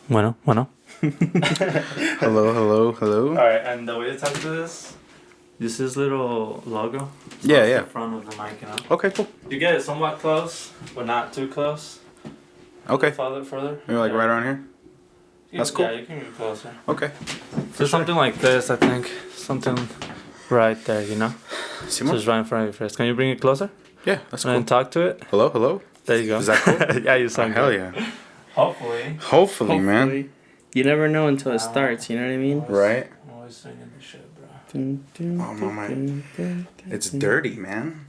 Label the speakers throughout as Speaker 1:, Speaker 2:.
Speaker 1: Bueno.
Speaker 2: Hello.
Speaker 1: All right, and the way to talk to this is little logo.
Speaker 2: Yeah.
Speaker 1: The front of the mic, you know.
Speaker 2: Okay, cool.
Speaker 1: You get it somewhat close, but not too close.
Speaker 2: Okay.
Speaker 1: Further.
Speaker 2: Maybe like right around here? That's cool.
Speaker 1: Yeah, you can get closer.
Speaker 2: Okay.
Speaker 1: So something like this, I think. Something right there, you know?
Speaker 2: Simon?
Speaker 1: So it's right in front of your face. Can you bring it closer?
Speaker 2: Yeah, that's
Speaker 1: And
Speaker 2: cool.
Speaker 1: then talk to it?
Speaker 2: Hello?
Speaker 1: There you go.
Speaker 2: Is that cool?
Speaker 1: Yeah, you sound
Speaker 2: hell
Speaker 1: good.
Speaker 2: yeah.
Speaker 1: Hopefully,
Speaker 2: man.
Speaker 3: You never know until it starts, you know what I mean?
Speaker 2: Right?
Speaker 1: I'm always singing this shit, bro.
Speaker 2: Oh, my. It's dirty, man.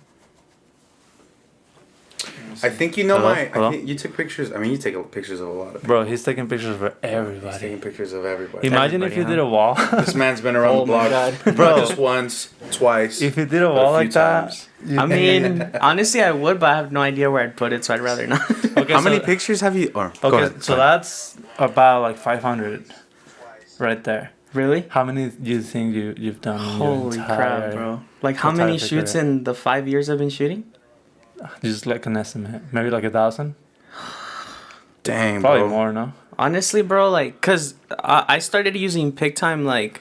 Speaker 2: I think you know
Speaker 1: Hello?
Speaker 2: I think you took pictures. I mean, you take pictures of a lot of people.
Speaker 1: Bro, he's taking pictures for
Speaker 2: He's
Speaker 1: everybody.
Speaker 2: taking pictures of everybody.
Speaker 1: Imagine if you did a wall.
Speaker 2: This man's been around the block.
Speaker 1: Bro.
Speaker 2: Not just once, twice.
Speaker 1: If you did a
Speaker 2: but
Speaker 1: wall
Speaker 2: few
Speaker 1: like that.
Speaker 2: times.
Speaker 3: I mean, honestly, I would, but I have no idea where I'd put it, so I'd rather not.
Speaker 1: Okay,
Speaker 2: How many pictures have you? Or, go ahead.
Speaker 1: So that's about like 500 right there.
Speaker 3: Really?
Speaker 1: How many do you think you've done? In
Speaker 3: Holy
Speaker 1: your
Speaker 3: crap, bro. Like, how many shoots in the 5 years I've been shooting?
Speaker 1: Just like an estimate. Maybe like 1,000?
Speaker 2: Dang,
Speaker 1: Probably
Speaker 2: bro.
Speaker 1: more, no?
Speaker 3: Honestly, bro, like, because I started using PicTime like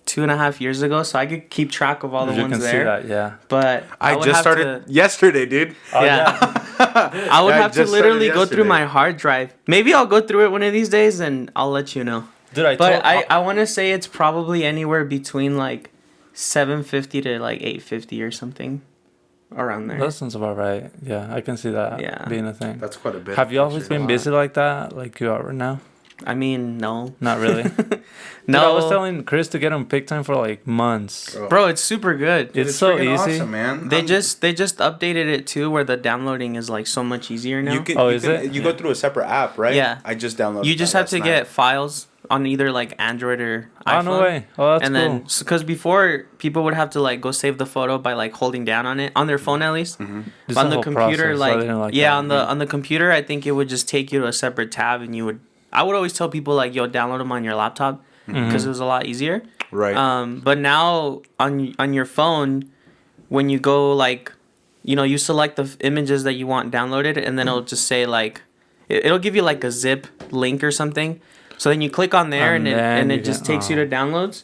Speaker 3: 2.5 years ago, so I could keep track of all the
Speaker 1: you
Speaker 3: ones
Speaker 1: can
Speaker 3: there.
Speaker 1: see that, yeah.
Speaker 3: But
Speaker 2: I
Speaker 3: would
Speaker 2: just
Speaker 3: have
Speaker 2: started yesterday, dude.
Speaker 1: Oh,
Speaker 3: Yeah. I would
Speaker 2: I
Speaker 3: have to
Speaker 2: just
Speaker 3: literally
Speaker 2: started
Speaker 3: go through my
Speaker 2: yesterday.
Speaker 3: hard drive. Maybe I'll go through it one of these days and I'll let you know.
Speaker 1: Dude,
Speaker 3: But I want to say it's probably anywhere between like 750 to like 850 or something around there.
Speaker 1: That sounds about right. Yeah, I can see that
Speaker 3: Yeah.
Speaker 1: being a thing.
Speaker 2: That's quite a bit.
Speaker 1: Have you always
Speaker 2: Pictures.
Speaker 1: been busy like that? Like you are right now?
Speaker 3: I mean, no.
Speaker 1: Not really. Dude,
Speaker 3: No.
Speaker 1: I was telling Chris to get on PicTime for like months.
Speaker 3: Bro, it's super good.
Speaker 1: It's so
Speaker 2: freaking
Speaker 1: easy.
Speaker 2: awesome, man.
Speaker 3: They just updated it too, where the downloading is like so much easier now.
Speaker 2: You can.
Speaker 1: Oh,
Speaker 2: you
Speaker 1: is
Speaker 2: can,
Speaker 1: it?
Speaker 2: You go through a separate app, right?
Speaker 3: Yeah.
Speaker 2: I just downloaded.
Speaker 3: You just
Speaker 2: that
Speaker 3: have to
Speaker 2: last
Speaker 3: get
Speaker 2: night.
Speaker 3: files on either like Android or iPhone.
Speaker 1: Oh, no way. Oh, that's
Speaker 3: and
Speaker 1: cool.
Speaker 3: then, because before people would have to like go save the photo by like holding down on it on their phone at least.
Speaker 1: This
Speaker 3: On
Speaker 1: is
Speaker 3: the
Speaker 1: whole
Speaker 3: computer,
Speaker 1: process, so I
Speaker 3: like,
Speaker 1: didn't like
Speaker 3: yeah,
Speaker 1: that.
Speaker 3: on the computer, I think it would just take you to a separate tab, and you would. I would always tell people like, yo, download them on your laptop because it was a lot easier.
Speaker 2: Right.
Speaker 3: But now on your phone, when you go like, you select the images that you want downloaded, and then it'll just say like, it'll give you like a zip link or something. So then you click on there,
Speaker 1: And
Speaker 3: and
Speaker 1: then
Speaker 3: it
Speaker 1: you
Speaker 3: just
Speaker 1: can-
Speaker 3: takes you to downloads.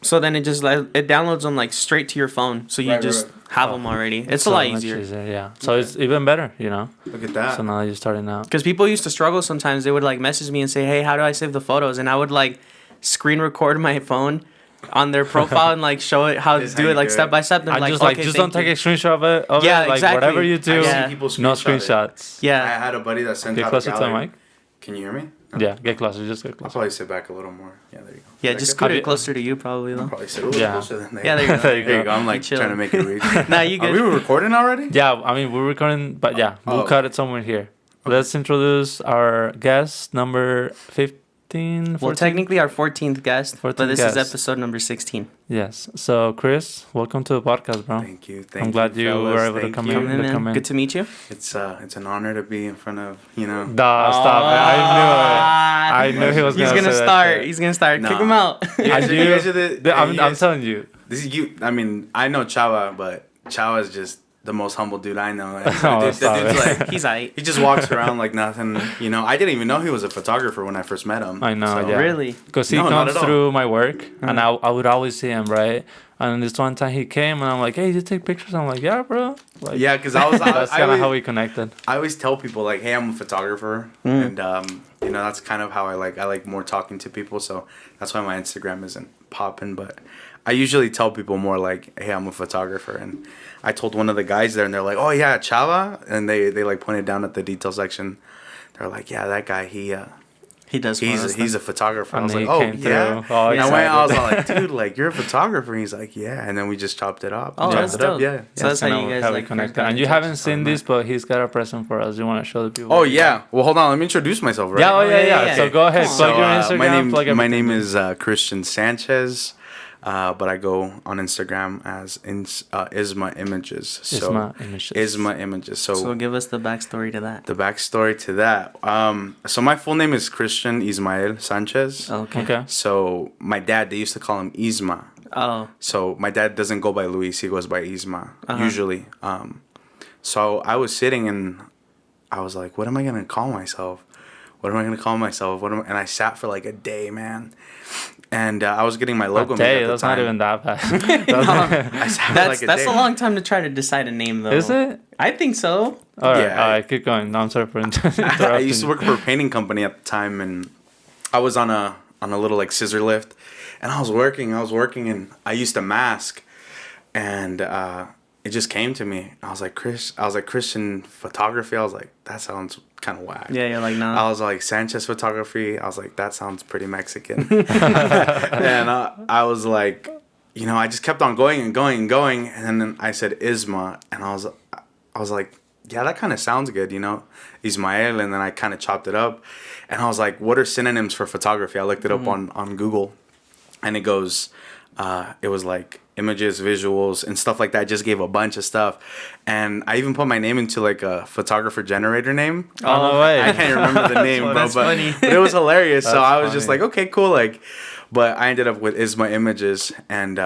Speaker 3: So then it downloads them like straight to your phone. So you
Speaker 2: Right,
Speaker 3: just
Speaker 2: right.
Speaker 3: have them already. It's
Speaker 1: So
Speaker 3: a lot
Speaker 1: much
Speaker 3: easier.
Speaker 1: Yeah. So it's even better, you know?
Speaker 2: Look at that.
Speaker 1: So now you're starting out.
Speaker 3: Because people used to struggle sometimes. They would like message me and say, "Hey, how do I save the photos?" And I would like screen record my phone on their profile and like show it how to
Speaker 2: This is
Speaker 3: do
Speaker 2: how
Speaker 3: it
Speaker 2: you
Speaker 3: like
Speaker 2: do
Speaker 3: step
Speaker 2: it.
Speaker 3: by step. And
Speaker 1: I
Speaker 3: like,
Speaker 1: just like
Speaker 3: okay,
Speaker 1: just
Speaker 3: thank
Speaker 1: don't take
Speaker 3: you.
Speaker 1: a screenshot of
Speaker 3: Yeah,
Speaker 1: it. Like
Speaker 3: exactly.
Speaker 1: whatever you
Speaker 2: I've
Speaker 1: do,
Speaker 2: seen
Speaker 3: Yeah.
Speaker 2: people
Speaker 1: no
Speaker 2: screenshot it.
Speaker 1: screenshots.
Speaker 2: I
Speaker 3: Yeah.
Speaker 2: had a buddy that sent
Speaker 1: Get
Speaker 2: out
Speaker 1: closer
Speaker 2: a
Speaker 1: to the
Speaker 2: gallery.
Speaker 1: mic.
Speaker 2: Can you hear me?
Speaker 1: Yeah, get closer. Just get
Speaker 2: I'll
Speaker 1: closer.
Speaker 2: probably sit back a little more. Yeah, there you go.
Speaker 3: Yeah,
Speaker 2: Is that
Speaker 3: just
Speaker 2: good?
Speaker 3: scoot
Speaker 1: Have
Speaker 3: it
Speaker 1: you-
Speaker 3: closer to you probably
Speaker 2: I'll
Speaker 3: though.
Speaker 2: probably sit a little
Speaker 1: Yeah.
Speaker 2: closer than that.
Speaker 3: Yeah, there you go.
Speaker 1: There you
Speaker 2: There you
Speaker 1: go.
Speaker 2: go. I'm like
Speaker 3: Chill.
Speaker 2: trying to make it reach.
Speaker 3: Nah, you
Speaker 2: Are we
Speaker 3: good.
Speaker 2: recording already?
Speaker 1: Yeah, I mean we're recording, but yeah, we'll
Speaker 2: Oh.
Speaker 1: cut it somewhere here. Let's introduce our guest number 15. 14?
Speaker 3: Well, technically our 14th guest, but
Speaker 1: 14th
Speaker 3: this is
Speaker 1: guest.
Speaker 3: episode number 16.
Speaker 1: Yes. So Chris, welcome to the podcast, bro.
Speaker 2: Thank you. Thank
Speaker 1: I'm glad you
Speaker 2: fellas.
Speaker 1: were able to
Speaker 2: Thank
Speaker 1: come
Speaker 2: you.
Speaker 1: in.
Speaker 3: Come in, man.
Speaker 1: Come in.
Speaker 3: Good to meet you.
Speaker 2: It's an honor to be in front of
Speaker 1: Nah, stop it. I knew he was
Speaker 3: He's
Speaker 1: gonna
Speaker 3: gonna
Speaker 1: say that
Speaker 3: start.
Speaker 1: shit.
Speaker 3: He's gonna start.
Speaker 2: Nah.
Speaker 3: Kick him out.
Speaker 2: You guys,
Speaker 1: I
Speaker 2: you guys
Speaker 1: do.
Speaker 2: are the,
Speaker 1: I'm
Speaker 2: you guys-
Speaker 1: telling you.
Speaker 2: This is you. I mean, I know Chava, but Chava is just the most humble dude I know. Like,
Speaker 1: Oh,
Speaker 2: the
Speaker 1: stop
Speaker 2: dude's
Speaker 1: it.
Speaker 2: like,
Speaker 3: He's aight.
Speaker 2: he just walks around like nothing. You know, I didn't even know he was a photographer when I first met him.
Speaker 1: I know,
Speaker 2: So-
Speaker 1: yeah.
Speaker 3: Really?
Speaker 1: Because he
Speaker 2: No, not
Speaker 1: comes
Speaker 2: at all.
Speaker 1: through my work, and I would always see him, right? And this one time he came, and I'm like, hey, you take pictures? I'm like, yeah, bro. Like,
Speaker 2: Yeah, because I was.
Speaker 1: that's
Speaker 2: I
Speaker 1: kind of
Speaker 2: always-
Speaker 1: how we connected.
Speaker 2: I always tell people like, "Hey, I'm a photographer," and you know that's kind of how I like more talking to people. So that's why my Instagram isn't popping. But I usually tell people more like, "Hey, I'm a photographer," and I told one of the guys there, and they're like, "Oh yeah, Chava," and they like pointed down at the detail section. They're like, "Yeah, that guy,
Speaker 3: He does.
Speaker 2: he's a photographer."
Speaker 1: And
Speaker 2: I was
Speaker 1: he
Speaker 2: like, "Oh
Speaker 1: came
Speaker 2: yeah."
Speaker 1: through, all
Speaker 2: And I went, I was
Speaker 1: excited.
Speaker 2: like, "Dude, like you're a photographer?" And he's like, "Yeah," and then we just chopped it up.
Speaker 3: Oh,
Speaker 2: Chopped
Speaker 3: that's
Speaker 2: it up,
Speaker 3: dope.
Speaker 2: Yeah.
Speaker 3: So that's how
Speaker 1: Kinda
Speaker 3: you guys
Speaker 1: how we
Speaker 3: like
Speaker 1: connected.
Speaker 3: first got
Speaker 1: And you
Speaker 3: in touch.
Speaker 1: haven't seen this, but he's got a present for us. You want to show the people?
Speaker 2: Oh yeah. Well, hold on. Let me introduce myself. Right?
Speaker 1: Yeah, oh, yeah,
Speaker 3: yeah,
Speaker 1: yeah. So
Speaker 3: yeah.
Speaker 1: go ahead.
Speaker 3: Come
Speaker 1: Plug
Speaker 3: on.
Speaker 1: your Instagram. plug
Speaker 2: my
Speaker 1: everything.
Speaker 2: name is Christian Sanchez, but I go on Instagram as Isma Images. So
Speaker 1: Isma Images.
Speaker 2: Isma Images.
Speaker 3: So give us the backstory to that.
Speaker 2: the backstory to that. So my full name is Christian Ismael Sanchez.
Speaker 3: Okay.
Speaker 1: Okay.
Speaker 2: So my dad, they used to call him Isma.
Speaker 3: Oh.
Speaker 2: So my dad doesn't go by Luis; he goes by Isma
Speaker 3: Uh-huh.
Speaker 2: usually. So I was sitting and I was like, "What am I gonna call myself?" what am I gonna call myself? And I sat for like a day, man. And I was getting my logo made
Speaker 1: Hey,
Speaker 2: at the
Speaker 1: that's
Speaker 2: time.
Speaker 1: not even that bad.
Speaker 2: I sat for
Speaker 3: That's
Speaker 2: like a
Speaker 3: that's
Speaker 2: day.
Speaker 3: a long time to try to decide a name, though.
Speaker 1: Is it?
Speaker 3: I think so.
Speaker 1: All right,
Speaker 2: Yeah.
Speaker 1: all right, keep going. No, I'm sorry for interrupting.
Speaker 2: I used to work for a painting company at the time, and I was on a little like scissor lift, and I was working, and I used to mask, and it just came to me. I was like Christian photography. I was like, that sounds kind of whack.
Speaker 3: Yeah, you're like, nah.
Speaker 2: I was like Sanchez photography. I was like, that sounds pretty Mexican. And I was like, you know, I just kept on going and going and going, and then I said Isma, and I was like, yeah, that kind of sounds good, you know, Ismael, and then I kind of chopped it up, and I was like, what are synonyms for photography? I looked it up on Google, and it goes, it was like images, visuals, and stuff like that. I just gave a bunch of stuff, and I even put my name into like a photographer generator name.
Speaker 1: Oh, no way.
Speaker 2: I can't remember the name, bro,
Speaker 3: That's funny.
Speaker 2: but it was hilarious. So
Speaker 1: That's
Speaker 2: I was just
Speaker 1: funny.
Speaker 2: like, okay, cool, like, but I ended up with Isma Images, and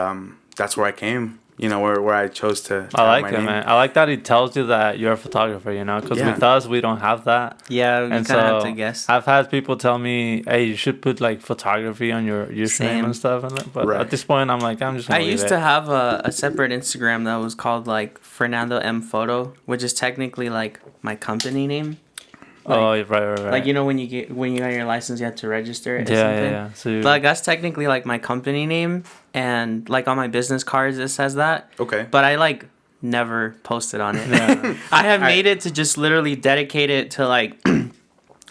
Speaker 2: that's where I came. You know, where I chose to.
Speaker 1: I
Speaker 2: have
Speaker 1: like
Speaker 2: my
Speaker 1: it,
Speaker 2: name.
Speaker 1: man. I like that he tells you that you're a photographer, you know, because
Speaker 2: Yeah.
Speaker 1: with us, we don't have that.
Speaker 3: Yeah, you
Speaker 1: And
Speaker 3: kind of have
Speaker 1: so
Speaker 3: to guess.
Speaker 1: I've had people tell me, hey, you should put like photography on your username
Speaker 3: Same.
Speaker 1: and stuff. But
Speaker 2: Right.
Speaker 1: at this point, I'm like, I'm just
Speaker 3: I
Speaker 1: going to
Speaker 3: used to have a separate Instagram that was called like Fernando M Photo, which is technically like my company name.
Speaker 1: Oh, right.
Speaker 3: Like, you know, when you got your license, you have to register it or
Speaker 1: Yeah,
Speaker 3: something.
Speaker 1: yeah. So you,
Speaker 3: Like, that's technically like my company name, and like on my business cards it says that.
Speaker 2: Okay.
Speaker 3: But I like never posted on it.
Speaker 1: yeah.
Speaker 3: I have made it to just literally dedicate it to like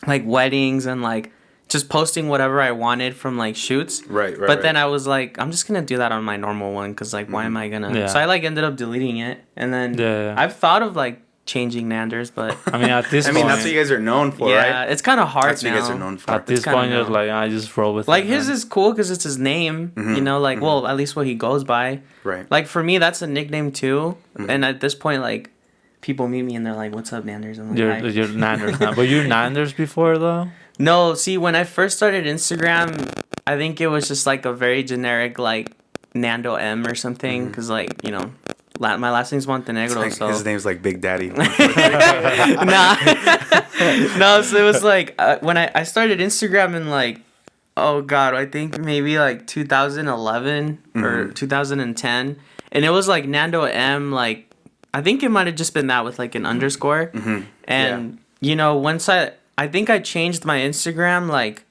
Speaker 3: like weddings and like just posting whatever I wanted from like shoots.
Speaker 2: Right.
Speaker 3: But then I was like, I'm just gonna do that on my normal one because like, why am I gonna?
Speaker 1: Yeah.
Speaker 3: So I like ended up deleting it, and then
Speaker 1: Yeah.
Speaker 3: I've thought of like changing Nanders, but
Speaker 1: I mean, at this
Speaker 2: I
Speaker 1: point,
Speaker 2: mean, that's what you guys are known for,
Speaker 3: yeah,
Speaker 2: right?
Speaker 3: it's kind of hard
Speaker 2: That's what
Speaker 3: now.
Speaker 2: you guys are known for.
Speaker 1: at this
Speaker 3: kinda
Speaker 1: point, you're
Speaker 3: know.
Speaker 1: like, I just roll with
Speaker 3: Like
Speaker 1: it.
Speaker 3: his
Speaker 1: man.
Speaker 3: is cool because it's his name, you know. Like, well, at least what he goes by.
Speaker 2: Right.
Speaker 3: Like for me, that's a nickname too. And at this point, like, people meet me and they're like, "What's up, Nanders?" I'm like,
Speaker 1: You're,
Speaker 3: "Hi."
Speaker 1: you're Nanders now. But you're Nanders before, though?
Speaker 3: No, see, when I first started Instagram, I think it was just like a very generic like Nando M or something, because like, you know, my last name's Montenegro,
Speaker 2: Like,
Speaker 3: so
Speaker 2: his name's like Big Daddy.
Speaker 3: nah. No, so it was like when I started Instagram in like, oh god, I think maybe like 2011 or 2010, and it was like Nando M. Like, I think it might have just been that with like an underscore, and you know, once I think I changed my Instagram like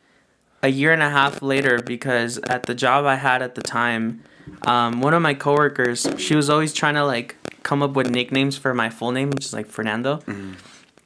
Speaker 3: a year and a half later, because at the job I had at the time, one of my coworkers, she was always trying to like come up with nicknames for my full name, which is like Fernando.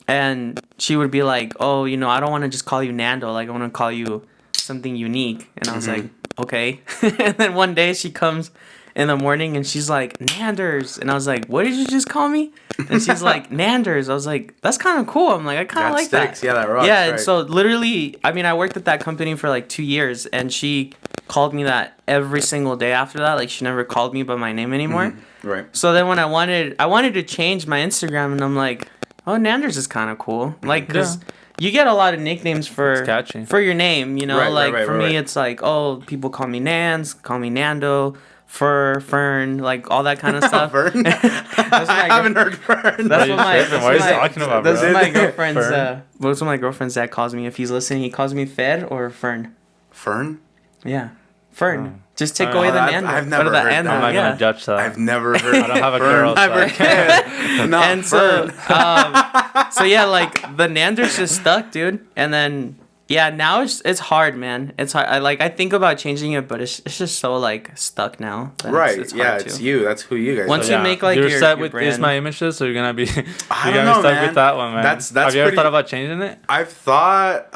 Speaker 3: And she would be like, oh, you know, I don't want to just call you Nando. Like, I want to call you something unique. And I was like, okay. And then one day she comes in the morning and she's like, Nanders. And I was like, what did you just call me? And she's like, Nanders. I was like, that's kind of cool. I'm like, I kind of like
Speaker 2: sticks.
Speaker 3: that.
Speaker 2: Yeah, that rocks.
Speaker 3: Yeah, and
Speaker 2: right.
Speaker 3: so literally, I mean, I worked at that company for like 2 years, and she called me that every single day after that. Like, she never called me by my name anymore.
Speaker 2: Right.
Speaker 3: So then when I wanted to change my Instagram, and I'm like, oh, Nanders is kind of cool. Like, because you get a lot of nicknames
Speaker 1: It's catchy.
Speaker 3: for your name, you know?
Speaker 2: Right,
Speaker 3: like,
Speaker 2: right,
Speaker 3: for
Speaker 2: right.
Speaker 3: me, it's like, oh, people call me Nans, call me Nando, Fern, like, all that kind of stuff.
Speaker 2: Vern? I haven't heard Vern.
Speaker 3: That's
Speaker 1: you
Speaker 3: what my,
Speaker 1: tripping? What are you talking about,
Speaker 3: that's
Speaker 1: bro?
Speaker 3: what my girlfriend's,
Speaker 1: Fern?
Speaker 3: that's what my girlfriend's dad calls me. If he's listening, he calls me Fed or Fern.
Speaker 2: Fern?
Speaker 3: Yeah. Fern. Just take
Speaker 1: Oh,
Speaker 3: away the
Speaker 2: I've-
Speaker 3: Nando.
Speaker 2: I've
Speaker 3: Or
Speaker 2: never
Speaker 3: the
Speaker 2: heard
Speaker 3: Ando,
Speaker 2: that.
Speaker 1: I'm not
Speaker 3: yeah.
Speaker 1: going to judge that.
Speaker 2: I've never heard
Speaker 1: I don't have a girl.
Speaker 2: Never.
Speaker 1: So.
Speaker 2: No,
Speaker 3: And so,
Speaker 2: Fern.
Speaker 3: so yeah, like the Nanders just stuck, dude. And then, yeah, now it's hard, man. It's hard. I think about changing it, but it's just so like stuck now. that
Speaker 2: Right.
Speaker 3: It's
Speaker 2: Yeah,
Speaker 3: hard
Speaker 2: it's
Speaker 3: to.
Speaker 2: you. That's who you guys
Speaker 3: Once
Speaker 2: are.
Speaker 3: you make, like,
Speaker 1: you're
Speaker 3: your-
Speaker 1: set
Speaker 3: your
Speaker 1: with
Speaker 3: brand.
Speaker 1: Is My Images, so you're gonna be you're
Speaker 2: I
Speaker 1: gonna
Speaker 2: don't
Speaker 1: be
Speaker 2: know,
Speaker 1: stuck
Speaker 2: man.
Speaker 1: with that one, man.
Speaker 2: That's
Speaker 1: Have you ever
Speaker 2: pretty-
Speaker 1: thought about changing it?
Speaker 2: I've thought,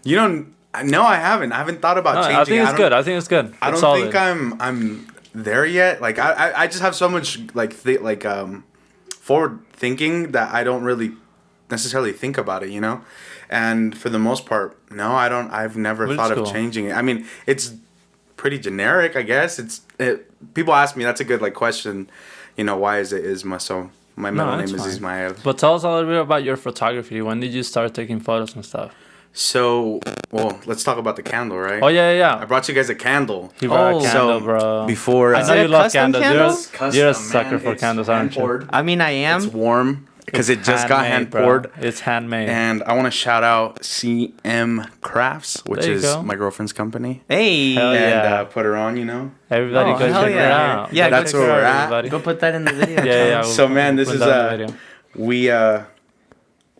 Speaker 2: you know, no, I haven't. I haven't thought about
Speaker 1: No,
Speaker 2: changing.
Speaker 1: I think it's
Speaker 2: don't-
Speaker 1: good. I think it's good.
Speaker 2: I
Speaker 1: It's
Speaker 2: don't
Speaker 1: solid.
Speaker 2: think I'm there yet. Like I just have so much like forward thinking that I don't really necessarily think about it, you know. And for the most part, no, I don't. I've never
Speaker 1: Which
Speaker 2: thought
Speaker 1: is
Speaker 2: of
Speaker 1: cool.
Speaker 2: changing it. I mean, it's pretty generic, I guess. People ask me, that's a good like question. You know, why is it Isma? So my middle
Speaker 1: that's
Speaker 2: name is
Speaker 1: fine.
Speaker 2: Ismael.
Speaker 1: But tell us a little bit about your photography. When did you start taking photos and stuff?
Speaker 2: So, well, let's talk about the candle, right?
Speaker 1: Oh yeah.
Speaker 2: I brought you guys a candle.
Speaker 1: He brought
Speaker 3: Oh.
Speaker 1: a candle,
Speaker 2: So,
Speaker 1: bro.
Speaker 2: Before
Speaker 1: I
Speaker 3: Is
Speaker 1: know
Speaker 3: it
Speaker 1: you
Speaker 3: a
Speaker 1: love
Speaker 3: custom
Speaker 1: candles.
Speaker 3: candle?
Speaker 1: You're a
Speaker 2: Custom,
Speaker 1: sucker
Speaker 2: man.
Speaker 1: for
Speaker 2: It's
Speaker 1: candles, aren't you?
Speaker 2: hand-poured.
Speaker 3: I mean, I
Speaker 2: It's
Speaker 3: am.
Speaker 2: warm. because it just got hand
Speaker 1: bro.
Speaker 2: poured.
Speaker 1: It's handmade.
Speaker 2: And I want to shout out CM Crafts, which
Speaker 1: There you
Speaker 2: is
Speaker 1: go.
Speaker 2: my girlfriend's company.
Speaker 3: Hey.
Speaker 1: Hell yeah.
Speaker 2: And put her on, you know.
Speaker 1: Everybody
Speaker 3: Oh,
Speaker 1: go
Speaker 3: hell
Speaker 1: check her
Speaker 3: yeah.
Speaker 1: out.
Speaker 3: Yeah,
Speaker 1: Go
Speaker 2: that's
Speaker 1: check
Speaker 2: where
Speaker 1: her
Speaker 2: we're
Speaker 1: out,
Speaker 2: at.
Speaker 1: everybody.
Speaker 3: Go put that in the video.
Speaker 1: Yeah.
Speaker 3: Charles.
Speaker 2: So, man, this
Speaker 1: put
Speaker 2: is,
Speaker 1: that in the video.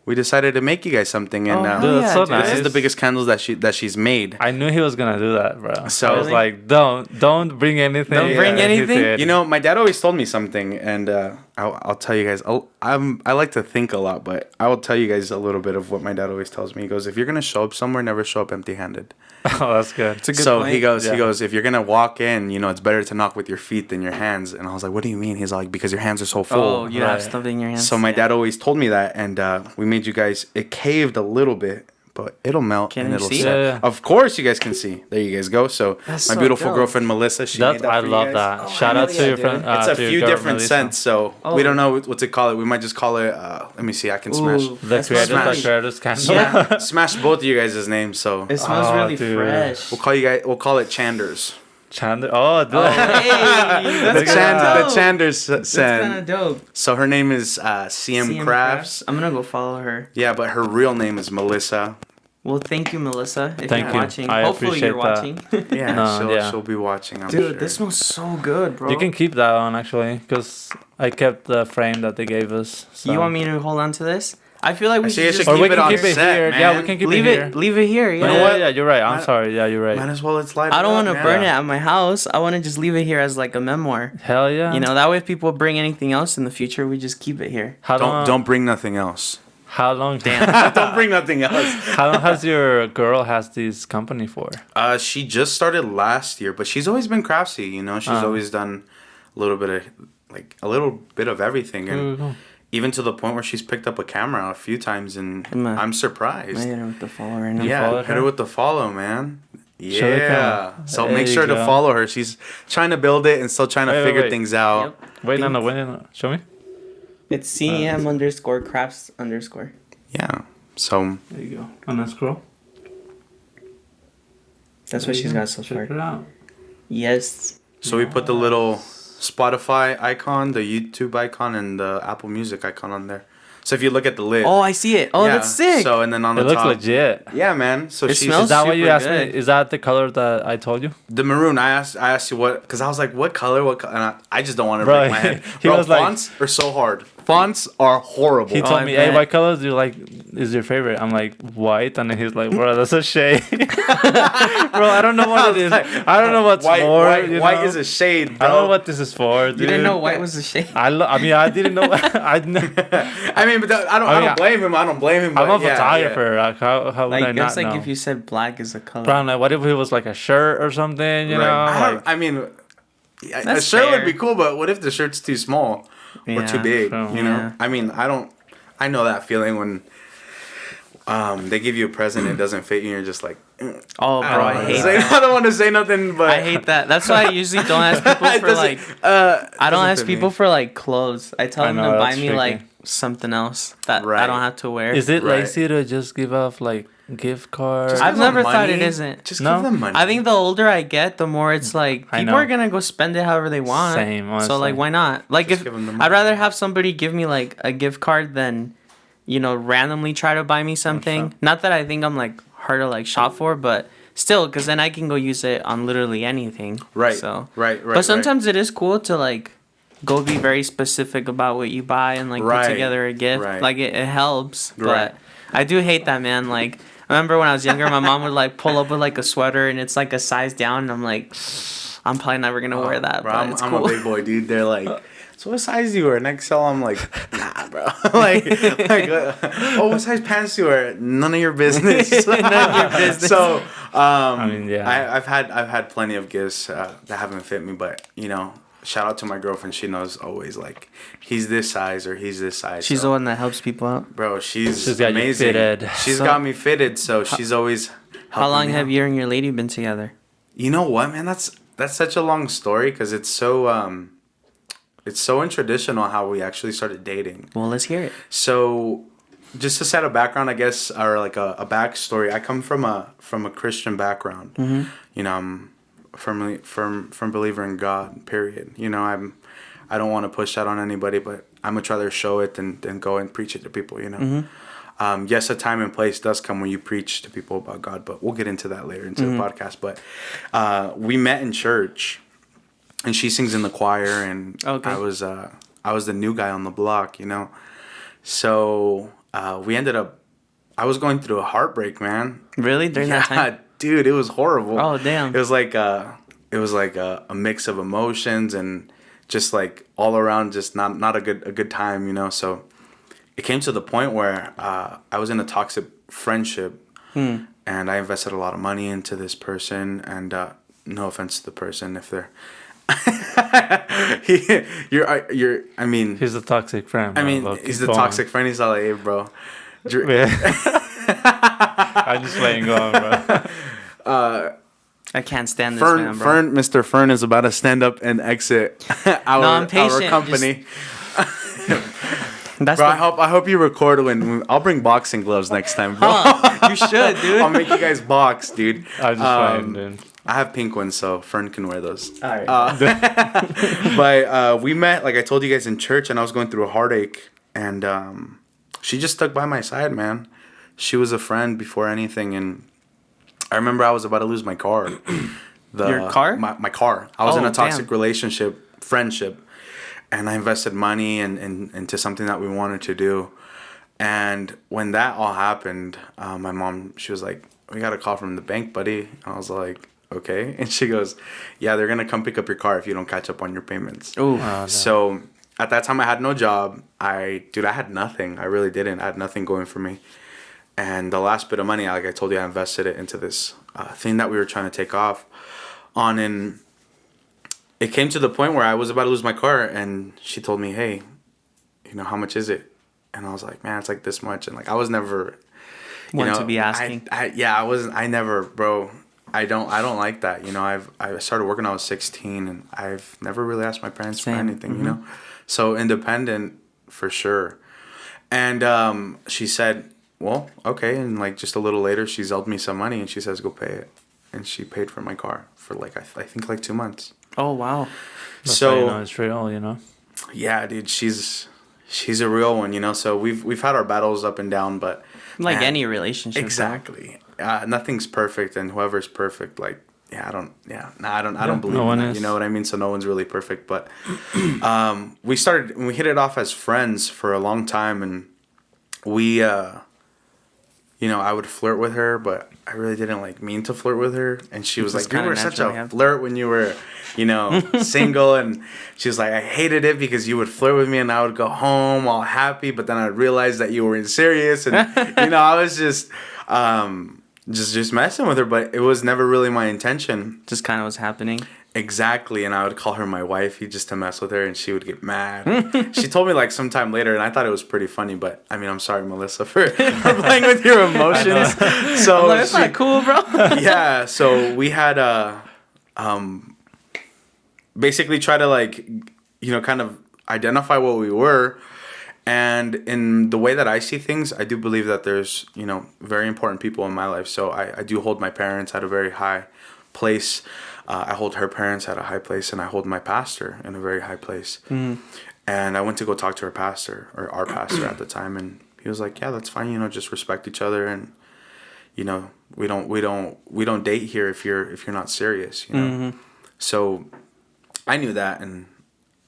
Speaker 2: we decided to make you guys something, and
Speaker 3: Oh, hell
Speaker 1: Dude, that's so
Speaker 3: dude.
Speaker 1: nice.
Speaker 2: this is the biggest candles that she's made.
Speaker 1: I knew he was gonna do that, bro.
Speaker 2: So-
Speaker 1: I was
Speaker 3: Really?
Speaker 1: like, don't bring anything.
Speaker 3: Don't bring
Speaker 1: And he
Speaker 3: anything?
Speaker 1: did.
Speaker 2: You know, my dad always told me something, and I'll tell you guys. I like to think a lot, but I will tell you guys a little bit of what my dad always tells me. He goes, "If you're gonna show up somewhere, never show up empty-handed."
Speaker 1: Oh, that's good.
Speaker 3: It's a good
Speaker 2: So
Speaker 3: point.
Speaker 2: he goes,
Speaker 1: Yeah.
Speaker 2: if you're gonna walk in, you know, it's better to knock with your feet than your hands. And I was like, what do you mean? He's like, because your hands are so full.
Speaker 3: Oh, you have
Speaker 1: Right.
Speaker 3: stuff in your hands.
Speaker 2: So my
Speaker 3: Yeah.
Speaker 2: dad always told me that, and we made you guys. It caved a little bit, but it'll melt
Speaker 3: Can
Speaker 2: and
Speaker 3: you
Speaker 2: it'll
Speaker 3: see?
Speaker 2: set.
Speaker 1: Yeah.
Speaker 2: Of course, you guys can see. There you guys go. So
Speaker 3: That's
Speaker 2: my
Speaker 3: so
Speaker 2: beautiful
Speaker 3: dope.
Speaker 2: girlfriend Melissa, she made that
Speaker 1: I
Speaker 2: for you
Speaker 1: love
Speaker 2: guys.
Speaker 1: that.
Speaker 3: Oh,
Speaker 1: Shout
Speaker 3: hell
Speaker 1: out to
Speaker 3: yeah,
Speaker 1: your
Speaker 3: dude.
Speaker 1: friend.
Speaker 2: It's a
Speaker 1: to your
Speaker 2: few
Speaker 1: girl,
Speaker 2: different
Speaker 1: Melissa.
Speaker 2: scents, so
Speaker 3: Oh.
Speaker 2: we don't know what to call it. We might just call it. Let me see. I can smash.
Speaker 3: Ooh,
Speaker 1: The
Speaker 3: that smells
Speaker 1: creators,
Speaker 3: really-
Speaker 1: the creators candle.
Speaker 3: Yeah.
Speaker 2: Smash both of you guys' names. So
Speaker 3: It smells
Speaker 1: Oh,
Speaker 3: really
Speaker 1: dude.
Speaker 3: fresh.
Speaker 2: we'll call it Chanders.
Speaker 1: Chandler. Oh, dude.
Speaker 3: Oh, hey,
Speaker 2: The
Speaker 3: that's kind of dope.
Speaker 2: Chanders
Speaker 3: That's kind of
Speaker 2: scent.
Speaker 3: dope.
Speaker 2: So her name is CM Crafts.
Speaker 3: I'm gonna go follow her.
Speaker 2: Yeah, but her real name is Melissa.
Speaker 3: Well, thank you, Melissa. If
Speaker 1: Thank
Speaker 3: you're
Speaker 1: you.
Speaker 3: watching,
Speaker 1: I
Speaker 3: hopefully you're
Speaker 1: appreciate
Speaker 3: watching.
Speaker 2: Yeah,
Speaker 1: No,
Speaker 2: she'll be watching. I'm
Speaker 3: Dude,
Speaker 2: sure.
Speaker 3: this smells so good, bro.
Speaker 1: You can keep that on actually, because I kept the frame that they gave us. So.
Speaker 3: You want me to hold on to this? I feel like we
Speaker 2: I
Speaker 3: should
Speaker 2: say I
Speaker 3: just
Speaker 2: should
Speaker 1: Or we
Speaker 2: keep it
Speaker 1: can
Speaker 2: on
Speaker 1: keep it
Speaker 2: set,
Speaker 1: here.
Speaker 2: man.
Speaker 1: Yeah, we can keep
Speaker 3: leave
Speaker 1: it here.
Speaker 3: Leave it here.
Speaker 2: You know
Speaker 3: Yeah.
Speaker 2: what?
Speaker 1: Yeah, you're right. I'm
Speaker 2: Might-
Speaker 1: sorry. Yeah, you're right.
Speaker 2: Might as well let's light.
Speaker 3: I don't want to burn it
Speaker 1: Yeah.
Speaker 3: at my house. I want to just leave it here as like a memoir.
Speaker 1: Hell yeah.
Speaker 3: You know, that way if people bring anything else in the future, we just keep it here.
Speaker 1: how long?
Speaker 2: Don't bring nothing else.
Speaker 1: How long?
Speaker 2: Don't bring nothing else.
Speaker 1: How long has your girl has this company for?
Speaker 2: She just started last year, but she's always been craftsy. You know, she's always done a little bit of everything, and
Speaker 1: Cool.
Speaker 2: even to the point where she's picked up a camera a few times, and
Speaker 3: Man.
Speaker 2: I'm
Speaker 3: I
Speaker 2: surprised.
Speaker 3: hit her with the follow right now.
Speaker 2: Yeah,
Speaker 1: follow
Speaker 2: hit her
Speaker 1: her?
Speaker 2: with the follow, man.
Speaker 1: Show the
Speaker 2: Yeah.
Speaker 1: camera.
Speaker 2: So
Speaker 1: There
Speaker 2: make
Speaker 1: you
Speaker 2: sure to
Speaker 1: go.
Speaker 2: follow her. She's trying to build it and still trying to
Speaker 1: Wait,
Speaker 2: figure
Speaker 1: wait.
Speaker 2: things out.
Speaker 3: Yep.
Speaker 1: Wait, no. Show me.
Speaker 3: It's CM underscore crafts underscore.
Speaker 2: Yeah. So
Speaker 1: There you go. And then scroll.
Speaker 3: That's what she's got so
Speaker 1: Check
Speaker 3: far.
Speaker 1: it out.
Speaker 3: Yes.
Speaker 2: we put the little Spotify icon, the YouTube icon, and the Apple Music icon on there. So if you look at the lid.
Speaker 3: Oh, I see it. Oh,
Speaker 2: yeah,
Speaker 3: that's sick.
Speaker 2: So and then on
Speaker 1: It
Speaker 2: the
Speaker 1: looks
Speaker 2: top.
Speaker 1: legit.
Speaker 2: Yeah, man. So
Speaker 3: It
Speaker 2: she's
Speaker 3: smells
Speaker 1: Is that what you
Speaker 3: super
Speaker 1: asked
Speaker 3: good.
Speaker 1: me? Is that the color that I told you?
Speaker 2: the maroon. I asked you what, because I was like, what color? What color? And I just don't want to
Speaker 1: Bro,
Speaker 2: break my head.
Speaker 1: he
Speaker 2: Bro,
Speaker 1: was like-
Speaker 2: fonts are so hard. Fonts are horrible.
Speaker 1: He told
Speaker 3: I
Speaker 1: me, "Hey,
Speaker 3: bet.
Speaker 1: what colors do you like? Is your favorite?" I'm like, "White," and then he's like, "Bro, that's a shade." Bro, I don't know what it is. I don't know what's
Speaker 2: white,
Speaker 1: for.
Speaker 2: white,
Speaker 1: you
Speaker 2: white
Speaker 1: know?
Speaker 2: is a shade, bro.
Speaker 1: I don't know what this is for, dude.
Speaker 3: You didn't know white was the shade.
Speaker 1: I mean, I didn't know. I
Speaker 2: I mean, but I
Speaker 1: I mean,
Speaker 2: don't blame him. I don't blame him.
Speaker 1: I'm
Speaker 2: but
Speaker 1: a
Speaker 2: yeah,
Speaker 1: photographer. Like, how would I
Speaker 3: Like
Speaker 1: not
Speaker 3: that's like
Speaker 1: know?
Speaker 3: if you said black is a color.
Speaker 1: Bro, I'm like, what if it was like a shirt or something? You
Speaker 2: Yeah.
Speaker 1: know,
Speaker 2: Right.
Speaker 1: like,
Speaker 2: I mean, a
Speaker 3: That's
Speaker 2: shirt would
Speaker 3: fair.
Speaker 2: be cool, but what if the shirt's too small or
Speaker 3: Yeah,
Speaker 2: too big?
Speaker 1: true.
Speaker 2: You know.
Speaker 3: Yeah.
Speaker 2: I mean, I know that feeling when they give you a present, it doesn't fit you, and you're just like,
Speaker 3: Oh, bro, I hate that.
Speaker 2: I don't want to say nothing, but
Speaker 3: I hate that. That's why I usually don't ask people
Speaker 2: It
Speaker 3: for
Speaker 2: doesn't-
Speaker 3: like. I don't ask people for like clothes. I tell
Speaker 1: I
Speaker 3: them
Speaker 1: know,
Speaker 3: to buy
Speaker 1: that's
Speaker 3: me
Speaker 1: tricky.
Speaker 3: like something else that I
Speaker 2: Right.
Speaker 3: don't have to wear.
Speaker 1: is it
Speaker 2: Right.
Speaker 1: lazy to just give off like gift cards?
Speaker 2: Just
Speaker 3: I've
Speaker 2: give them
Speaker 3: never thought it
Speaker 2: money.
Speaker 3: isn't.
Speaker 2: Just
Speaker 1: No?
Speaker 2: give them money.
Speaker 3: I think the older I get, the more it's like
Speaker 1: I
Speaker 3: people
Speaker 1: know.
Speaker 3: are gonna go spend it however they want.
Speaker 1: Same,
Speaker 3: So
Speaker 1: honestly.
Speaker 3: like, why not? Like
Speaker 2: Just
Speaker 3: if
Speaker 2: give 'em the
Speaker 3: I'd
Speaker 2: money.
Speaker 3: rather have somebody give me like a gift card than, you know, randomly try to buy me something. Not that I think I'm like hard to like shop for, but still, because then I can go use it on literally anything.
Speaker 2: Right.
Speaker 3: So.
Speaker 2: Right.
Speaker 3: But sometimes it is cool to like go be very specific about what you buy and like
Speaker 2: Right,
Speaker 3: put together a gift.
Speaker 2: right.
Speaker 3: Like it helps.
Speaker 2: Right.
Speaker 3: But I do hate that, man. Like I remember when I was younger, my mom would like pull up with like a sweater and it's like a size down, and I'm like, I'm probably never gonna wear that.
Speaker 2: Bro,
Speaker 3: but
Speaker 2: I'm,
Speaker 3: it's
Speaker 2: I'm
Speaker 3: cool.
Speaker 2: a big boy, dude. They're like, so what size do you wear? And XL, I'm like, nah, bro. Oh, what size pants do you wear? None of your business.
Speaker 3: None of your business.
Speaker 2: So,
Speaker 1: I mean, yeah.
Speaker 2: I've had plenty of gifts that haven't fit me, but you know, shout out to my girlfriend. She knows always like he's this size or he's this size.
Speaker 3: She's
Speaker 2: so,
Speaker 3: the one that helps people out.
Speaker 2: bro. She's
Speaker 1: She's got you
Speaker 2: amazing.
Speaker 1: fitted.
Speaker 2: She's
Speaker 3: So-
Speaker 2: got me fitted, so she's always.
Speaker 3: How long
Speaker 2: helping me
Speaker 3: have
Speaker 2: out.
Speaker 3: you and your lady been together?
Speaker 2: You know what, man? That's such a long story because it's so untraditional how we actually started dating.
Speaker 3: Well, let's hear it.
Speaker 2: So, just to set a background, I guess, or like a backstory. I come from a Christian background.
Speaker 3: Mm-hmm.
Speaker 2: You know, I'm firm believer in God. Period. You know, I don't want to push that on anybody, but I'm much rather show it than go and preach it to people, you know. Yes, a time and place does come when you preach to people about God, but we'll get into that later into the podcast. But we met in church, and she sings in the choir, and I was the new guy on the block, you know. So we ended up. I was going through a heartbreak, man.
Speaker 3: Really? During that time?
Speaker 2: Dude, it was horrible.
Speaker 3: Oh, damn.
Speaker 2: It was like a mix of emotions and just like all around, just not a good time, you know. So it came to the point where I was in a toxic friendship, and I invested a lot of money into this person. And no offense to the person if they're, I mean,
Speaker 1: He's a toxic friend.
Speaker 2: I
Speaker 1: bro.
Speaker 2: mean,
Speaker 1: Look,
Speaker 2: he's the
Speaker 1: go on.
Speaker 2: toxic friend. He's all like, hey, bro.
Speaker 1: I'm just letting go on, bro.
Speaker 3: I can't stand this man, bro.
Speaker 2: Mr. Fern is about to stand up and exit
Speaker 3: I'm patient,
Speaker 2: our company.
Speaker 3: That's
Speaker 2: Bro, I hope you record when I'll bring boxing gloves next time, bro.
Speaker 3: you should, dude.
Speaker 2: I'll make you guys box, dude.
Speaker 1: I'm just playing, dude.
Speaker 2: I have pink ones, so Fern can wear those.
Speaker 3: All right.
Speaker 2: But we met, like I told you guys, in church, and I was going through a heartache, and she just stuck by my side, man. She was a friend before anything, and I remember I was about to lose my car.
Speaker 3: Your car?
Speaker 2: My car. I was in a toxic
Speaker 3: damn.
Speaker 2: friendship, and I invested money into something that we wanted to do. And when that all happened, my mom, she was like, we got a call from the bank, buddy. And I was like, okay. And she goes, yeah, they're going to come pick up your car if you don't catch up on your payments.
Speaker 3: Ooh.
Speaker 1: No.
Speaker 2: So at that time, I had no job. I had nothing. I really didn't. I had nothing going for me. And the last bit of money, like I told you, I invested it into this thing that we were trying to take off on. And it came to the point where I was about to lose my car. And she told me, hey, you know, how much is it? And I was like, man, it's like this much. And like, I was never...
Speaker 3: One to be asking.
Speaker 2: I never, bro. I don't like that. You know, I started working when I was 16, and I've never really asked my parents for anything. You know, so independent for sure. And she said, well, okay. And like just a little later, she owed me some money, and she says, go pay it. And she paid for my car for like I think like 2 months.
Speaker 3: Oh wow.
Speaker 1: That's
Speaker 2: so
Speaker 1: how you know it's real, you know.
Speaker 2: Yeah, dude, she's a real one. You know, so we've had our battles up and down, but.
Speaker 3: Like any relationship.
Speaker 2: Exactly. Nothing's perfect, and whoever's perfect, like, I don't believe
Speaker 1: no
Speaker 2: in
Speaker 1: one
Speaker 2: that.
Speaker 1: is.
Speaker 2: You know what I mean? So no one's really perfect. But we hit it off as friends for a long time, and we, I would flirt with her, but I really didn't like mean to flirt with her. And she was like, you were such a flirt when you were, single. And she was like, I hated it because you would flirt with me and I would go home all happy, but then I'd realize that you weren't serious. And, I was just messing with her, but it was never really my intention.
Speaker 3: Just kind of was happening.
Speaker 2: Exactly. And I would call her my wifey just to mess with her, and she would get mad. She told me like sometime later, and I thought it was pretty funny, but I mean, I'm sorry, Melissa, for playing with your emotions. So
Speaker 3: that's not cool, bro.
Speaker 2: Yeah. So we had basically try to like, kind of identify what we were. And in the way that I see things, I do believe that there's, very important people in my life. So I do hold my parents at a very high place. I hold her parents at a high place, and I hold my pastor in a very high place. Mm. And I went to go talk to our pastor at the time, and he was like, yeah, that's fine. Just respect each other. And, we don't date here if you're not serious, Mm-hmm. So I knew that, and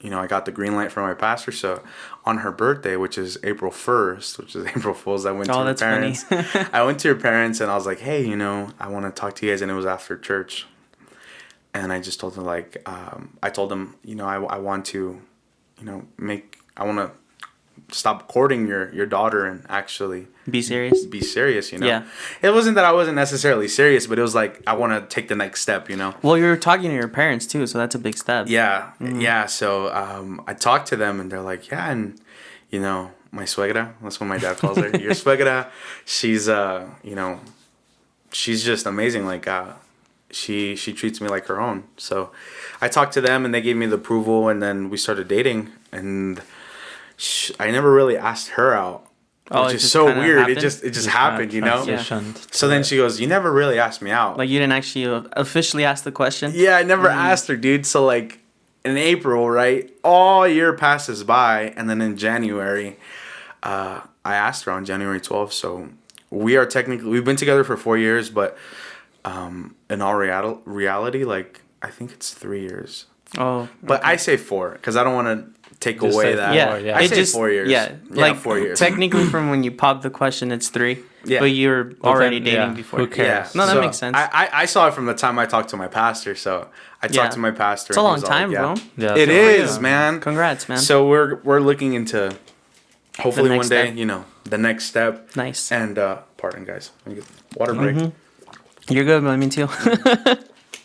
Speaker 2: I got the green light from my pastor. So on her birthday, which is April 1st, which is April Fool's, I went to her parents. I went to her parents, and I was like, hey, I want to talk to you guys. And it was after church. And I just told them, like, I told them, I want to, I want to stop courting your daughter and actually
Speaker 3: be serious.
Speaker 2: Yeah. It wasn't that I wasn't necessarily serious, but it was like, I want to take the next step,
Speaker 3: Well, you're talking to your parents too, so that's a big step.
Speaker 2: Yeah. Mm-hmm. Yeah. So I talked to them, and they're like, yeah. And, my suegra, that's what my dad calls her. Your suegra, she's, she's just amazing. Like, she treats me like her own. So I talked to them, and they gave me the approval, and then we started dating, and I never really asked her out. Which is so weird.
Speaker 3: Happened?
Speaker 2: It just happened,
Speaker 1: Yeah.
Speaker 2: So then she goes, you never really asked me out.
Speaker 3: Like, you didn't actually officially ask the question?
Speaker 2: Yeah, I never asked her, dude. So like, in April, right, all year passes by, and then in January, I asked her on January 12th. So we've been together for 4 years, but in all reality, like I think it's 3 years.
Speaker 3: Oh, okay.
Speaker 2: But I say 4 because I don't want to take
Speaker 1: Just
Speaker 2: away
Speaker 1: say
Speaker 2: that.
Speaker 1: 4,
Speaker 3: Yeah,
Speaker 1: yeah.
Speaker 2: I
Speaker 3: it
Speaker 2: say
Speaker 3: just
Speaker 2: 4 years.
Speaker 3: Yeah, like
Speaker 2: 4 years.
Speaker 3: technically, from when you pop the question, it's 3.
Speaker 2: Yeah.
Speaker 3: But you're
Speaker 1: But
Speaker 3: already
Speaker 1: then,
Speaker 3: dating
Speaker 1: yeah,
Speaker 3: before.
Speaker 1: who cares?
Speaker 2: Yeah.
Speaker 3: No, that
Speaker 2: So
Speaker 3: makes sense.
Speaker 2: I saw it from the time I talked to my pastor. So I
Speaker 3: Yeah.
Speaker 2: talked to my pastor.
Speaker 3: It's a
Speaker 2: and he
Speaker 3: long
Speaker 2: was all
Speaker 3: time,
Speaker 2: like,
Speaker 3: bro.
Speaker 1: Yeah,
Speaker 2: It
Speaker 1: so-
Speaker 2: is, man.
Speaker 3: Congrats, man.
Speaker 2: So we're looking into hopefully
Speaker 3: next
Speaker 2: one day,
Speaker 3: step.
Speaker 2: the next step.
Speaker 3: Nice.
Speaker 2: And pardon, guys. Let me get water break.
Speaker 3: You're good, man. Me too.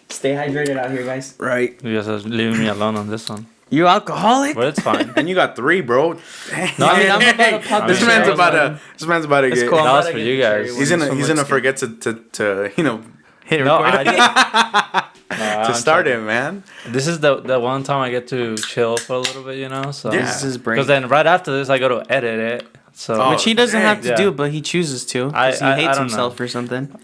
Speaker 3: Stay hydrated out here, guys.
Speaker 2: Right.
Speaker 1: You guys are leaving me alone on this one.
Speaker 3: You alcoholic?
Speaker 1: But it's fine.
Speaker 2: And you got 3, bro.
Speaker 1: No, I mean, I'm
Speaker 3: about to pop
Speaker 2: this
Speaker 1: the
Speaker 2: man's
Speaker 1: cherry.
Speaker 2: about to. This man's about to
Speaker 3: It's
Speaker 2: get.
Speaker 3: cool. I'm
Speaker 1: That was
Speaker 3: about
Speaker 1: for
Speaker 3: to
Speaker 1: you
Speaker 3: get the
Speaker 1: guys.
Speaker 3: cherry
Speaker 2: He's
Speaker 3: one.
Speaker 2: gonna
Speaker 3: So
Speaker 2: he's
Speaker 3: much
Speaker 2: gonna
Speaker 3: good.
Speaker 2: forget to hit
Speaker 1: No,
Speaker 2: record
Speaker 1: I
Speaker 2: to start it, man.
Speaker 1: This is the one time I get to chill for a little bit, you know. So
Speaker 2: Yeah.
Speaker 3: This is his break.
Speaker 1: because then right after this I go to edit it. So
Speaker 2: Oh,
Speaker 3: Which he doesn't
Speaker 2: dang.
Speaker 3: have to
Speaker 1: Yeah.
Speaker 3: do, but he chooses to. Because he
Speaker 1: I
Speaker 3: hates
Speaker 1: don't
Speaker 3: himself
Speaker 1: know.
Speaker 3: or something.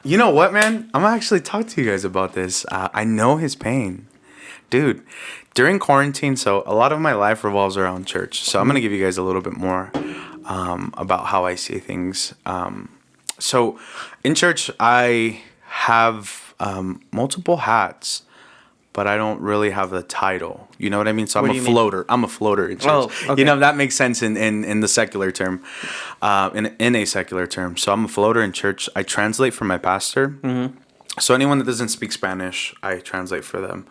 Speaker 2: You know what, man? I'm gonna actually talk to you guys about this. I know his pain, dude. During quarantine, so a lot of my life revolves around church. So I'm gonna give you guys a little bit more about how I see things. So in church, I have multiple hats, but I don't really have the title. You know what I mean? So
Speaker 3: What
Speaker 2: I'm
Speaker 3: do
Speaker 2: a
Speaker 3: you mean?
Speaker 2: floater. I'm a floater in church.
Speaker 3: Oh, okay.
Speaker 2: You know, that makes sense in the secular term, in a secular term. So I'm a floater in church. I translate for my pastor. Mm-hmm. So anyone that doesn't speak Spanish, I translate for them.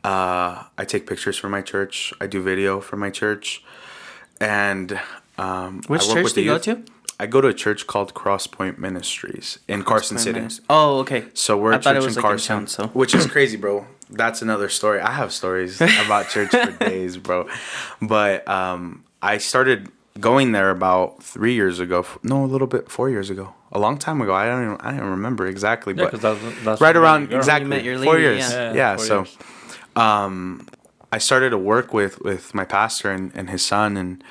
Speaker 2: I take pictures for my church. I do video for my church. And
Speaker 3: Which
Speaker 2: I work
Speaker 3: church
Speaker 2: with
Speaker 3: do you
Speaker 2: the
Speaker 3: go to?
Speaker 2: youth. I go to a church called Crosspoint Ministries in Carson City.
Speaker 3: Oh, okay.
Speaker 2: So we're
Speaker 3: I
Speaker 2: a
Speaker 3: thought it
Speaker 2: church
Speaker 3: was
Speaker 2: in
Speaker 3: like in
Speaker 2: Carson,
Speaker 3: town, so.
Speaker 2: which is crazy, bro. That's another story. I have stories about church for days, bro. But I started going there about 3 years ago. No, a little bit 4 years ago. A long time ago. I don't even remember exactly,
Speaker 1: yeah,
Speaker 2: but
Speaker 1: because that's
Speaker 2: right
Speaker 1: when
Speaker 2: around
Speaker 1: you go.
Speaker 2: exactly
Speaker 3: met your
Speaker 2: 4
Speaker 3: lady,
Speaker 2: years.
Speaker 3: yeah.
Speaker 2: Yeah.
Speaker 1: 4
Speaker 2: So
Speaker 1: years.
Speaker 2: I started to work with my pastor and his son, and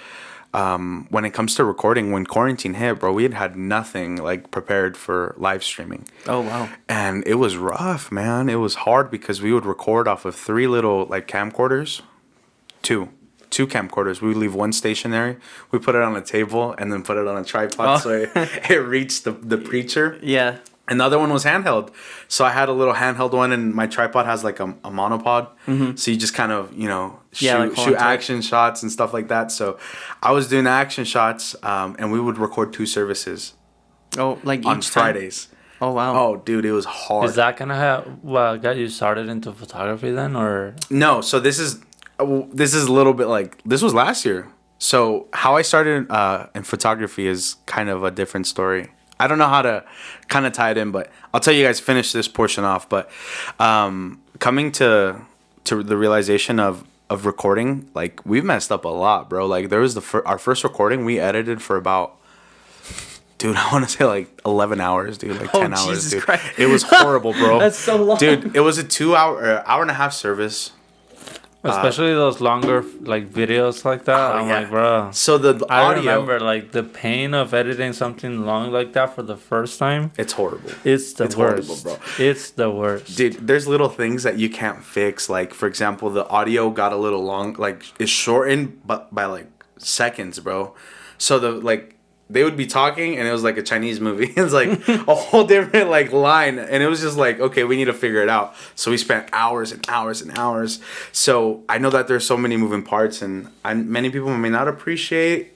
Speaker 2: when it comes to recording, when quarantine hit, bro, we had nothing like prepared for live streaming.
Speaker 3: Oh, wow.
Speaker 2: And it was rough, man. It was hard because we would record off of 3 little like camcorders. Two camcorders. We would leave one stationary. We put it on a table and then put it on a tripod so it reached the preacher.
Speaker 3: Yeah.
Speaker 2: And the other one was handheld. So I had a little handheld one, and my tripod has like a monopod. Mm-hmm. So you just kind of, shoot action shots and stuff like that. So I was doing action shots, and we would record 2 services
Speaker 3: Oh, like
Speaker 2: on
Speaker 3: each time?
Speaker 2: Fridays.
Speaker 3: Oh, wow.
Speaker 2: Oh, dude, it was hard.
Speaker 1: Is that kind of how got you started into photography then, or?
Speaker 2: No, so this is a little bit like, this was last year. So how I started in photography is kind of a different story. I don't know how to kind of tie it in, but I'll tell you guys, finish this portion off. But coming to the realization of recording, like, we've messed up a lot, bro. Like, there was our first recording we edited for about, dude, I want to say like 11 hours, dude, like 10 hours,
Speaker 3: Jesus
Speaker 2: dude.
Speaker 3: Christ.
Speaker 2: It was horrible, bro.
Speaker 3: That's so long.
Speaker 2: Dude, it was a hour and a half service.
Speaker 1: Especially those longer like videos like that. I'm
Speaker 2: yeah.
Speaker 1: like, bro.
Speaker 2: So the
Speaker 1: I
Speaker 2: audio,
Speaker 1: remember like the pain of editing something long like that for the first time.
Speaker 2: it's horrible.
Speaker 1: It's the
Speaker 2: It's
Speaker 1: worst,
Speaker 2: horrible, bro.
Speaker 1: It's the worst.
Speaker 2: Dude, there's little things that you can't fix. Like, for example, the audio got a little long, like, it's shortened but by like seconds, bro. So they would be talking and it was like a Chinese movie. It's like a whole different like line, and it was just like, okay, we need to figure it out. So we spent hours and hours and hours. So I know that there's so many moving parts, and many people may not appreciate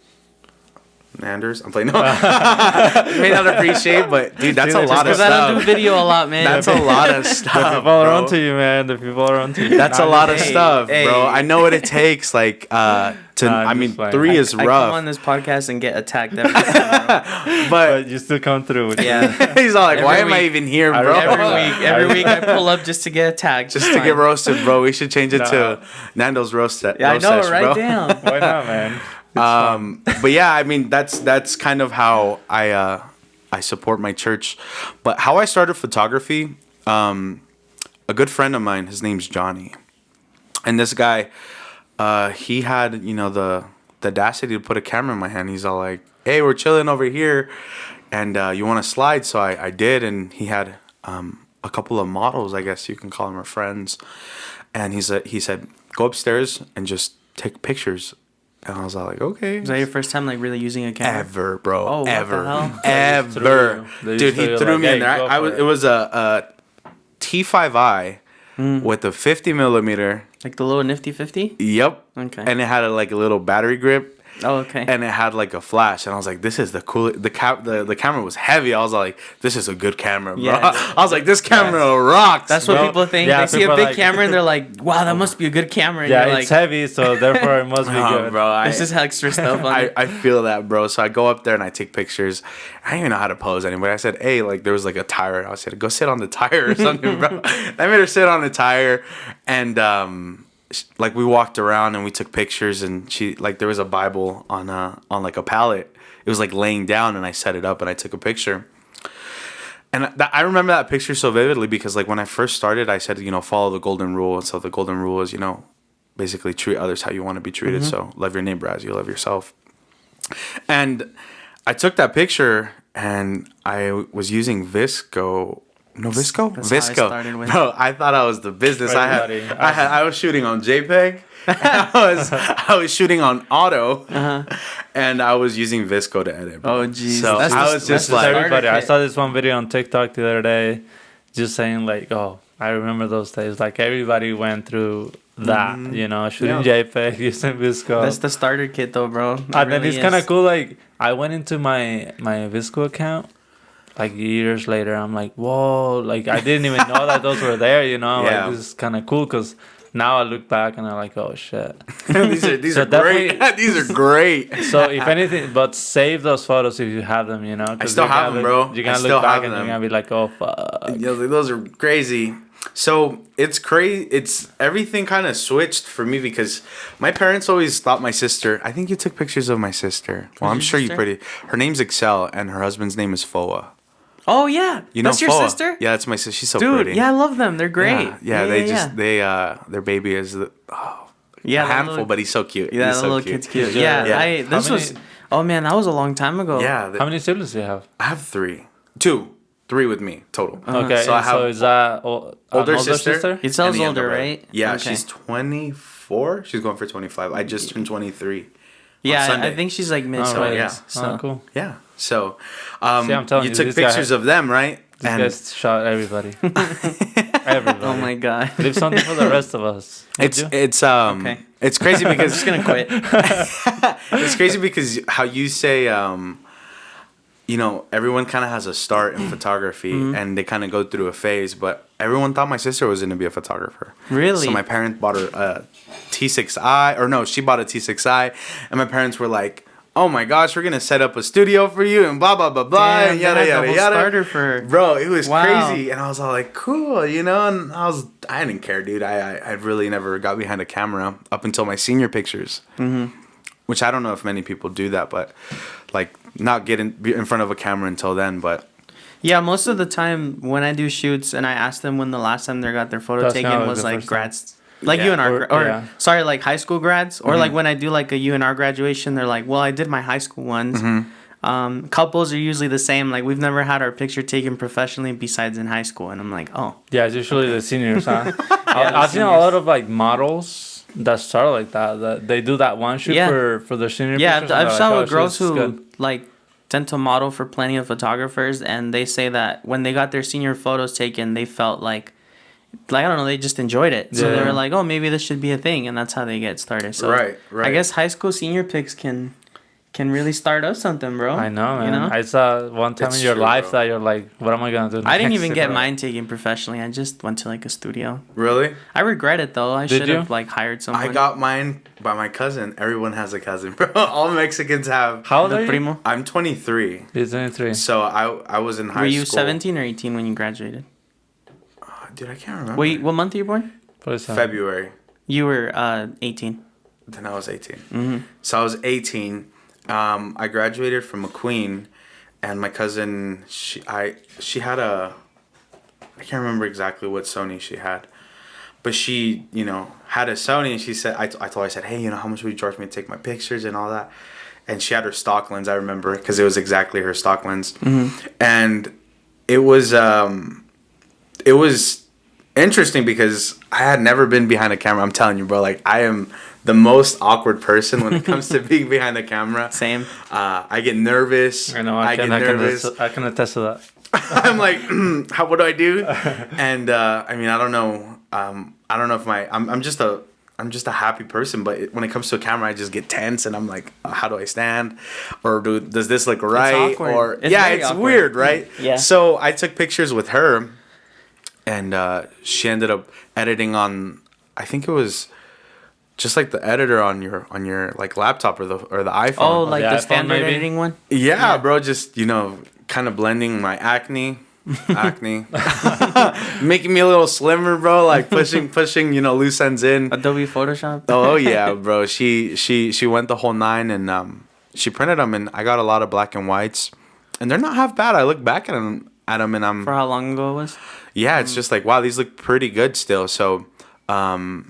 Speaker 2: Anders. I'm playing no. May not appreciate, but dude, that's a lot of
Speaker 3: Because I don't do
Speaker 2: stuff.
Speaker 3: video a lot, man.
Speaker 2: That's a lot of stuff.
Speaker 1: The people are onto you, man. The people are onto you.
Speaker 2: That's a lot of
Speaker 3: Hey,
Speaker 2: stuff,
Speaker 3: hey.
Speaker 2: bro. I know what it takes. Like,
Speaker 1: I'm
Speaker 2: I mean,
Speaker 1: just playing.
Speaker 2: 3 is
Speaker 3: I come
Speaker 2: rough.
Speaker 3: on this podcast and get attacked every time,
Speaker 2: but
Speaker 1: But you still come through with
Speaker 3: bro. Yeah.
Speaker 2: he's all like,
Speaker 3: Every
Speaker 2: "Why am I
Speaker 3: week.
Speaker 2: even here,
Speaker 1: I
Speaker 2: bro?"
Speaker 1: remember
Speaker 3: Every week I pull up just to get attacked.
Speaker 2: Just to get roasted, bro. We should change it
Speaker 1: Nah.
Speaker 2: to Nando's roast.
Speaker 3: Yeah, I
Speaker 2: roast
Speaker 3: know,
Speaker 2: sesh,
Speaker 3: right?
Speaker 2: bro.
Speaker 3: Damn.
Speaker 1: Why not, man?
Speaker 2: But yeah, I mean, that's kind of how I support my church. But how I started photography, a good friend of mine, his name's Johnny, and this guy, he had the audacity to put a camera in my hand. He's all like, "Hey, we're chilling over here, and you want to slide?" So I did, and he had a couple of models, I guess you can call them, or friends, and he said, go upstairs and just take pictures. And I was all like, okay.
Speaker 3: Was that your first time like really using a camera?
Speaker 2: Ever, bro.
Speaker 3: Oh,
Speaker 2: ever.
Speaker 3: what the hell?
Speaker 2: Ever. Dude, he threw me in there. It was a T5i with a 50 millimeter.
Speaker 3: Like the little nifty 50?
Speaker 2: Yep.
Speaker 3: Okay.
Speaker 2: And it had a little battery grip.
Speaker 3: Oh, okay.
Speaker 2: And it had like a flash, and I was like, "This is the cool." The camera was heavy. I was like, "This is a good camera, bro."
Speaker 3: Yeah.
Speaker 2: I was like, "This camera rocks."
Speaker 3: That's
Speaker 2: bro.
Speaker 3: what people think.
Speaker 1: Yeah,
Speaker 3: they see a
Speaker 1: people
Speaker 3: big
Speaker 1: like-
Speaker 3: camera and they're like, "Wow, that must be a good camera." And
Speaker 1: Yeah,
Speaker 3: you're
Speaker 1: it's
Speaker 3: like,
Speaker 1: heavy, so therefore it must be
Speaker 2: Oh,
Speaker 1: good.
Speaker 2: bro.
Speaker 3: This is extra stuff on it.
Speaker 2: I feel that, bro. So I go up there and I take pictures. I didn't even know how to pose anybody. I said, "Hey, like there was like a tire." I said, "Go sit on the tire or something, bro." I made her sit on the tire, and like we walked around and we took pictures, and she like there was a Bible on like a pallet. It was like laying down, and I set it up and I took a picture. And I remember that picture so vividly because like when I first started, I said, follow the golden rule. And so the golden rule is, basically treat others how you want to be treated. So love your neighbor as you love yourself. And I took that picture and I was using Visco. No, Visco?
Speaker 3: That's how I
Speaker 2: Visco.
Speaker 3: started with.
Speaker 2: Bro, I thought I was the business.
Speaker 1: Everybody.
Speaker 2: I was shooting on JPEG. I was shooting on auto, and I was using Visco to edit. Bro.
Speaker 3: Oh, jeez.
Speaker 2: So I was just like,
Speaker 1: everybody. I
Speaker 3: kit.
Speaker 1: saw this one video on TikTok the other day, just saying like, "Oh, I remember those days." Like everybody went through that, shooting JPEG, using Visco.
Speaker 3: That's the starter kit, though, bro. It
Speaker 1: And then
Speaker 3: really
Speaker 1: it's kind of
Speaker 3: is.
Speaker 1: cool. Like I went into my Visco account. Like years later, I'm like, whoa! Like I didn't even know that those were there.
Speaker 2: Yeah.
Speaker 1: Like this is kind of cool because now I look back and I'm like, oh shit.
Speaker 2: these
Speaker 1: So
Speaker 2: are great. These are great.
Speaker 1: So if anything, but save those photos if you have them.
Speaker 2: I still have them, bro.
Speaker 1: You're
Speaker 2: I
Speaker 1: gonna
Speaker 2: still
Speaker 1: look back
Speaker 2: have
Speaker 1: and
Speaker 2: them.
Speaker 1: you're gonna be like, oh fuck.
Speaker 2: Those are crazy. So it's crazy. It's everything kind of switched for me because my parents always thought my sister. I think you took pictures of my sister. Well, I'm
Speaker 3: your
Speaker 2: sure you
Speaker 3: sister?
Speaker 2: pretty. Her name's Excel and her husband's name is Foa.
Speaker 3: Oh, yeah.
Speaker 2: You know
Speaker 3: That's your
Speaker 2: Foa?
Speaker 3: sister?
Speaker 2: Yeah, that's my sister. She's so
Speaker 3: Dude,
Speaker 2: pretty.
Speaker 3: yeah, I love them. They're great.
Speaker 2: Yeah, their baby is a
Speaker 3: Yeah, that
Speaker 2: handful,
Speaker 3: little-
Speaker 2: but he's so cute.
Speaker 3: Yeah,
Speaker 2: he's
Speaker 3: that
Speaker 2: so
Speaker 3: little
Speaker 2: cute.
Speaker 3: kid's cute.
Speaker 1: Yeah.
Speaker 3: Yeah,
Speaker 1: How
Speaker 3: this was... Oh, man, that was a long time ago.
Speaker 2: Yeah,
Speaker 1: How many siblings do you have?
Speaker 2: I have 3, 2, 3 with me total.
Speaker 1: Okay,
Speaker 2: So I have
Speaker 1: is that
Speaker 2: older sister.
Speaker 3: It sounds
Speaker 2: and the younger
Speaker 3: older,
Speaker 2: brother.
Speaker 3: right?
Speaker 2: Yeah,
Speaker 3: Okay.
Speaker 2: she's 24. She's going for 25. I just turned 23.
Speaker 3: Yeah,
Speaker 2: Sunday.
Speaker 3: I think she's like mid
Speaker 1: Oh,
Speaker 3: so
Speaker 1: really?
Speaker 2: yeah.
Speaker 1: Oh, cool.
Speaker 2: Yeah. So,
Speaker 1: See, I'm telling
Speaker 2: you
Speaker 1: you,
Speaker 2: took
Speaker 1: this guy
Speaker 2: pictures of them, right?
Speaker 1: This guy's shot everybody. Everybody.
Speaker 3: Oh my god.
Speaker 1: Leave something for the rest of us. Would you?
Speaker 3: Okay.
Speaker 2: It's crazy
Speaker 3: I'm
Speaker 2: because
Speaker 3: just gonna quit.
Speaker 2: it's crazy because how you say everyone kind of has a start in photography and they kind of go through a phase, but everyone thought my sister was going to be a photographer.
Speaker 3: Really?
Speaker 2: So my parents bought her a T6i, or no, she bought a T6i, and my parents were like, "Oh my gosh, we're gonna set up a studio for you and blah blah blah blah
Speaker 3: Damn,
Speaker 2: and
Speaker 3: they
Speaker 2: yada
Speaker 3: had the
Speaker 2: yada
Speaker 3: whole
Speaker 2: yada."
Speaker 3: starter for her.
Speaker 2: Bro, it was
Speaker 3: Wow.
Speaker 2: crazy, and I was all like, "Cool," and I didn't care, dude. I really never got behind a camera up until my senior pictures, which I don't know if many people do that, but like not get in front of a camera until then, but.
Speaker 3: Yeah, most of the time when I do shoots and I ask them when the last time they got their photo
Speaker 1: That's
Speaker 3: taken
Speaker 1: kinda
Speaker 3: was
Speaker 1: the
Speaker 3: like
Speaker 1: first time.
Speaker 3: grads. Like
Speaker 2: Yeah.
Speaker 3: UNR,
Speaker 1: Or- yeah.
Speaker 3: like high school grads, or like when I do like a UNR graduation, they're like, "Well, I did my high school ones." Couples are usually the same. Like we've never had our picture taken professionally besides in high school, and I'm like, "Oh,
Speaker 1: Yeah, it's usually the seniors, huh?
Speaker 3: the
Speaker 1: I've seen a
Speaker 3: seniors.
Speaker 1: lot of like models that start like that. That they do that one shoot
Speaker 3: Yeah.
Speaker 1: for their senior.
Speaker 3: yeah."
Speaker 1: pictures,
Speaker 3: I've
Speaker 1: and
Speaker 3: saw
Speaker 1: they're
Speaker 3: with
Speaker 1: like, "Oh,
Speaker 3: girls
Speaker 1: shit, this is
Speaker 3: who
Speaker 1: good."
Speaker 3: like tend to model for plenty of photographers, and they say that when they got their senior photos taken, they felt like I don't know, they just enjoyed it. So they
Speaker 1: Yeah.
Speaker 3: were like, "Oh, maybe this should be a thing," and that's how they get started. So
Speaker 2: Right.
Speaker 3: I guess high school senior pics can really start up something, bro.
Speaker 1: I know, man.
Speaker 3: You know?
Speaker 1: I saw one time
Speaker 2: It's
Speaker 1: in your
Speaker 2: true,
Speaker 1: life
Speaker 2: bro.
Speaker 1: that you're like, what am I gonna do?
Speaker 3: I didn't
Speaker 1: next,
Speaker 3: even
Speaker 1: you
Speaker 3: get
Speaker 1: know?
Speaker 3: mine taken professionally. I just went to like a studio.
Speaker 2: Really?
Speaker 3: I regret it though. I
Speaker 1: Did
Speaker 3: should
Speaker 1: you?
Speaker 3: have like hired someone.
Speaker 2: I got mine by my cousin. Everyone has a cousin, bro. All Mexicans have.
Speaker 1: How old
Speaker 3: the
Speaker 1: are you?
Speaker 3: primo.
Speaker 2: I'm 23.
Speaker 1: He's 23.
Speaker 2: So I was in high
Speaker 3: Were you
Speaker 2: school.
Speaker 3: 17 or 18 when you graduated?
Speaker 2: Dude, I can't remember.
Speaker 3: Wait, what month are you born?
Speaker 1: Probably so.
Speaker 2: February.
Speaker 3: You were 18.
Speaker 2: Then I was 18. So I was 18. I graduated from McQueen, and my cousin, she had a, I can't remember exactly what Sony she had, but she, had a Sony, and she said, I told her, I said, hey, how much would you charge me to take my pictures and all that? And she had her stock lens, I remember, because it was exactly her stock lens. And it was interesting because I had never been behind a camera. I'm telling you, bro. Like, I am the most awkward person when it comes to being behind the camera.
Speaker 3: Same.
Speaker 2: I get nervous.
Speaker 1: I know.
Speaker 2: I get nervous.
Speaker 1: I can attest to that.
Speaker 2: I'm like, what do I do? And I mean, I don't know. I don't know if I'm just a happy person, but when it comes to a camera, I just get tense, and I'm like, how do I stand, or does this look right? Or it's
Speaker 3: awkward.
Speaker 2: Weird, right?
Speaker 3: Yeah.
Speaker 2: So I took pictures with her, and she ended up editing on. I think it was just like the editor on your like laptop or the iPhone.
Speaker 3: Oh, like the
Speaker 1: iPhone,
Speaker 3: standard
Speaker 1: maybe?
Speaker 3: editing one.
Speaker 2: Yeah, bro. Just kind of blending my acne, making me a little slimmer, bro. Like pushing, loose ends in.
Speaker 3: Adobe Photoshop.
Speaker 2: Oh yeah, bro. She went the whole nine, and she printed them, and I got a lot of black and whites, and they're not half bad. I look back at them, and I'm
Speaker 3: For how long ago it was?
Speaker 2: yeah, it's just like, wow, these look pretty good still. So, that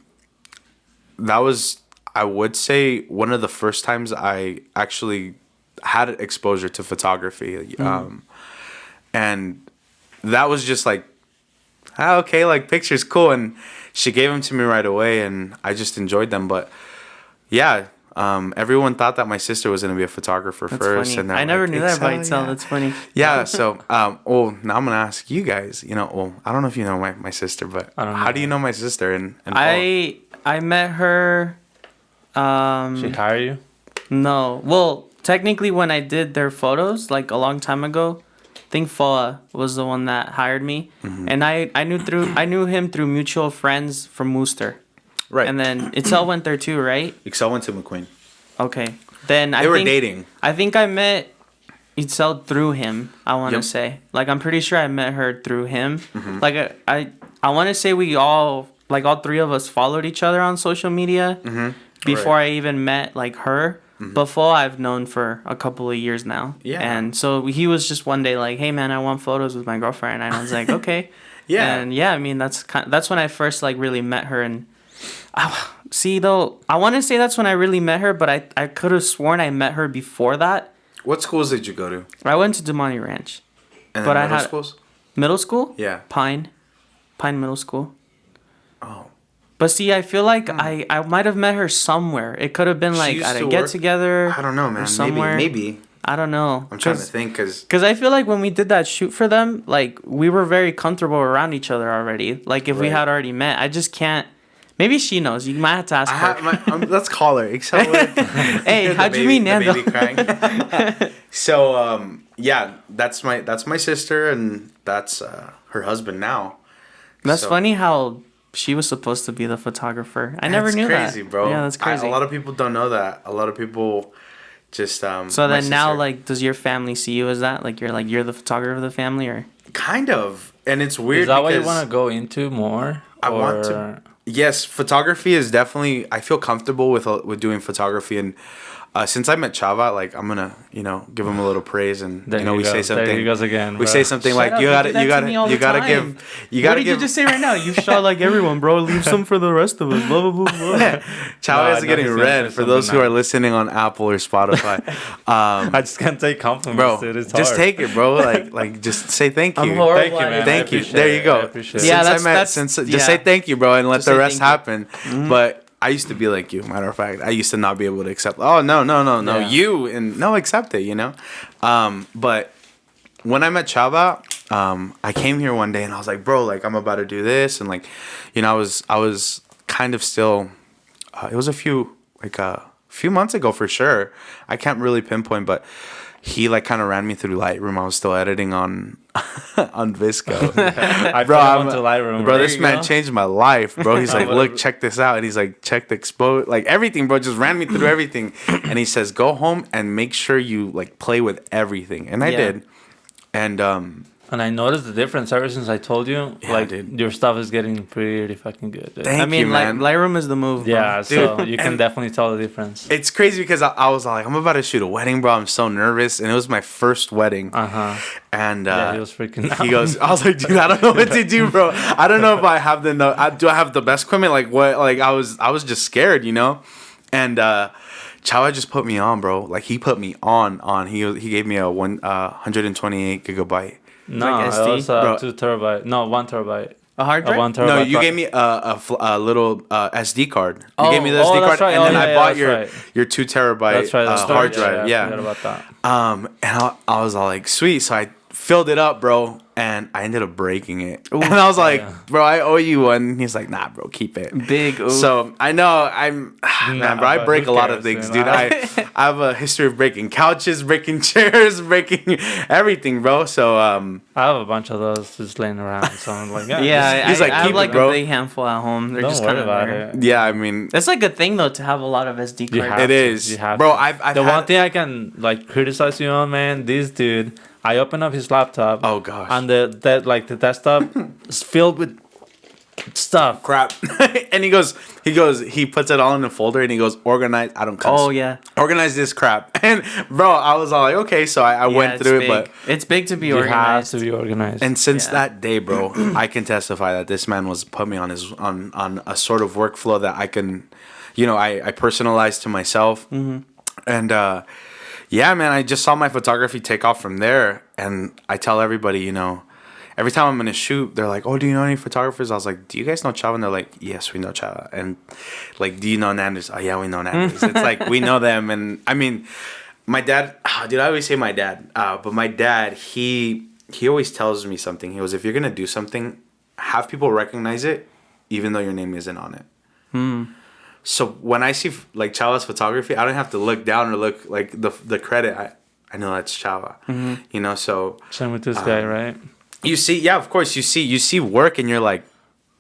Speaker 2: was, I would say, one of the first times I actually had exposure to photography. And that was just like, okay, like pictures, cool. And she gave them to me right away, and I just enjoyed them. But yeah, everyone thought that my sister was going to be a photographer
Speaker 3: That's
Speaker 2: first.
Speaker 3: funny.
Speaker 2: And
Speaker 3: I never knew that by
Speaker 2: Excel,
Speaker 3: itself.
Speaker 2: yeah.
Speaker 3: That's funny.
Speaker 2: Yeah, so, well, now I'm going to ask you guys, well, I don't know if you know my sister, but
Speaker 1: I don't know.
Speaker 2: how do you know my sister? And
Speaker 3: I met her.
Speaker 1: She hired you?
Speaker 3: No. Well, technically, when I did their photos, like a long time ago, I think Foa was the one that hired me, and I knew him through mutual friends from Worcester.
Speaker 2: Right.
Speaker 3: And then Itzel went there too, right?
Speaker 2: Excel went to McQueen.
Speaker 3: Okay. Then
Speaker 2: They were dating.
Speaker 3: I think I met Itzel through him. I want to
Speaker 2: Yep.
Speaker 3: say, like, I'm pretty sure I met her through him. Like, I want to say we all three of us followed each other on social media before I even met like her. Before I've known for a couple of years now.
Speaker 2: Yeah.
Speaker 3: And so he was just one day like, "Hey man, I want photos with my girlfriend," and I was like, "Okay."
Speaker 2: Yeah.
Speaker 3: And yeah, I mean that's when I first like really met her. And see though, I want to say that's when I really met her, but I could have sworn I met her before that.
Speaker 2: What schools did you go to?
Speaker 3: I went to Demonte Ranch.
Speaker 2: And
Speaker 3: But
Speaker 2: then
Speaker 3: I
Speaker 2: middle
Speaker 3: had-
Speaker 2: schools?
Speaker 3: Middle school?
Speaker 2: Yeah.
Speaker 3: Pine Middle School.
Speaker 2: Oh.
Speaker 3: But see, I feel like I might have met her somewhere. It could have been
Speaker 2: She
Speaker 3: like
Speaker 2: used
Speaker 3: at a
Speaker 2: to
Speaker 3: get
Speaker 2: work-
Speaker 3: together.
Speaker 2: I don't know, man.
Speaker 3: somewhere.
Speaker 2: Maybe.
Speaker 3: I don't know.
Speaker 2: I'm trying to think, because...
Speaker 3: Because I feel like when we did that shoot for them, like, we were very comfortable around each other already. Like, if we
Speaker 2: Right.
Speaker 3: had already met, I just can't. Maybe she knows. You might have to ask her.
Speaker 2: Let's call her.
Speaker 3: Hey, how'd you meet Nando?
Speaker 2: The baby crying. So, yeah, that's my sister, and that's her husband now.
Speaker 3: That's
Speaker 2: So-
Speaker 3: funny how she was supposed to be the photographer. I never
Speaker 2: That's
Speaker 3: knew
Speaker 2: crazy,
Speaker 3: that.
Speaker 2: bro.
Speaker 3: Yeah, that's crazy.
Speaker 2: A lot of people don't know that. A lot of people just
Speaker 3: so
Speaker 2: my
Speaker 3: then now,
Speaker 2: sister-
Speaker 3: like, does your family see you as that? Like you're the photographer of the family, or?
Speaker 2: kind of, and it's weird.
Speaker 1: Is that what you
Speaker 2: because
Speaker 1: want to go into more?
Speaker 2: I want to. Yes, photography is definitely. I feel comfortable with doing photography, and since I met Chava, like, I'm gonna give him a little praise, and
Speaker 1: There
Speaker 2: we
Speaker 1: go.
Speaker 2: say something.
Speaker 1: There he goes again.
Speaker 2: We
Speaker 1: bro.
Speaker 2: say something
Speaker 3: Shut
Speaker 2: like
Speaker 3: up,
Speaker 2: you
Speaker 3: do
Speaker 2: gotta
Speaker 3: that to me all the time.
Speaker 2: give.
Speaker 3: What did you just say right now? You shot like everyone, bro. Leave some for the rest of us. Blah blah blah blah.
Speaker 2: Chava
Speaker 1: I
Speaker 2: is
Speaker 1: know
Speaker 2: getting
Speaker 1: he's gonna
Speaker 2: red
Speaker 1: say
Speaker 2: for those
Speaker 1: something
Speaker 2: who are
Speaker 1: nice.
Speaker 2: listening on Apple or Spotify.
Speaker 1: I just can't take compliments,
Speaker 2: Bro,
Speaker 1: dude. It's
Speaker 2: just
Speaker 1: hard.
Speaker 2: take it, bro. Like just say thank you.
Speaker 3: I'm horrible.
Speaker 1: Thank you, man.
Speaker 2: Thank
Speaker 1: I
Speaker 2: you.
Speaker 1: appreciate
Speaker 2: There
Speaker 1: it.
Speaker 2: you go.
Speaker 1: I appreciate
Speaker 3: Yeah,
Speaker 1: it.
Speaker 3: that's-
Speaker 2: Just say thank you, bro, and let
Speaker 3: Just
Speaker 2: the
Speaker 3: say
Speaker 2: rest
Speaker 3: thank
Speaker 2: happen. But I used to be like you. Matter of fact, I used to not be able to accept. Oh no,
Speaker 1: Yeah.
Speaker 2: you and no, accept it. But when I met Chava, I came here one day and I was like, bro, like, I'm about to do this, and like, I was kind of still. It was a few months ago for sure. I can't really pinpoint, but he like kind of ran me through Lightroom. I was still editing on Visco.
Speaker 1: I
Speaker 2: Bro,
Speaker 1: went to Lightroom.
Speaker 2: Bro,
Speaker 1: There
Speaker 2: this
Speaker 1: you
Speaker 2: man
Speaker 1: go.
Speaker 2: changed my life, bro. He's like,
Speaker 1: Whatever.
Speaker 2: look, check this out. And he's like, check the expose, like everything, bro. Just ran me through everything. And he says, go home and make sure you like play with everything. And I
Speaker 3: Yeah.
Speaker 2: did. And
Speaker 1: And I noticed the difference ever since I told you.
Speaker 2: Yeah,
Speaker 1: like,
Speaker 2: dude.
Speaker 1: your stuff is getting pretty fucking good. Dude.
Speaker 2: Thank
Speaker 3: I mean,
Speaker 2: you, man.
Speaker 3: Lightroom is the move. Bro.
Speaker 1: Yeah, so
Speaker 2: Dude,
Speaker 1: you can
Speaker 2: and-
Speaker 1: definitely tell the difference.
Speaker 2: it's crazy because I was like, I'm about to shoot a wedding, bro. I'm so nervous. And it was my first wedding. And
Speaker 1: Yeah, he was freaking out.
Speaker 2: he goes, I was like, dude, I don't know what to do, bro. I don't know if I have do I have the best equipment? Like what? Like I was just scared, And Chava just put me on, bro. Like he put me on. He gave me a 128 gigabyte.
Speaker 1: No,
Speaker 3: Like
Speaker 1: it
Speaker 3: SD?
Speaker 1: was
Speaker 2: Bro.
Speaker 1: 2 terabyte. No, 1 terabyte.
Speaker 3: A hard drive?
Speaker 1: 1 terabyte.
Speaker 2: No, you gave me a little SD card. You gave me the
Speaker 1: Oh,
Speaker 2: SD
Speaker 1: that's
Speaker 2: card,
Speaker 1: right.
Speaker 2: and then
Speaker 1: Oh,
Speaker 2: I
Speaker 1: yeah,
Speaker 2: bought
Speaker 1: that's
Speaker 2: your 2 terabyte
Speaker 1: That's right. The
Speaker 2: hard
Speaker 1: storage,
Speaker 2: drive.
Speaker 1: I
Speaker 2: Yeah.
Speaker 1: forgot about that.
Speaker 2: And I was all like, sweet. So I filled it up, bro, and I ended up breaking it. And I was like, bro, I owe you one. And he's like, nah, bro, keep it.
Speaker 3: Big. Oof.
Speaker 2: So I know man, bro, I break a lot of things, dude. I have a history of breaking couches, breaking chairs, breaking everything, bro. So
Speaker 1: I have a bunch of those just laying around. So I'm like,
Speaker 3: yeah,
Speaker 2: he's like,
Speaker 3: I have
Speaker 2: keep
Speaker 3: like
Speaker 2: it, bro.
Speaker 3: a big handful at home. They're
Speaker 1: don't
Speaker 3: just
Speaker 1: worry
Speaker 3: kind of
Speaker 1: about
Speaker 3: there.
Speaker 1: it.
Speaker 2: yeah, I mean,
Speaker 3: That's like a thing though to have a lot of SD
Speaker 1: You
Speaker 3: cards.
Speaker 1: have
Speaker 2: it
Speaker 1: to.
Speaker 2: is,
Speaker 1: You have
Speaker 2: bro.
Speaker 1: to.
Speaker 2: I've
Speaker 1: The
Speaker 2: had,
Speaker 1: one thing I can like criticize you on, man, this dude. I open up his laptop.
Speaker 2: Oh gosh.
Speaker 1: And the desktop is filled with stuff.
Speaker 2: crap. And he puts it all in a folder and he goes, organize. I don't cuss.
Speaker 3: Oh yeah.
Speaker 2: Organize this crap. And bro, I was all like, okay, so I went
Speaker 3: it's
Speaker 2: through
Speaker 3: big.
Speaker 2: it, but
Speaker 3: It's big to be
Speaker 1: You have
Speaker 3: organized.
Speaker 1: to be organized.
Speaker 2: and since
Speaker 3: Yeah.
Speaker 2: that day, bro, I can testify that this man was put me on on a sort of workflow that I can, I personalized to myself.
Speaker 3: Mm-hmm.
Speaker 2: And yeah, man, I just saw my photography take off from there. And I tell everybody, every time I'm in a shoot, they're like, oh, do you know any photographers? I was like, do you guys know Chava? And they're like, yes, we know Chava. And like, do you know Nanders? Oh, yeah, we know Nanders. It's like, we know them. And I mean, my dad, dude, I always say my dad. But my dad, he always tells me something. He goes, if you're going to do something, have people recognize it, even though your name isn't on it. So when I see like Chava's photography, I don't have to look down or look like the credit. I know that's Chava, so
Speaker 1: Same with this guy, right?
Speaker 2: you see, yeah, of course, you see work, and you're like,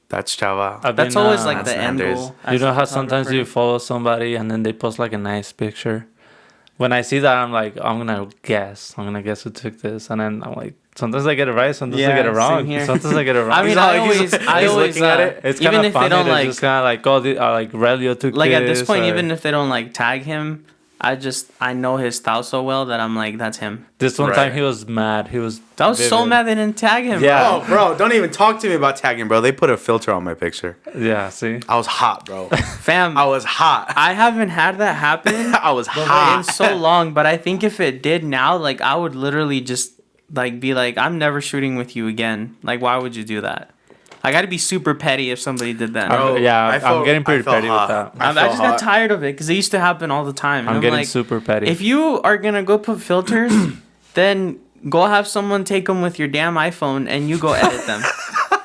Speaker 2: that's Chava.
Speaker 3: That's always like
Speaker 2: that's
Speaker 3: the end
Speaker 2: Nanders.
Speaker 3: goal.
Speaker 1: You
Speaker 3: as
Speaker 1: know
Speaker 3: a
Speaker 1: how sometimes
Speaker 3: photographer.
Speaker 1: you follow somebody and then they post like a nice picture. When I see that, I'm like, I'm gonna guess who took this, and then I'm like, sometimes I get it right, sometimes I get it
Speaker 3: Yeah,
Speaker 1: wrong.
Speaker 3: same here.
Speaker 1: Sometimes I get it wrong.
Speaker 3: I mean,
Speaker 2: He's
Speaker 3: I always
Speaker 2: looking at it.
Speaker 1: It's
Speaker 3: even
Speaker 1: kind of
Speaker 3: if they
Speaker 1: funny
Speaker 3: don't
Speaker 1: to
Speaker 3: like
Speaker 1: just kind of like, oh, like Relio took
Speaker 3: like
Speaker 1: this.
Speaker 3: at this point,
Speaker 1: or-
Speaker 3: even if they don't like tag him, I know his style so well that I'm like, that's him.
Speaker 1: this one
Speaker 2: Right.
Speaker 1: time he was mad. He was.
Speaker 3: I was so
Speaker 1: vivid.
Speaker 3: mad they didn't tag him.
Speaker 1: Yeah.
Speaker 2: Oh, bro, don't even talk to me about tagging, bro. They put a filter on my picture.
Speaker 1: Yeah. See.
Speaker 2: I was hot, bro.
Speaker 3: Fam,
Speaker 2: I was hot.
Speaker 3: I haven't had that happen
Speaker 2: I was
Speaker 3: in
Speaker 2: hot.
Speaker 3: so long, but I think if it did now, like I would literally just like be like, I'm never shooting with you again. Like, why would you do that? I got to be super petty if somebody did that.
Speaker 2: Bro,
Speaker 1: Yeah,
Speaker 2: I
Speaker 1: I'm
Speaker 2: felt-
Speaker 1: getting pretty
Speaker 2: I felt
Speaker 1: petty with
Speaker 2: hot.
Speaker 1: that.
Speaker 3: I
Speaker 2: felt
Speaker 3: just got
Speaker 2: hot.
Speaker 3: tired of it because it used to happen all the time. And
Speaker 1: I'm getting
Speaker 3: like,
Speaker 1: super petty.
Speaker 3: if you are gonna go put filters, then go have someone take them with your damn iPhone and you go edit them.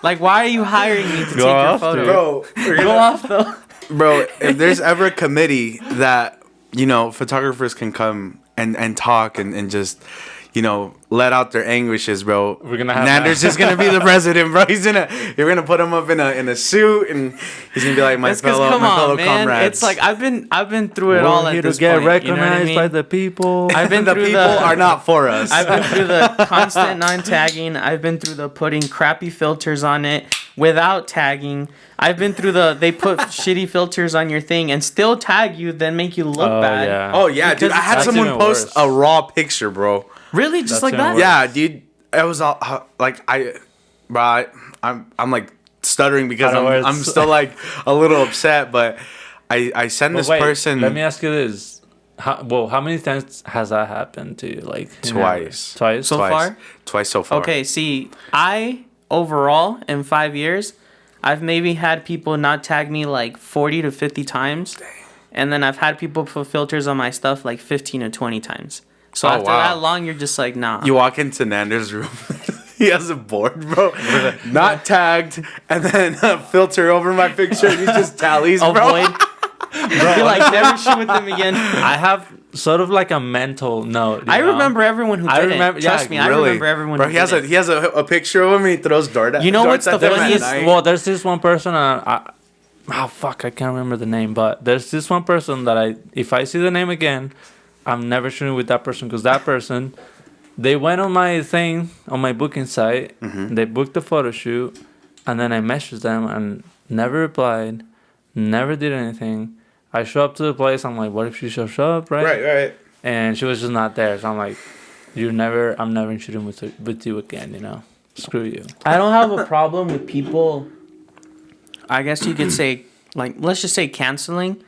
Speaker 3: Like, why are you hiring me to take your
Speaker 1: off,
Speaker 3: photo?
Speaker 1: dude.
Speaker 2: Bro, we're
Speaker 3: Go
Speaker 2: gonna-
Speaker 3: off though.
Speaker 2: bro, if there's ever a committee that, photographers can come and talk and just, let out their anguishes, bro.
Speaker 1: We're gonna have
Speaker 2: Nanders is gonna be the president, bro. You're gonna put him up in a suit and he's gonna be like my
Speaker 3: That's because
Speaker 2: fellow
Speaker 3: come on, man.
Speaker 2: comrades.
Speaker 3: It's like I've been through it
Speaker 1: We're
Speaker 3: all
Speaker 1: here
Speaker 3: at
Speaker 1: to
Speaker 3: this
Speaker 1: get
Speaker 3: point.
Speaker 1: recognized
Speaker 3: You know what I mean?
Speaker 1: by the people.
Speaker 3: I've been
Speaker 2: the
Speaker 3: through
Speaker 2: people are not for us.
Speaker 3: I've been through the constant non-tagging. I've been through the putting crappy filters on it without tagging. I've been through they put shitty filters on your thing and still tag you, then make you look
Speaker 1: Oh,
Speaker 3: bad.
Speaker 1: yeah.
Speaker 2: Oh yeah, dude!
Speaker 3: Because
Speaker 2: I had
Speaker 1: that's
Speaker 2: someone
Speaker 1: even
Speaker 2: post
Speaker 1: worse.
Speaker 2: a raw picture, bro.
Speaker 3: Really, just
Speaker 1: That's
Speaker 3: like
Speaker 1: even
Speaker 3: that?
Speaker 1: worse.
Speaker 2: Yeah, dude. It was all like I'm like stuttering because
Speaker 1: Kinda worse.
Speaker 2: I'm still like a little upset, but I send
Speaker 1: But
Speaker 2: this
Speaker 1: wait,
Speaker 2: person
Speaker 1: Let me ask you this: how many times has that happened to you? Like
Speaker 2: Twice.
Speaker 1: Twice.
Speaker 3: So far?
Speaker 2: Twice so far.
Speaker 3: Okay, see, I overall in 5 years, I've maybe had people not tag me like 40 to 50 times. And then I've had people put filters on my stuff like 15 to 20 times. So
Speaker 2: Oh,
Speaker 3: after
Speaker 2: wow.
Speaker 3: that long, you're just like, nah.
Speaker 2: You walk into Nander's room. He has a board, bro. Not tagged, and then a filter over my picture. He just tallies, bro.
Speaker 3: Avoid. You're like, never shoot with them again.
Speaker 1: I have sort of like a mental note.
Speaker 3: I
Speaker 1: you know?
Speaker 3: remember everyone who
Speaker 1: I
Speaker 3: did
Speaker 1: remember-
Speaker 3: it. Trust
Speaker 1: yeah,
Speaker 3: me, I
Speaker 2: Really?
Speaker 3: remember everyone
Speaker 2: Bro,
Speaker 3: who
Speaker 2: he has
Speaker 3: did
Speaker 2: a
Speaker 3: it.
Speaker 2: he has a picture of him. He throws dart.
Speaker 3: You know
Speaker 2: darts
Speaker 3: what's
Speaker 2: at
Speaker 3: the
Speaker 2: them at
Speaker 3: funniest-
Speaker 2: night.
Speaker 1: Well, there's this one person. Oh fuck, I can't remember the name. But there's this one person that if I see the name again, I'm never shooting with that person because that person, they went on my thing on my booking site.
Speaker 2: Mm-hmm.
Speaker 1: They booked a photo shoot, and then I messaged them and never replied, never did anything. I show up to the place. I'm like, what if she shows up, right?
Speaker 2: Right.
Speaker 1: And she was just not there. So I'm like, I'm never shooting with you again. Screw you.
Speaker 3: I don't have a problem with people. I guess you could say, like, let's just say canceling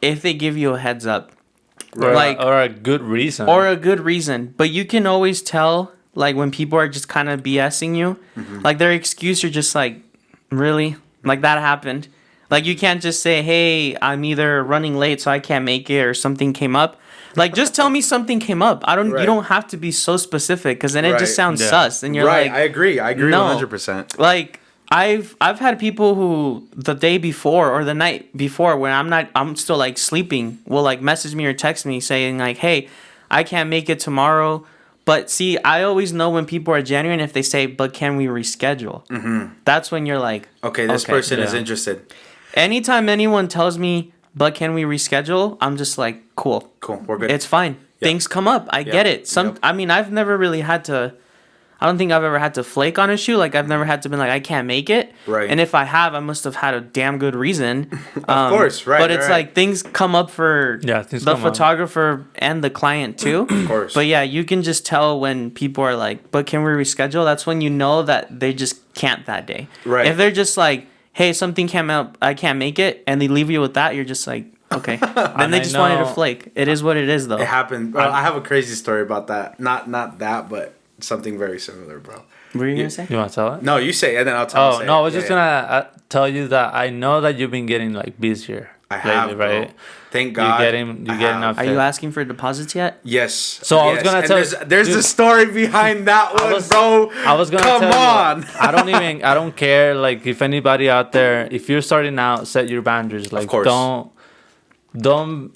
Speaker 3: if they give you a heads up.
Speaker 1: Or,
Speaker 3: Like-
Speaker 1: or a good reason.
Speaker 3: Or a good reason. But you can always tell, like, when people are just kind of BSing you, like, their excuse are just like, Really? Like that happened? Like you can't just say, "Hey, I'm either running late, so I can't make it," or something came up. Like just tell me something came up. I don't.
Speaker 2: Right.
Speaker 3: You don't have to be so specific, because then it
Speaker 2: Right.
Speaker 3: just sounds
Speaker 1: Yeah.
Speaker 3: sus, and you're
Speaker 2: Right.
Speaker 3: like,
Speaker 2: I agree. I agree
Speaker 3: no.
Speaker 2: 100%.
Speaker 3: Like I've had people who the day before or the night before, when I'm still like sleeping, will like message me or text me saying like, "Hey, I can't make it tomorrow." But see, I always know when people are genuine if they say, "But can we reschedule?" Mm-hmm. That's when you're like,
Speaker 2: Okay, this
Speaker 3: okay,
Speaker 2: person is
Speaker 1: yeah.
Speaker 2: interested.
Speaker 3: anytime anyone tells me, "But can we reschedule?" I'm just like, cool.
Speaker 2: Cool. We're good.
Speaker 3: It's fine. Things come up. I get it.
Speaker 2: Yep.
Speaker 3: I mean, I've never really had to. I don't think I've ever had to flake on a shoe. Like I've never had to be like, I can't make it.
Speaker 2: Right.
Speaker 3: And if I have, I must have had a damn good reason.
Speaker 2: Of course, right.
Speaker 3: But it's
Speaker 2: right.
Speaker 3: like things come up for
Speaker 1: Things
Speaker 3: the
Speaker 1: come up.
Speaker 3: photographer and the client too.
Speaker 2: Of course.
Speaker 3: But yeah, you can just tell when people are like, "But can we reschedule?" That's when you know that they just can't that day.
Speaker 2: Right.
Speaker 3: If they're just like, "Hey, something came up, I can't make it," and they leave you with that, you're just like, okay. Then they
Speaker 1: I
Speaker 3: just wanted to
Speaker 1: know-
Speaker 3: flake. It is what it is, though.
Speaker 2: It happened. Bro, I have a crazy story about that. Not that, but something very similar, bro.
Speaker 3: What were you gonna say?
Speaker 1: You want to tell it?
Speaker 2: No, you say it, and then I'll tell you.
Speaker 1: Oh no, I was just gonna tell you that I know that you've been getting like busier
Speaker 2: I have,
Speaker 1: lately, right?
Speaker 2: Thank God.
Speaker 1: You getting
Speaker 2: I have.
Speaker 1: up.
Speaker 3: Are you asking for deposits yet?
Speaker 2: Yes.
Speaker 1: So I was
Speaker 2: yes.
Speaker 1: gonna
Speaker 2: And
Speaker 1: tell-
Speaker 2: There's
Speaker 1: dude,
Speaker 2: the story behind that one, bro.
Speaker 1: I was gonna
Speaker 2: Come
Speaker 1: tell
Speaker 2: on.
Speaker 1: you. I don't care. Like if anybody out there, if you're starting out, set your boundaries. Like
Speaker 2: course.
Speaker 1: don't
Speaker 3: Don't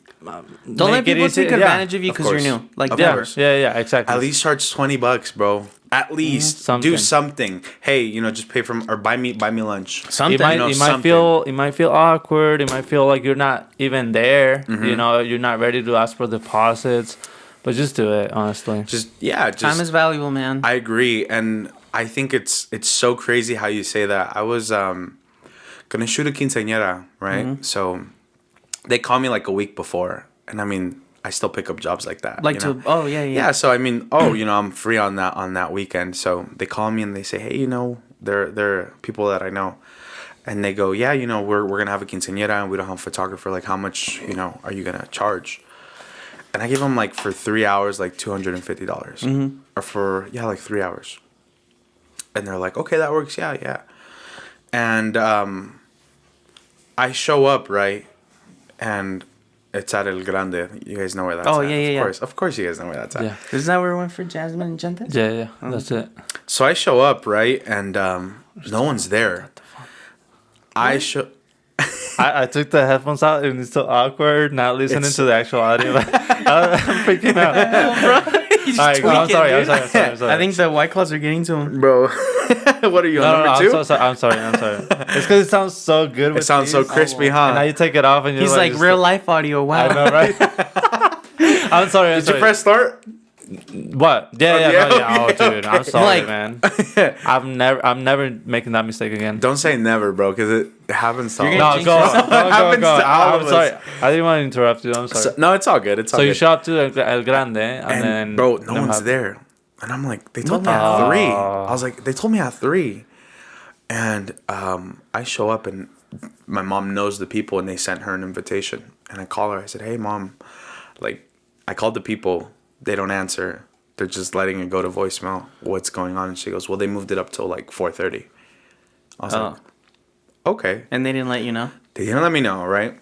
Speaker 3: let people take advantage of you
Speaker 2: Of
Speaker 3: because you're
Speaker 2: course.
Speaker 3: new. Like
Speaker 2: Of
Speaker 3: never.
Speaker 2: course.
Speaker 1: Yeah, exactly.
Speaker 2: At least charge $20, bro. At least
Speaker 1: Something.
Speaker 2: do something. Hey, just pay for or buy me lunch.
Speaker 3: Something.
Speaker 1: It might,
Speaker 2: know,
Speaker 1: it might
Speaker 2: something.
Speaker 1: feel awkward. It might feel like you're not even there.
Speaker 2: Mm-hmm.
Speaker 1: You're not ready to ask for deposits, but just do it. Honestly,
Speaker 2: Just
Speaker 3: Time is valuable, man.
Speaker 2: I agree, and I think it's so crazy how you say that. I was gonna shoot a quinceañera, right?
Speaker 3: Mm-hmm.
Speaker 2: So they call me like a week before, and I mean, I still pick up jobs like that.
Speaker 3: Like
Speaker 2: you know?
Speaker 3: to. Oh yeah.
Speaker 2: Yeah, so I mean, I'm free on that weekend. So they call me and they say, hey, they're people that I know, and they go, yeah, we're gonna have a quinceañera and we don't have a photographer. Like, how much are you gonna charge? And I give them like for 3 hours like $250, or for like 3 hours. And they're like, okay, that works. Yeah. And I show up, right, and it's at El Grande. You guys know where that's at.
Speaker 3: Yeah.
Speaker 2: Of course you guys know where that's at.
Speaker 1: yeah,
Speaker 3: Isn't that where we went for Jasmine and Gentes?
Speaker 1: yeah. That's it.
Speaker 2: So I show up, right, and no one's there. I show.
Speaker 1: I took the headphones out and it's so awkward not listening to the actual audio. I'm freaking out.
Speaker 3: He's
Speaker 1: All right, I'm sorry.
Speaker 3: I think the White Claws are getting to him.
Speaker 2: Bro, what are you on,
Speaker 1: No,
Speaker 2: number 2?
Speaker 1: I'm sorry. It's because it sounds so good.
Speaker 2: It sounds so crispy,
Speaker 1: And now
Speaker 2: huh?
Speaker 1: you take it off and you're
Speaker 3: He's like
Speaker 1: just-
Speaker 3: real life audio. Wow.
Speaker 1: I know, right? I'm sorry.
Speaker 2: Did you press start?
Speaker 1: What? Yeah. Oh, dude, I'm sorry,
Speaker 3: Like-
Speaker 1: man. I'm never making that mistake again.
Speaker 2: Don't say never, bro, because it happens to all
Speaker 3: You're
Speaker 2: of
Speaker 3: gonna
Speaker 2: us.
Speaker 1: No,
Speaker 3: jinx
Speaker 1: go.
Speaker 3: yourself.
Speaker 2: happens
Speaker 1: Go.
Speaker 2: to all
Speaker 1: I'm
Speaker 2: of
Speaker 1: sorry.
Speaker 2: us.
Speaker 1: I didn't want to interrupt you. I'm sorry.
Speaker 2: So, no, it's all good. It's all
Speaker 1: So
Speaker 2: good.
Speaker 1: you show up to El Grande, and then
Speaker 2: bro, no
Speaker 1: then
Speaker 2: one's
Speaker 1: have-
Speaker 2: there. And I'm like, they told me
Speaker 3: No.
Speaker 2: at 3. I was like, they told me at 3. And I show up, and my mom knows the people, and they sent her an invitation. And I call her. I said, hey, Mom, like, I called the people. They don't answer. They're just letting it go to voicemail. What's going on? And she goes, well, they moved it up till like 4:30. I was like, okay.
Speaker 3: And they didn't let you know.
Speaker 2: They didn't let me know, right?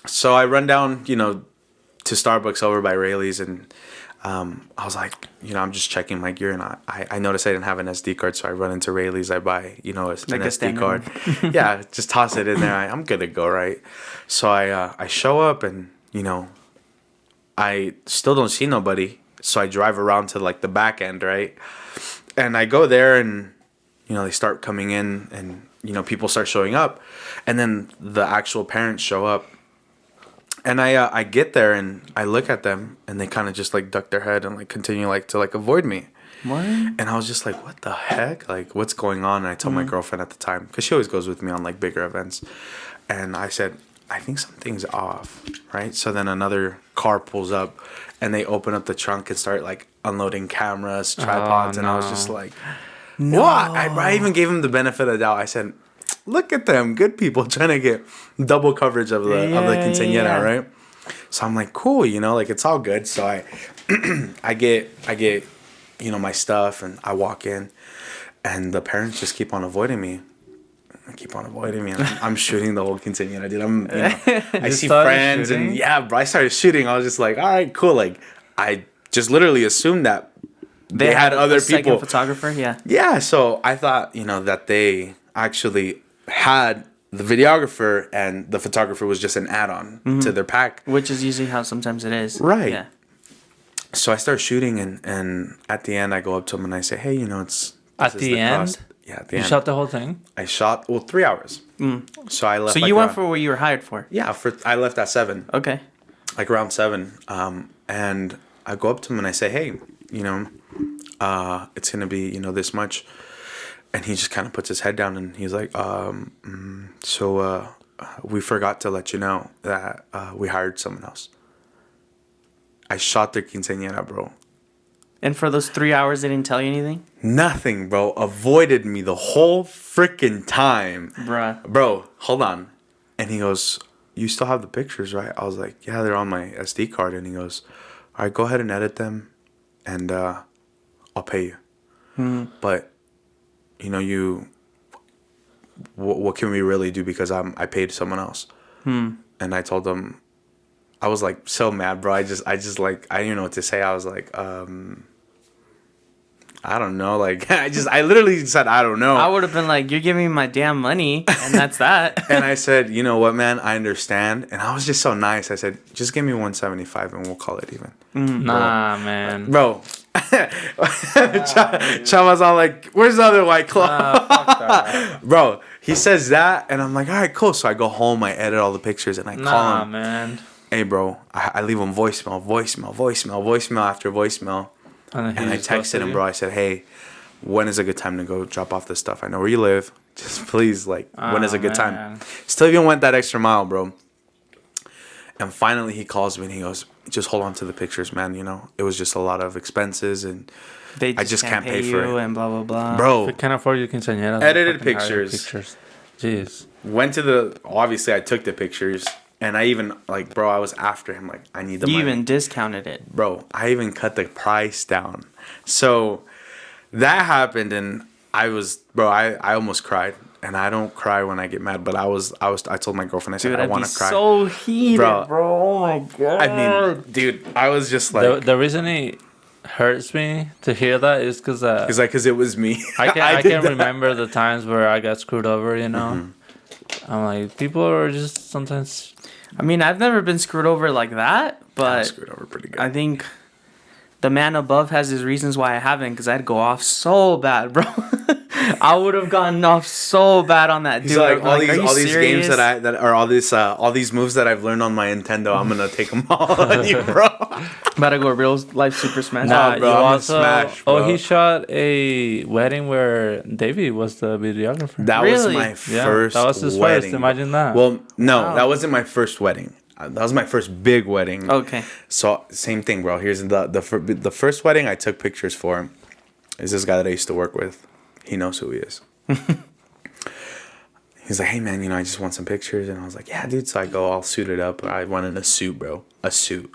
Speaker 2: So I run down, to Starbucks over by Rayleigh's, and I was like, I'm just checking my gear, and I noticed I didn't have an SD card, so I run into Rayleigh's, I buy, an
Speaker 3: Like a
Speaker 2: SD
Speaker 3: standard
Speaker 2: card. Yeah, just toss it in there. I'm good to go, right? So I show up, and, I still don't see nobody, so I drive around to, like, the back end, right? And I go there, and, they start coming in, and, people start showing up, and then the actual parents show up. And I get there and I look at them and they kind of just like duck their head and like continue like to like avoid me.
Speaker 3: What?
Speaker 2: And I was just like, what the heck? Like, what's going on? And I told my girlfriend at the time, because she always goes with me on like bigger events. And I said, I think something's off, right? So then another car pulls up and they open up the trunk and start like unloading cameras, tripods. And I was just like, what? I even gave him the benefit of the doubt. I said, look at them, good people trying to get double coverage of the quinceañera,
Speaker 3: yeah.
Speaker 2: right? So I'm like, cool, like it's all good. So I get my stuff and I walk in, and the parents just keep on avoiding me, keep on avoiding me. And I'm shooting the whole quinceañera, dude. I see
Speaker 1: started
Speaker 2: friends
Speaker 1: shooting?
Speaker 2: and yeah, bro. I started shooting. I was just like, all right, cool. Like, I just literally assumed that they had other
Speaker 3: a second
Speaker 2: people.
Speaker 3: photographer. Yeah.
Speaker 2: Yeah, so I thought, that they actually had the videographer and the photographer was just an add-on to their pack.
Speaker 3: Which is usually how sometimes it is.
Speaker 2: Right.
Speaker 3: Yeah.
Speaker 2: So I start shooting, and at the end, I go up to him and I say, hey, it's...
Speaker 1: At the end?
Speaker 2: cost. Yeah, at the
Speaker 1: You
Speaker 2: end.
Speaker 1: shot the whole thing?
Speaker 2: I shot, 3 hours. So I left
Speaker 3: So you went for what you were hired for?
Speaker 2: Yeah, I left at 7.
Speaker 3: Okay.
Speaker 2: Like around 7. And I go up to him and I say, hey, it's going to be, this much. And he just kind of puts his head down and he's like, we forgot to let you know that we hired someone else. I shot their quinceañera, bro.
Speaker 3: And for those 3 hours, they didn't tell you anything?
Speaker 2: Nothing, bro. Avoided me the whole freaking time.
Speaker 3: Bruh.
Speaker 2: Bro, hold on. And he goes, you still have the pictures, right? I was like, yeah, they're on my SD card. And he goes, all right, go ahead and edit them and I'll pay you. But, what can we really do because I paid someone else? And I told him, I was like so mad, bro. I just like, I didn't even know what to say. I was like, I don't know. Like, I literally said, I don't know.
Speaker 3: I would have been like, you're giving me my damn money, and that's that.
Speaker 2: And I said, you know what, man? I understand. And I was just so nice. I said, just give me 175 and we'll call it even.
Speaker 1: Nah, man.
Speaker 2: Bro. Chava's all like, where's the other White Claw?
Speaker 1: Fuck that.
Speaker 2: Bro, he says that. And I'm like, all right, cool. So I go home. I edit all the pictures and I call him.
Speaker 1: Man.
Speaker 2: Hey, bro, I leave him voicemail after voicemail. And I texted him, bro. I said, hey, when is a good time to go drop off this stuff? I know where you live. Just please, when is a good time? Still even went that extra mile, bro. And finally he calls me and he goes, just hold on to the pictures, man. It was just a lot of expenses and
Speaker 3: They
Speaker 2: I just can't pay for
Speaker 3: you
Speaker 2: it.
Speaker 3: and blah, blah, blah.
Speaker 2: Bro,
Speaker 1: If you can't afford your quinceañeras,
Speaker 2: edited
Speaker 1: fucking hire
Speaker 2: pictures.
Speaker 1: Jeez.
Speaker 2: Went to obviously I took the pictures and I even, bro, I was after him. Like, I need the
Speaker 3: You
Speaker 2: money.
Speaker 3: even discounted it.
Speaker 2: Bro, I even cut the price down. So that happened and I almost cried. And I don't cry when I get mad, but I told my girlfriend, I said,
Speaker 3: Dude,
Speaker 2: I want to cry.
Speaker 3: so heated,
Speaker 2: Bro.
Speaker 3: Oh my god.
Speaker 2: I mean, dude, I was just like,
Speaker 1: The reason it hurts me to hear that is because
Speaker 2: because it was me.
Speaker 1: I
Speaker 2: did
Speaker 1: can
Speaker 2: that.
Speaker 1: remember the times where I got screwed over, I'm like, people are just sometimes...
Speaker 3: I mean, I've never been screwed over like that,
Speaker 2: I was
Speaker 3: but
Speaker 2: screwed over pretty good.
Speaker 3: I think the man above has his reasons why I haven't, because I'd go off so bad, bro. I would have gotten off so bad on that, dude.
Speaker 2: He's like,
Speaker 3: I'd be
Speaker 2: all these games
Speaker 3: serious?
Speaker 2: all these moves that I've learned on my Nintendo, I'm gonna take them all on you, bro.
Speaker 3: About to go real life Super Smash.
Speaker 1: Nah,
Speaker 2: bro,
Speaker 1: you
Speaker 2: I'm a
Speaker 1: also...
Speaker 2: smash,
Speaker 1: Oh,
Speaker 2: bro.
Speaker 1: he shot a wedding where Davey was the videographer.
Speaker 2: That was
Speaker 3: Really?
Speaker 2: my
Speaker 1: Yeah,
Speaker 2: first
Speaker 1: that was his
Speaker 2: wedding.
Speaker 1: first. Imagine that.
Speaker 2: Well, no,
Speaker 3: Wow.
Speaker 2: that wasn't my first wedding. That was my first big wedding.
Speaker 3: Okay.
Speaker 2: So same thing, bro. Here's the first wedding I took pictures for is this guy that I used to work with. He knows who he is. He's like, hey man, I just want some pictures, and I was like, yeah, dude. So I go all suited up. I went in a suit, bro. A suit.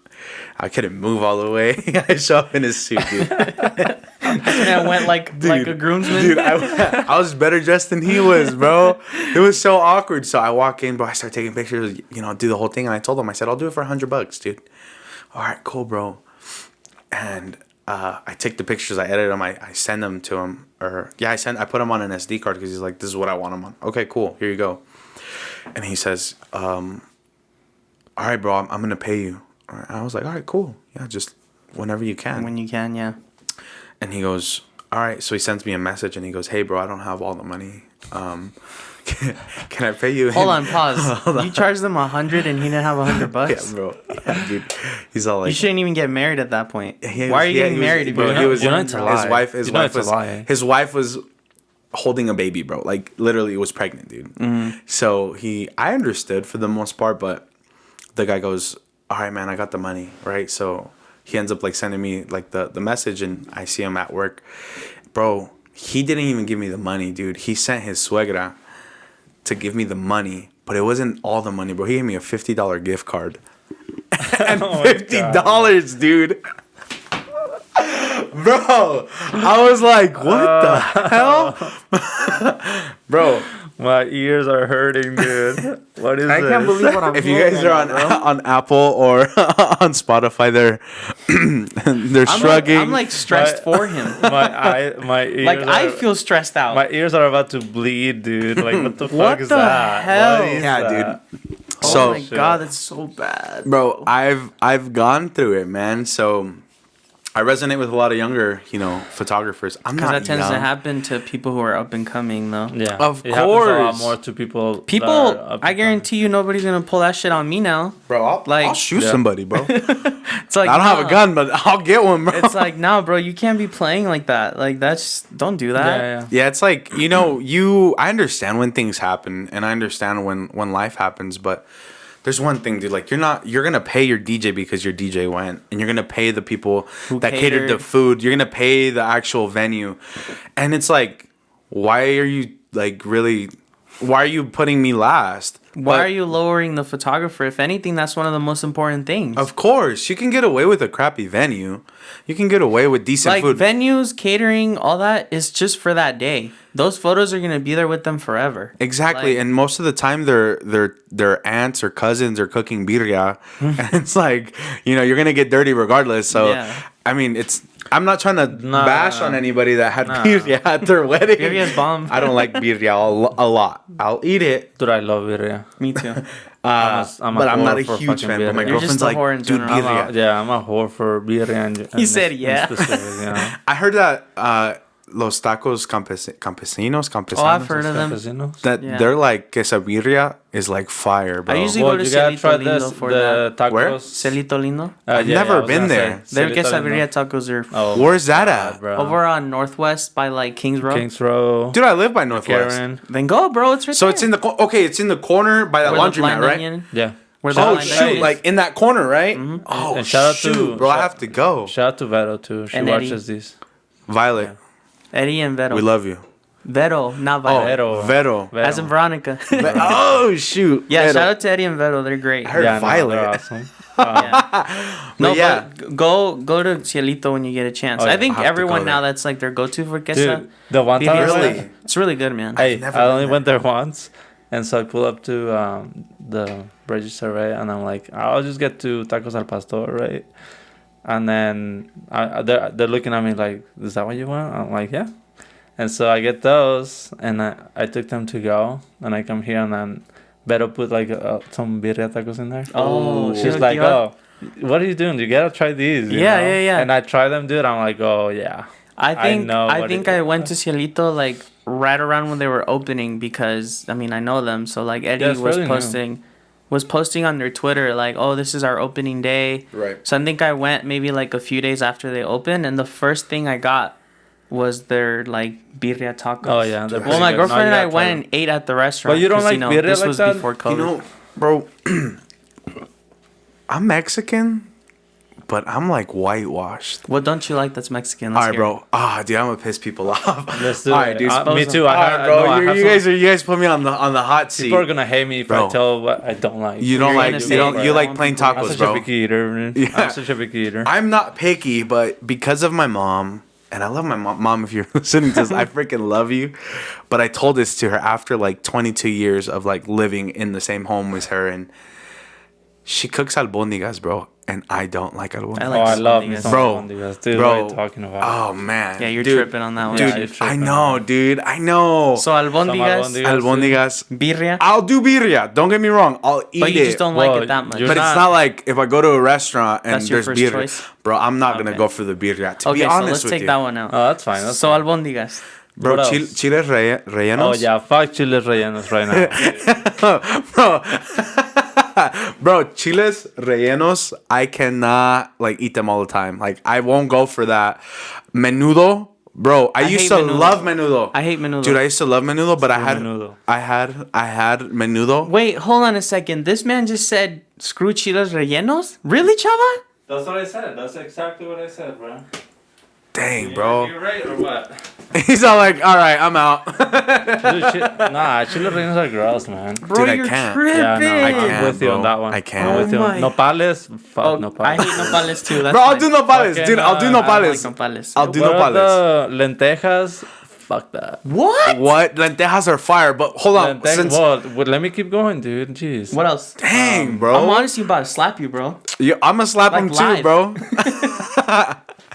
Speaker 2: I couldn't move all the way. I show up in a suit, dude.
Speaker 3: And I went like a groomsman.
Speaker 2: Dude, I was better dressed than he was, bro. It was so awkward. So I walk in, bro. I start taking pictures, do the whole thing. And I told him, I said, I'll do it for $100, dude. All right, cool, bro. And I take the pictures, I edit them, I send them to him. I put them on an SD card because he's like, this is what I want them on. Okay, cool. Here you go. And he says, all right, bro, I'm going to pay you. All right. I was like, all right, cool. Yeah, just whenever you can.
Speaker 3: When you can, yeah.
Speaker 2: And he goes, all right. So he sends me a message and he goes, hey, bro, I don't have all the money. Can I pay you?
Speaker 3: Hold on, pause. You charged them $100 and he didn't have $100?
Speaker 2: Yeah, bro. Yeah, dude. He's all like,
Speaker 3: You shouldn't even get married at that point.
Speaker 2: He
Speaker 3: Why
Speaker 2: was-
Speaker 3: are you
Speaker 2: yeah,
Speaker 3: getting
Speaker 2: he was-
Speaker 3: married if
Speaker 2: bro,
Speaker 3: you're
Speaker 2: he was-
Speaker 1: You know it's a lie.
Speaker 2: His
Speaker 1: You know
Speaker 2: wife
Speaker 1: it's a lie.
Speaker 2: his wife was holding a baby, bro. Like literally was pregnant, dude. So I understood for the most part, but the guy goes, all right, man, I got the money, right? So he ends up like sending me like the message, and I see him at work. Bro, he didn't even give me the money, dude. He sent his suegra to give me the money, but it wasn't all the money, bro. He gave me a $50 gift card. And $50, dude. Bro, I was like, what the hell? Bro,
Speaker 1: My ears are hurting, dude. What is
Speaker 3: I
Speaker 1: this?
Speaker 3: can't believe what I'm
Speaker 2: If you
Speaker 3: hearing
Speaker 2: guys are
Speaker 3: right
Speaker 2: on
Speaker 3: now, bro.
Speaker 2: on Apple or on Spotify, they're shrugging.
Speaker 3: I'm like stressed for him.
Speaker 1: my ears.
Speaker 3: Like I
Speaker 1: are-
Speaker 3: feel stressed out.
Speaker 1: My ears are about to bleed, dude. Like, what the
Speaker 3: What
Speaker 1: fuck is
Speaker 3: the
Speaker 1: that?
Speaker 3: hell?
Speaker 1: What is
Speaker 2: Yeah,
Speaker 1: that?
Speaker 3: Oh
Speaker 2: So-
Speaker 3: my god, that's so bad,
Speaker 2: Bro, I've gone through it, man. So I resonate with a lot of younger, photographers. I'm
Speaker 3: Because
Speaker 2: not
Speaker 3: that tends
Speaker 2: young.
Speaker 3: to happen to people who are up and coming, though.
Speaker 1: Yeah,
Speaker 2: Of
Speaker 1: it happens a lot
Speaker 2: course.
Speaker 1: more to people. that
Speaker 3: People,
Speaker 1: are up
Speaker 3: I
Speaker 1: and
Speaker 3: guarantee you, nobody's gonna pull that shit on me now.
Speaker 2: Bro, I'll
Speaker 3: Like-
Speaker 2: shoot
Speaker 1: Yeah.
Speaker 2: somebody, bro.
Speaker 3: It's like
Speaker 2: I don't have a
Speaker 3: nah.
Speaker 2: gun, but I'll get one, bro.
Speaker 3: It's like, nah, bro, you can't be playing like that. Like that's don't do
Speaker 1: coming.
Speaker 3: that.
Speaker 1: Yeah.
Speaker 2: Yeah, it's like, I understand when things happen and I understand when life happens, but there's one thing, dude, like you're gonna pay your DJ because your DJ went, and you're gonna pay the people
Speaker 3: Who
Speaker 2: that catered the
Speaker 3: catered.
Speaker 2: food, you're gonna pay the actual venue. And it's like, why are you putting me last?
Speaker 3: Why
Speaker 2: But
Speaker 3: are you lowering the photographer? If anything, that's one of the most important things.
Speaker 2: Of course, you can get away with a crappy venue. You can get away with decent
Speaker 3: Like
Speaker 2: food.
Speaker 3: venues, catering, all that is just for that day. Those photos are gonna be there with them forever.
Speaker 2: Exactly,
Speaker 3: Like-
Speaker 2: and most of the time their aunts or cousins are cooking birria, and it's like you're gonna get dirty regardless. So
Speaker 3: Yeah.
Speaker 2: I mean, I'm not trying to bash on anybody that had birria at their wedding.
Speaker 3: Birria's bomb.
Speaker 2: I don't like birria a lot. I'll eat it,
Speaker 1: Dude, I love birria.
Speaker 3: Me too.
Speaker 1: I'm a
Speaker 2: but I'm not a
Speaker 1: whore for
Speaker 2: huge
Speaker 1: fucking
Speaker 2: fan. But my
Speaker 1: birria.
Speaker 3: You're just
Speaker 2: girlfriend's
Speaker 3: a
Speaker 2: like,
Speaker 3: whore in
Speaker 2: dude,
Speaker 3: general.
Speaker 2: birria.
Speaker 1: I'm a whore for birria.
Speaker 3: He said yeah.
Speaker 2: I heard that los tacos campesinos.
Speaker 3: Oh, I've heard of them.
Speaker 1: Casinos.
Speaker 2: That
Speaker 3: Yeah.
Speaker 2: they're like quesadilla is like fire, bro.
Speaker 3: I usually
Speaker 1: Well,
Speaker 3: go to
Speaker 1: you gotta try
Speaker 3: Celito Lindo
Speaker 1: this.
Speaker 3: for
Speaker 1: The
Speaker 3: that.
Speaker 1: tacos.
Speaker 2: Where?
Speaker 3: Celito Lindo.
Speaker 2: I've never
Speaker 1: I was
Speaker 2: been
Speaker 1: gonna
Speaker 2: there.
Speaker 1: say,
Speaker 3: Their
Speaker 1: Celito
Speaker 3: quesadilla
Speaker 1: Lindo.
Speaker 3: tacos are
Speaker 1: Oh,
Speaker 2: Where's that
Speaker 1: God,
Speaker 2: at?
Speaker 1: bro?
Speaker 3: over on Northwest by like Kings Road.
Speaker 1: Kings Row.
Speaker 2: Dude, I live by Northwest.
Speaker 1: Karen.
Speaker 3: Then go, bro. It's right
Speaker 2: So
Speaker 3: there.
Speaker 2: it's in the it's in the corner by that
Speaker 3: Where the
Speaker 2: laundromat,
Speaker 3: blind
Speaker 2: right?
Speaker 3: onion-
Speaker 1: Yeah.
Speaker 3: Where the
Speaker 2: Oh
Speaker 3: blind
Speaker 2: shoot!
Speaker 3: onion is.
Speaker 2: Like in that corner, right? Oh
Speaker 1: And shout out
Speaker 2: shoot,
Speaker 1: to-
Speaker 2: bro! I
Speaker 1: shout-
Speaker 2: have to go.
Speaker 1: Shout out to Vero too. She
Speaker 3: And Eddie.
Speaker 1: watches these.
Speaker 2: Violet,
Speaker 3: Eddie and Vero.
Speaker 2: we love you.
Speaker 3: Vero, not
Speaker 2: Oh,
Speaker 3: Vero.
Speaker 1: Vero.
Speaker 2: Vero.
Speaker 3: As in Veronica.
Speaker 2: Oh shoot!
Speaker 3: Yeah,
Speaker 2: Vero.
Speaker 3: shout out to Eddie and Vero. They're great.
Speaker 2: I heard
Speaker 1: Yeah, no,
Speaker 2: Violet.
Speaker 1: they're awesome.
Speaker 3: Yeah. No,
Speaker 2: But yeah.
Speaker 3: but go to Cielito when you get a chance.
Speaker 1: Oh,
Speaker 3: I
Speaker 1: yeah.
Speaker 3: think
Speaker 2: I have to
Speaker 3: everyone
Speaker 2: go
Speaker 3: now
Speaker 2: there.
Speaker 3: that's like their go-to for quesa.
Speaker 1: Dude, the one time I
Speaker 2: Really?
Speaker 1: went,
Speaker 3: It's really good, man.
Speaker 1: hey,
Speaker 2: never
Speaker 1: I
Speaker 2: been
Speaker 1: only
Speaker 2: there.
Speaker 1: went there once, and so I pull up to the register, right? And I'm like, I'll just get two tacos al pastor, right? And then they're looking at me like, is that what you want? I'm like, yeah. And so I get those, and I took them to go, and I come here, and then Beto put like some birria tacos in there.
Speaker 3: Oh,
Speaker 1: She's
Speaker 3: she
Speaker 1: like,
Speaker 3: hooked you up?
Speaker 1: oh, what are you doing? You gotta try these. you
Speaker 3: Yeah,
Speaker 1: know?
Speaker 3: yeah, yeah.
Speaker 1: And I try them, dude. I'm like, oh yeah.
Speaker 3: I think
Speaker 1: know
Speaker 3: I
Speaker 1: what
Speaker 3: think
Speaker 1: it-
Speaker 3: I went to Cielito like right around when they were opening because I mean I know them, so like Eddie
Speaker 1: Yeah, it's
Speaker 3: was
Speaker 1: fairly new.
Speaker 3: posting on their Twitter like, oh, this is our opening day.
Speaker 2: Right.
Speaker 3: So I think I went maybe like a few days after they opened, and the first thing I got was their like birria tacos.
Speaker 1: Oh yeah. they're
Speaker 3: Well,
Speaker 1: pretty
Speaker 3: my
Speaker 1: good.
Speaker 3: girlfriend
Speaker 1: No,
Speaker 3: and
Speaker 1: you
Speaker 3: I
Speaker 1: gotta
Speaker 3: went
Speaker 1: try
Speaker 3: and
Speaker 1: them.
Speaker 3: ate at the restaurant.
Speaker 1: But you don't
Speaker 3: 'cause,
Speaker 1: like birria
Speaker 3: this
Speaker 1: like
Speaker 3: was
Speaker 1: that?
Speaker 3: before COVID.
Speaker 2: You know, bro, I'm Mexican, but I'm like whitewashed.
Speaker 3: What don't you like that's Mexican?
Speaker 2: All
Speaker 3: Let's
Speaker 2: right,
Speaker 3: hear it.
Speaker 2: bro. Dude, I'm gonna piss people off.
Speaker 1: Let's do
Speaker 2: All
Speaker 1: it.
Speaker 2: right, dude.
Speaker 1: Me too.
Speaker 2: All right, bro.
Speaker 1: no, I have some-
Speaker 2: You guys put me on the hot seat.
Speaker 1: People are gonna hate me if
Speaker 2: Bro.
Speaker 1: I tell what I don't like.
Speaker 2: You don't
Speaker 3: You're
Speaker 2: like
Speaker 3: gonna
Speaker 2: you
Speaker 3: say
Speaker 2: don't
Speaker 3: it,
Speaker 2: you
Speaker 3: bro.
Speaker 2: like plain
Speaker 1: I'm
Speaker 2: tacos,
Speaker 1: such
Speaker 2: bro.
Speaker 1: a picky eater. Man.
Speaker 2: Yeah.
Speaker 1: I'm such a picky eater.
Speaker 2: I'm not picky, but because of my mom, and I love my mom. Mom, if you're listening to this, I freaking love you. But I told this to her after like 22 years of like living in the same home with her, and she cooks albóndigas, bro, and I don't like albóndigas.
Speaker 3: I
Speaker 1: Oh,
Speaker 3: like
Speaker 1: I love me
Speaker 3: albóndigas.
Speaker 1: some
Speaker 2: Bro,
Speaker 1: albóndigas. Dude,
Speaker 2: bro.
Speaker 1: what are you talking about?
Speaker 2: Oh man.
Speaker 3: Yeah, you're
Speaker 2: Dude,
Speaker 3: tripping on that one.
Speaker 2: Dude,
Speaker 1: Yeah, you're
Speaker 2: I
Speaker 1: tripping
Speaker 2: know,
Speaker 1: on that.
Speaker 2: dude. I know.
Speaker 3: So albóndigas,
Speaker 1: albóndigas.
Speaker 2: albóndigas.
Speaker 3: birria,
Speaker 2: I'll do birria. Don't get me wrong. I'll eat
Speaker 3: but you
Speaker 2: it.
Speaker 3: just don't
Speaker 1: Well,
Speaker 3: like it that much.
Speaker 1: you're
Speaker 2: But it's not like if I go to a restaurant and
Speaker 3: That's your
Speaker 2: there's
Speaker 3: first
Speaker 2: birria,
Speaker 3: choice?
Speaker 2: bro. I'm not gonna
Speaker 3: Okay.
Speaker 2: go for the birria. To
Speaker 3: Okay,
Speaker 2: be
Speaker 3: so
Speaker 2: honest
Speaker 3: let's
Speaker 2: with
Speaker 3: take
Speaker 2: you,
Speaker 3: that one out.
Speaker 1: Oh, that's fine. That's
Speaker 3: So
Speaker 1: fine.
Speaker 3: albóndigas.
Speaker 2: bro.
Speaker 1: What
Speaker 2: Chile,
Speaker 1: else?
Speaker 2: chiles rellenos.
Speaker 1: Oh yeah, fuck chiles rellenos right now.
Speaker 2: bro. Bro, chiles rellenos, I cannot like eat them all the time. Like I won't go for that. Menudo, bro. I used
Speaker 3: hate
Speaker 2: to
Speaker 3: menudo.
Speaker 2: love menudo.
Speaker 3: I hate menudo.
Speaker 2: Dude, I used to love menudo, but
Speaker 1: menudo.
Speaker 2: I had menudo.
Speaker 3: Wait, hold on a second. This man just said screw chiles rellenos? Really, chava?
Speaker 1: That's what I said. That's exactly what I said, bro.
Speaker 2: Dang, bro.
Speaker 1: You right or what?
Speaker 2: He's all like, all right, I'm out.
Speaker 1: Dude, chiles rellenos are gross, man.
Speaker 3: Bro,
Speaker 2: Dude, I
Speaker 3: you're
Speaker 2: can't.
Speaker 3: tripping.
Speaker 1: Yeah, no,
Speaker 2: I
Speaker 1: I'm
Speaker 2: can't,
Speaker 1: with you on
Speaker 2: bro.
Speaker 1: that one.
Speaker 2: I can't.
Speaker 1: I'm with you.
Speaker 3: Oh my-
Speaker 1: Nopales, fuck
Speaker 3: Oh,
Speaker 1: nopales.
Speaker 3: I hate nopales too. That's
Speaker 2: Bro, I'll
Speaker 3: fine.
Speaker 2: do nopales,
Speaker 1: Okay,
Speaker 2: dude. I'll do
Speaker 1: no,
Speaker 3: I don't like
Speaker 2: nopales.
Speaker 3: nopales.
Speaker 2: I'll do
Speaker 1: What
Speaker 2: nopales.
Speaker 1: about the lentejas? fuck that.
Speaker 2: What? Lentejas are fire, but hold on.
Speaker 1: Well, let me keep going, dude. Jeez.
Speaker 3: What else?
Speaker 2: Dang, bro.
Speaker 3: I'm honestly about to slap you, bro.
Speaker 2: I'm gonna slap him
Speaker 3: live.
Speaker 2: too, bro.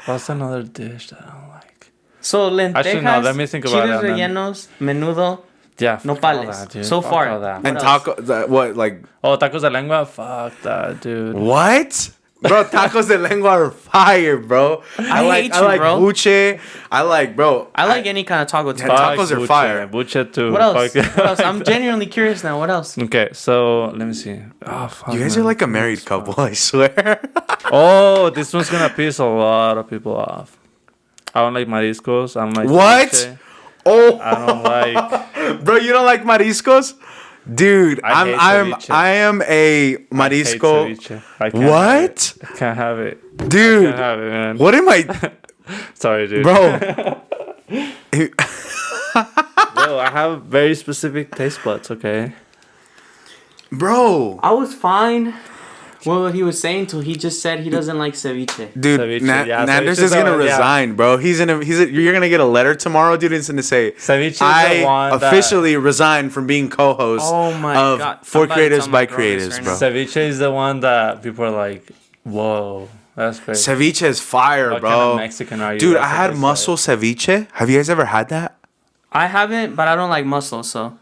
Speaker 1: What's another dish that I don't like?
Speaker 3: So lentejas,
Speaker 1: Actually, no, let me think about
Speaker 3: chiles
Speaker 1: it,
Speaker 3: rellenos, menudo,
Speaker 1: Yeah, fuck all
Speaker 3: nopales.
Speaker 1: that, dude.
Speaker 3: So
Speaker 1: Fuck
Speaker 3: far.
Speaker 1: all that.
Speaker 2: And
Speaker 3: What
Speaker 2: taco, what, like,
Speaker 1: Oh, tacos de lengua? Fuck that, dude.
Speaker 2: what? Bro, tacos de lengua are fire, bro.
Speaker 3: I hate
Speaker 2: I
Speaker 3: you,
Speaker 2: like
Speaker 3: bro.
Speaker 2: buche. I like, bro.
Speaker 3: I like any kind of taco too.
Speaker 2: Yeah, tacos are fire.
Speaker 1: Buche too.
Speaker 3: What else?
Speaker 1: Fuck.
Speaker 3: What else? I'm genuinely curious now. What else?
Speaker 1: Okay, so let me see. Oh, fuck,
Speaker 2: You guys
Speaker 1: man.
Speaker 2: are like a married couple, I swear.
Speaker 1: Oh, this one's gonna piss a lot of people off. I don't like mariscos. I don't like
Speaker 2: What?
Speaker 1: ceviche.
Speaker 2: Oh,
Speaker 1: I don't like.
Speaker 2: bro, you don't like mariscos? Dude,
Speaker 1: I hate ceviche.
Speaker 2: I am a marisco.
Speaker 1: I hate ceviche. I can't
Speaker 2: What?
Speaker 1: Have it. I can't have it.
Speaker 2: Dude,
Speaker 1: Can't have it, man.
Speaker 2: what am I,
Speaker 1: Sorry, dude.
Speaker 2: bro?
Speaker 1: Bro, I have very specific taste buds. Okay.
Speaker 2: Bro,
Speaker 3: I was fine. What he was saying till he just said he doesn't like ceviche.
Speaker 2: dude,
Speaker 1: Ceviche, yeah,
Speaker 2: Nander's
Speaker 1: ceviche's
Speaker 2: is gonna
Speaker 1: yeah.
Speaker 2: resign, bro. You're gonna get a letter tomorrow, dude. It's gonna say,
Speaker 1: Ceviche is
Speaker 2: I
Speaker 1: the one
Speaker 2: officially resign from being co-host
Speaker 3: Oh my
Speaker 2: of
Speaker 3: God.
Speaker 2: For
Speaker 3: I'm about to
Speaker 2: Creatives
Speaker 3: tell
Speaker 2: by
Speaker 3: my girl this
Speaker 2: Creatives,
Speaker 3: right
Speaker 2: bro.
Speaker 3: now.
Speaker 1: Ceviche is the one that people are like, whoa, that's crazy.
Speaker 2: Ceviche is fire,
Speaker 1: What
Speaker 2: bro.
Speaker 1: kind of Mexican are you?
Speaker 2: Dude,
Speaker 1: That's
Speaker 2: I
Speaker 1: what
Speaker 2: had
Speaker 1: they say.
Speaker 2: mussel ceviche. Have you guys ever had that?
Speaker 3: I haven't, but I don't like mussels, so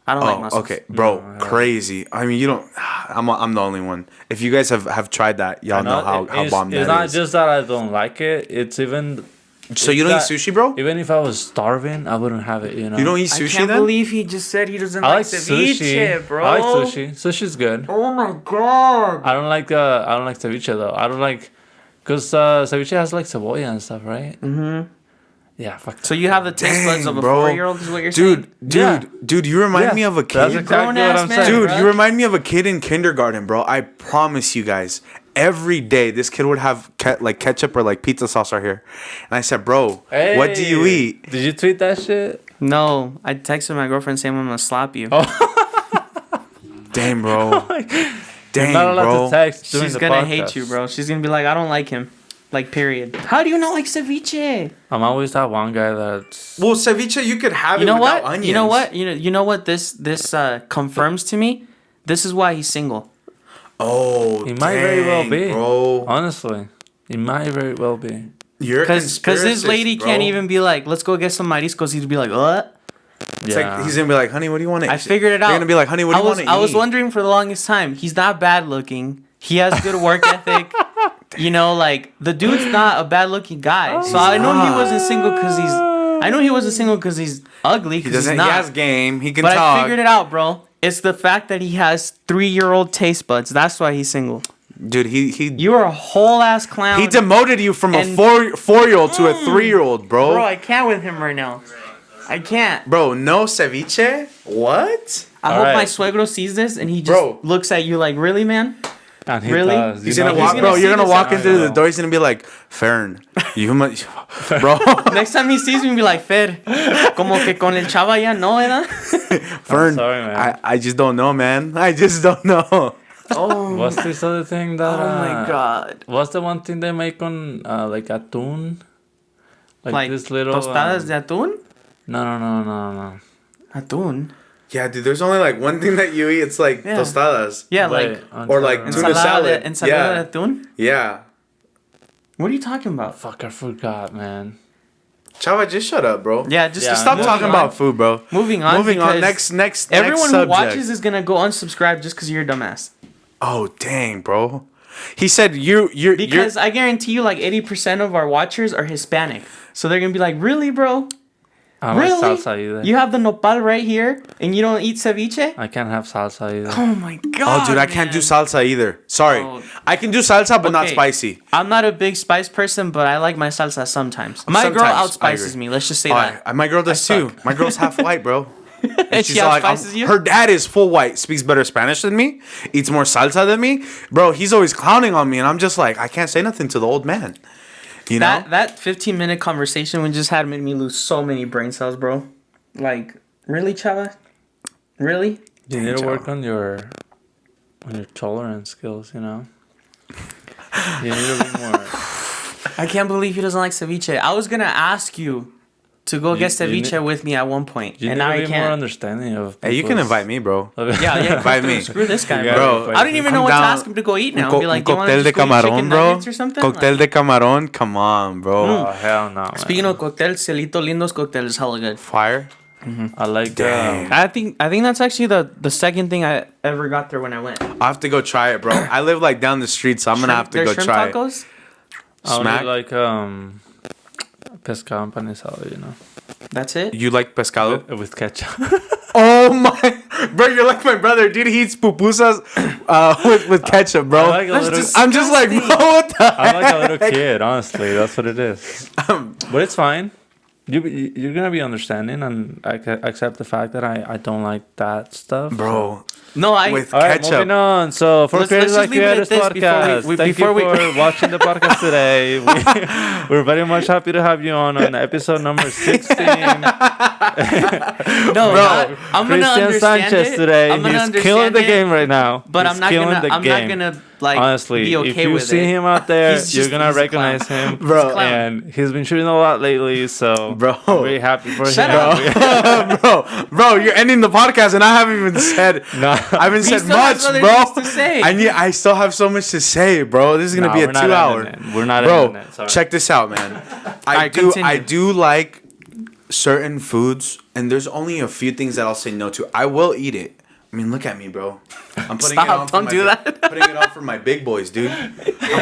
Speaker 3: I don't like
Speaker 2: Oh,
Speaker 3: mussels.
Speaker 2: okay, bro,
Speaker 1: No, I haven't.
Speaker 2: crazy. I mean, you don't. I'm the only one. If you guys have tried that, y'all know how bomb
Speaker 1: it's
Speaker 2: that
Speaker 1: not
Speaker 2: is.
Speaker 1: just that I don't like it. It's even.
Speaker 2: So you don't eat sushi, bro?
Speaker 1: Even if I was starving, I wouldn't have it. You know.
Speaker 2: You don't eat
Speaker 3: I
Speaker 2: sushi
Speaker 3: can't
Speaker 2: then?
Speaker 3: believe he just said he doesn't
Speaker 1: I
Speaker 3: like
Speaker 1: like
Speaker 3: ceviche,
Speaker 1: sushi,
Speaker 3: bro.
Speaker 1: I like sushi. Sushi's good.
Speaker 3: Oh my god.
Speaker 1: I don't like ceviche though. I don't like, cause ceviche has like cebolla and stuff, right?
Speaker 3: Mm-hmm.
Speaker 1: Yeah, fuck.
Speaker 3: So you have the taste buds of a
Speaker 2: bro.
Speaker 3: 4-year-old, is what you're
Speaker 2: Dude,
Speaker 3: saying?
Speaker 2: dude, you remind me of a
Speaker 1: That's
Speaker 2: kid.
Speaker 1: exactly what
Speaker 3: Grown-ass
Speaker 1: I'm
Speaker 3: man.
Speaker 1: saying.
Speaker 2: Dude,
Speaker 3: bro.
Speaker 2: you remind me of a kid in kindergarten, bro. I promise you guys. Every day, this kid would have like ketchup or like pizza sauce right here, and I said, "Bro, what do you
Speaker 1: Hey,
Speaker 2: eat?"
Speaker 1: Did you tweet that shit?
Speaker 3: No, I texted my girlfriend saying I'm gonna slap you.
Speaker 2: Damn, bro. Dang,
Speaker 1: You're not allowed
Speaker 2: bro.
Speaker 1: to text during
Speaker 3: She's
Speaker 1: the
Speaker 3: gonna
Speaker 1: podcast.
Speaker 3: hate you, bro. She's gonna be like, I don't like him. Like, period. How do you not like ceviche?
Speaker 1: I'm always that one guy that's.
Speaker 2: Well, ceviche, you could have
Speaker 3: You know
Speaker 2: it without
Speaker 3: what?
Speaker 2: onions.
Speaker 3: You know what? You know what this confirms to me? This is why he's single.
Speaker 2: Oh,
Speaker 1: It might very well
Speaker 2: dang,
Speaker 1: be.
Speaker 2: bro.
Speaker 1: Honestly, it might very well be.
Speaker 2: You're a
Speaker 3: Because this
Speaker 2: conspiracist,
Speaker 3: lady
Speaker 2: bro.
Speaker 3: can't even be like, let's go get some mariscos. He'd be like, what?
Speaker 2: It's
Speaker 1: Yeah.
Speaker 2: like he's gonna be like, "Honey, what do you want to eat?"
Speaker 3: I figured it out.
Speaker 2: You're gonna be like, "Honey, what do you want to eat?"
Speaker 3: I was wondering for the longest time. He's not bad looking. He has good work ethic. You know, like the dude's not a bad looking guy. So I know he wasn't single because he's. I know he wasn't single because he's ugly.
Speaker 2: He
Speaker 3: Because
Speaker 2: doesn't.
Speaker 3: he's
Speaker 2: He
Speaker 3: not.
Speaker 2: has game. He can
Speaker 3: But
Speaker 2: talk.
Speaker 3: I figured it out, bro. It's the fact that he has 3-year-old taste buds. That's why he's single.
Speaker 2: Dude, he
Speaker 3: You are a whole ass clown.
Speaker 2: he demoted you from a
Speaker 3: And-
Speaker 2: 4-year-old to a 3-year-old, bro.
Speaker 3: Bro, I can't with him right now. I can't.
Speaker 2: Bro, no ceviche? What?
Speaker 3: I
Speaker 1: All
Speaker 3: hope my
Speaker 1: right.
Speaker 3: suegro sees this and he just
Speaker 2: Bro.
Speaker 3: looks at you like, really, man?
Speaker 1: And he
Speaker 3: Really?
Speaker 1: does.
Speaker 2: He's
Speaker 1: You
Speaker 2: gonna
Speaker 1: know
Speaker 2: walk,
Speaker 3: gonna
Speaker 2: bro.
Speaker 3: see
Speaker 2: You're gonna
Speaker 3: this
Speaker 2: walk
Speaker 1: I
Speaker 2: into the
Speaker 1: know.
Speaker 2: door. He's gonna be like, Fern, you must, bro.
Speaker 3: Next time he sees me, be like, Fer, como que con el chava ya no, ¿verdad?
Speaker 2: Fern,
Speaker 1: sorry, man.
Speaker 2: I just don't know, man. I just don't know.
Speaker 3: Oh,
Speaker 1: What's this other thing that?
Speaker 3: oh my god.
Speaker 1: What's the one thing they make on like atún?
Speaker 3: Like
Speaker 1: this little.
Speaker 3: tostadas de atún?
Speaker 1: No.
Speaker 3: Atún?
Speaker 2: Yeah, dude. There's only like one thing that you eat. It's like
Speaker 3: Yeah.
Speaker 2: tostadas.
Speaker 3: Yeah,
Speaker 1: Wait,
Speaker 3: like
Speaker 1: I'm
Speaker 2: or
Speaker 1: trying
Speaker 2: like
Speaker 1: to
Speaker 2: tuna
Speaker 1: remember.
Speaker 2: salad.
Speaker 3: ensalada
Speaker 2: Yeah.
Speaker 3: de atún?
Speaker 2: Yeah.
Speaker 3: What are you talking about?
Speaker 1: Fuck, I forgot, man.
Speaker 2: Chava, just shut up, bro.
Speaker 3: Yeah, just
Speaker 1: Yeah,
Speaker 2: Stop
Speaker 1: moving
Speaker 2: talking
Speaker 3: on.
Speaker 2: about food, bro.
Speaker 3: Moving on.
Speaker 2: Moving on.
Speaker 3: because
Speaker 2: Next.
Speaker 3: Everyone
Speaker 2: next
Speaker 3: who
Speaker 2: subject.
Speaker 3: watches is gonna go unsubscribe just because you're a dumbass.
Speaker 2: Oh dang, bro. He said you're
Speaker 3: Because I guarantee you, like 80% of our watchers are Hispanic, so they're gonna be like, "Really, bro?
Speaker 1: I don't
Speaker 3: Really?
Speaker 1: like salsa either.
Speaker 3: You have the nopal right here, and you don't eat ceviche?"
Speaker 1: I can't have salsa either.
Speaker 3: Oh my god!
Speaker 2: Oh, dude, I can't do
Speaker 3: man.
Speaker 2: salsa either. Sorry.
Speaker 3: Oh.
Speaker 2: I can do salsa, but not
Speaker 3: Okay.
Speaker 2: spicy.
Speaker 3: I'm not a big spice person, but I like my salsa sometimes. My girl
Speaker 2: Sometimes, I
Speaker 3: outspices
Speaker 2: agree.
Speaker 3: me. Let's just say
Speaker 2: Oh,
Speaker 3: that.
Speaker 2: my girl does
Speaker 3: I
Speaker 2: too.
Speaker 3: suck.
Speaker 2: My girl's half white, bro.
Speaker 3: And she
Speaker 2: she's like,
Speaker 3: outspices you.
Speaker 2: her dad is full white, speaks better Spanish than me, eats more salsa than me. Bro, he's always clowning on me, and I'm just like, I can't say nothing to the old man. You know?
Speaker 3: That 15-minute conversation we just had made me lose so many brain cells, bro. Like, really, Chava? Really?
Speaker 1: You need to
Speaker 2: Chava.
Speaker 1: work on your tolerance skills. You know. You need to be more.
Speaker 3: I can't believe he doesn't like ceviche. I was gonna ask you to go get
Speaker 1: you
Speaker 3: ceviche
Speaker 1: need-
Speaker 3: with me at one point,
Speaker 1: You
Speaker 3: and
Speaker 1: need
Speaker 3: now
Speaker 1: to
Speaker 3: I
Speaker 1: be more
Speaker 3: can't.
Speaker 1: understanding of.
Speaker 2: Hey, you can
Speaker 1: people's-
Speaker 2: invite me, bro.
Speaker 3: Yeah,
Speaker 2: Invite me.
Speaker 3: Screw this guy,
Speaker 1: Yeah,
Speaker 3: bro.
Speaker 1: bro.
Speaker 3: I don't even know
Speaker 2: I'm
Speaker 3: what to
Speaker 2: down.
Speaker 3: ask him to go eat now.
Speaker 2: Un
Speaker 3: Be like, do you want to
Speaker 2: cóctel de
Speaker 3: just go eat
Speaker 2: camarón,
Speaker 3: chicken
Speaker 2: bro.
Speaker 3: nuggets or something?
Speaker 2: Cóctel de camarón. Come on, bro.
Speaker 1: Oh hell no, man.
Speaker 3: Speaking of cocktails, Celito Lindo's cocktail is hella good.
Speaker 2: Fire.
Speaker 1: I like.
Speaker 2: Dang.
Speaker 3: I think that's actually the second thing I ever got there when I went.
Speaker 2: I have to go try it, bro. I live like down the street, so I'm gonna have to
Speaker 3: Their
Speaker 2: go
Speaker 3: shrimp
Speaker 2: try it.
Speaker 3: tacos?
Speaker 1: I only
Speaker 2: Smack.
Speaker 1: like pescado empanizado, you know,
Speaker 3: That's it?
Speaker 2: You like pescado?
Speaker 1: with ketchup.
Speaker 2: Oh my, bro, you're like my brother, dude. He eats pupusas with ketchup, bro.
Speaker 1: I like a little-
Speaker 2: I'm just like, bro, what the?
Speaker 1: I'm like a little kid, honestly. That's what it is. But it's fine. You're gonna be understanding, and I accept the fact that I don't like that stuff,
Speaker 2: Bro,
Speaker 3: No,
Speaker 2: with
Speaker 1: All right,
Speaker 2: ketchup.
Speaker 1: moving on. So for
Speaker 3: Let's
Speaker 1: creators
Speaker 3: just
Speaker 1: like
Speaker 3: leave
Speaker 1: you
Speaker 3: it
Speaker 1: at
Speaker 3: at
Speaker 1: this
Speaker 3: this before
Speaker 1: podcast,
Speaker 3: we-
Speaker 1: thank
Speaker 3: before we-
Speaker 1: you for watching the podcast today. We're very much happy to have you on episode number 16.
Speaker 3: No,
Speaker 2: Bro,
Speaker 3: I'm gonna
Speaker 1: Christian
Speaker 3: understand
Speaker 1: Sanchez
Speaker 3: it.
Speaker 1: today.
Speaker 3: I'm gonna
Speaker 1: He's
Speaker 3: understand
Speaker 1: killing the
Speaker 3: it,
Speaker 1: game right now.
Speaker 3: but
Speaker 1: He's
Speaker 3: I'm not
Speaker 1: killing
Speaker 3: gonna.
Speaker 1: the
Speaker 3: I'm
Speaker 1: game.
Speaker 3: not gonna like
Speaker 1: Honestly,
Speaker 3: be okay
Speaker 1: if you
Speaker 3: with
Speaker 1: see
Speaker 3: it.
Speaker 1: him out there,
Speaker 3: He's
Speaker 1: you're
Speaker 3: just-
Speaker 1: gonna
Speaker 3: he's a
Speaker 1: recognize
Speaker 3: clown.
Speaker 1: him,
Speaker 2: Bro.
Speaker 1: And he's been shooting a lot lately, so
Speaker 2: Bro.
Speaker 1: I'm very happy for
Speaker 3: Shut
Speaker 1: him.
Speaker 3: up.
Speaker 2: bro, you're ending the podcast, and I haven't even said.
Speaker 1: No.
Speaker 2: I haven't
Speaker 3: He
Speaker 2: said
Speaker 3: still
Speaker 2: much,
Speaker 3: has other
Speaker 2: bro.
Speaker 3: things to say.
Speaker 2: I still have so much to say, bro. This is gonna
Speaker 1: Nah,
Speaker 2: be a
Speaker 1: we're not
Speaker 2: 2 hour.
Speaker 1: ending it. We're not
Speaker 2: Bro,
Speaker 1: ending it. Sorry.
Speaker 2: check this out, man.
Speaker 3: Alright, continue.
Speaker 2: I do like certain foods, and there's only a few things that I'll say no to. I will eat it. I mean, look at me, bro. I'm putting
Speaker 3: Stop,
Speaker 2: it on.
Speaker 3: don't do that.
Speaker 2: Putting it on for my big boys, dude. I'm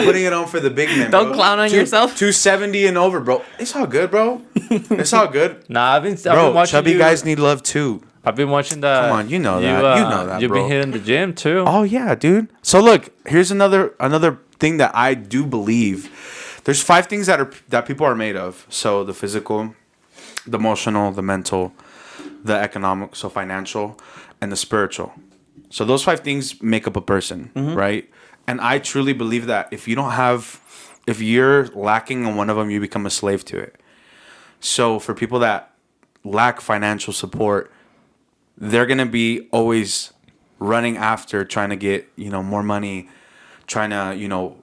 Speaker 2: putting it on for the big men.
Speaker 3: Don't
Speaker 2: bro.
Speaker 3: clown on yourself.
Speaker 2: 270 and over, bro. It's all good, bro. It's all good.
Speaker 1: Nah, I've been
Speaker 2: Bro,
Speaker 1: watching
Speaker 2: chubby
Speaker 1: you.
Speaker 2: guys need love too.
Speaker 1: I've been watching that.
Speaker 2: Come on, you know that. You know that,
Speaker 1: You've
Speaker 2: bro.
Speaker 1: been hitting the gym too.
Speaker 2: Oh yeah, dude. So look, here's another thing that I do believe. There's 5 things that people are made of. So the physical, the emotional, the mental, the economic, so financial, and the spiritual. So those 5 things make up a person, right? And I truly believe that if you're lacking in one of them, you become a slave to it. So for people that lack financial support, they're gonna be always running after trying to get more money, trying to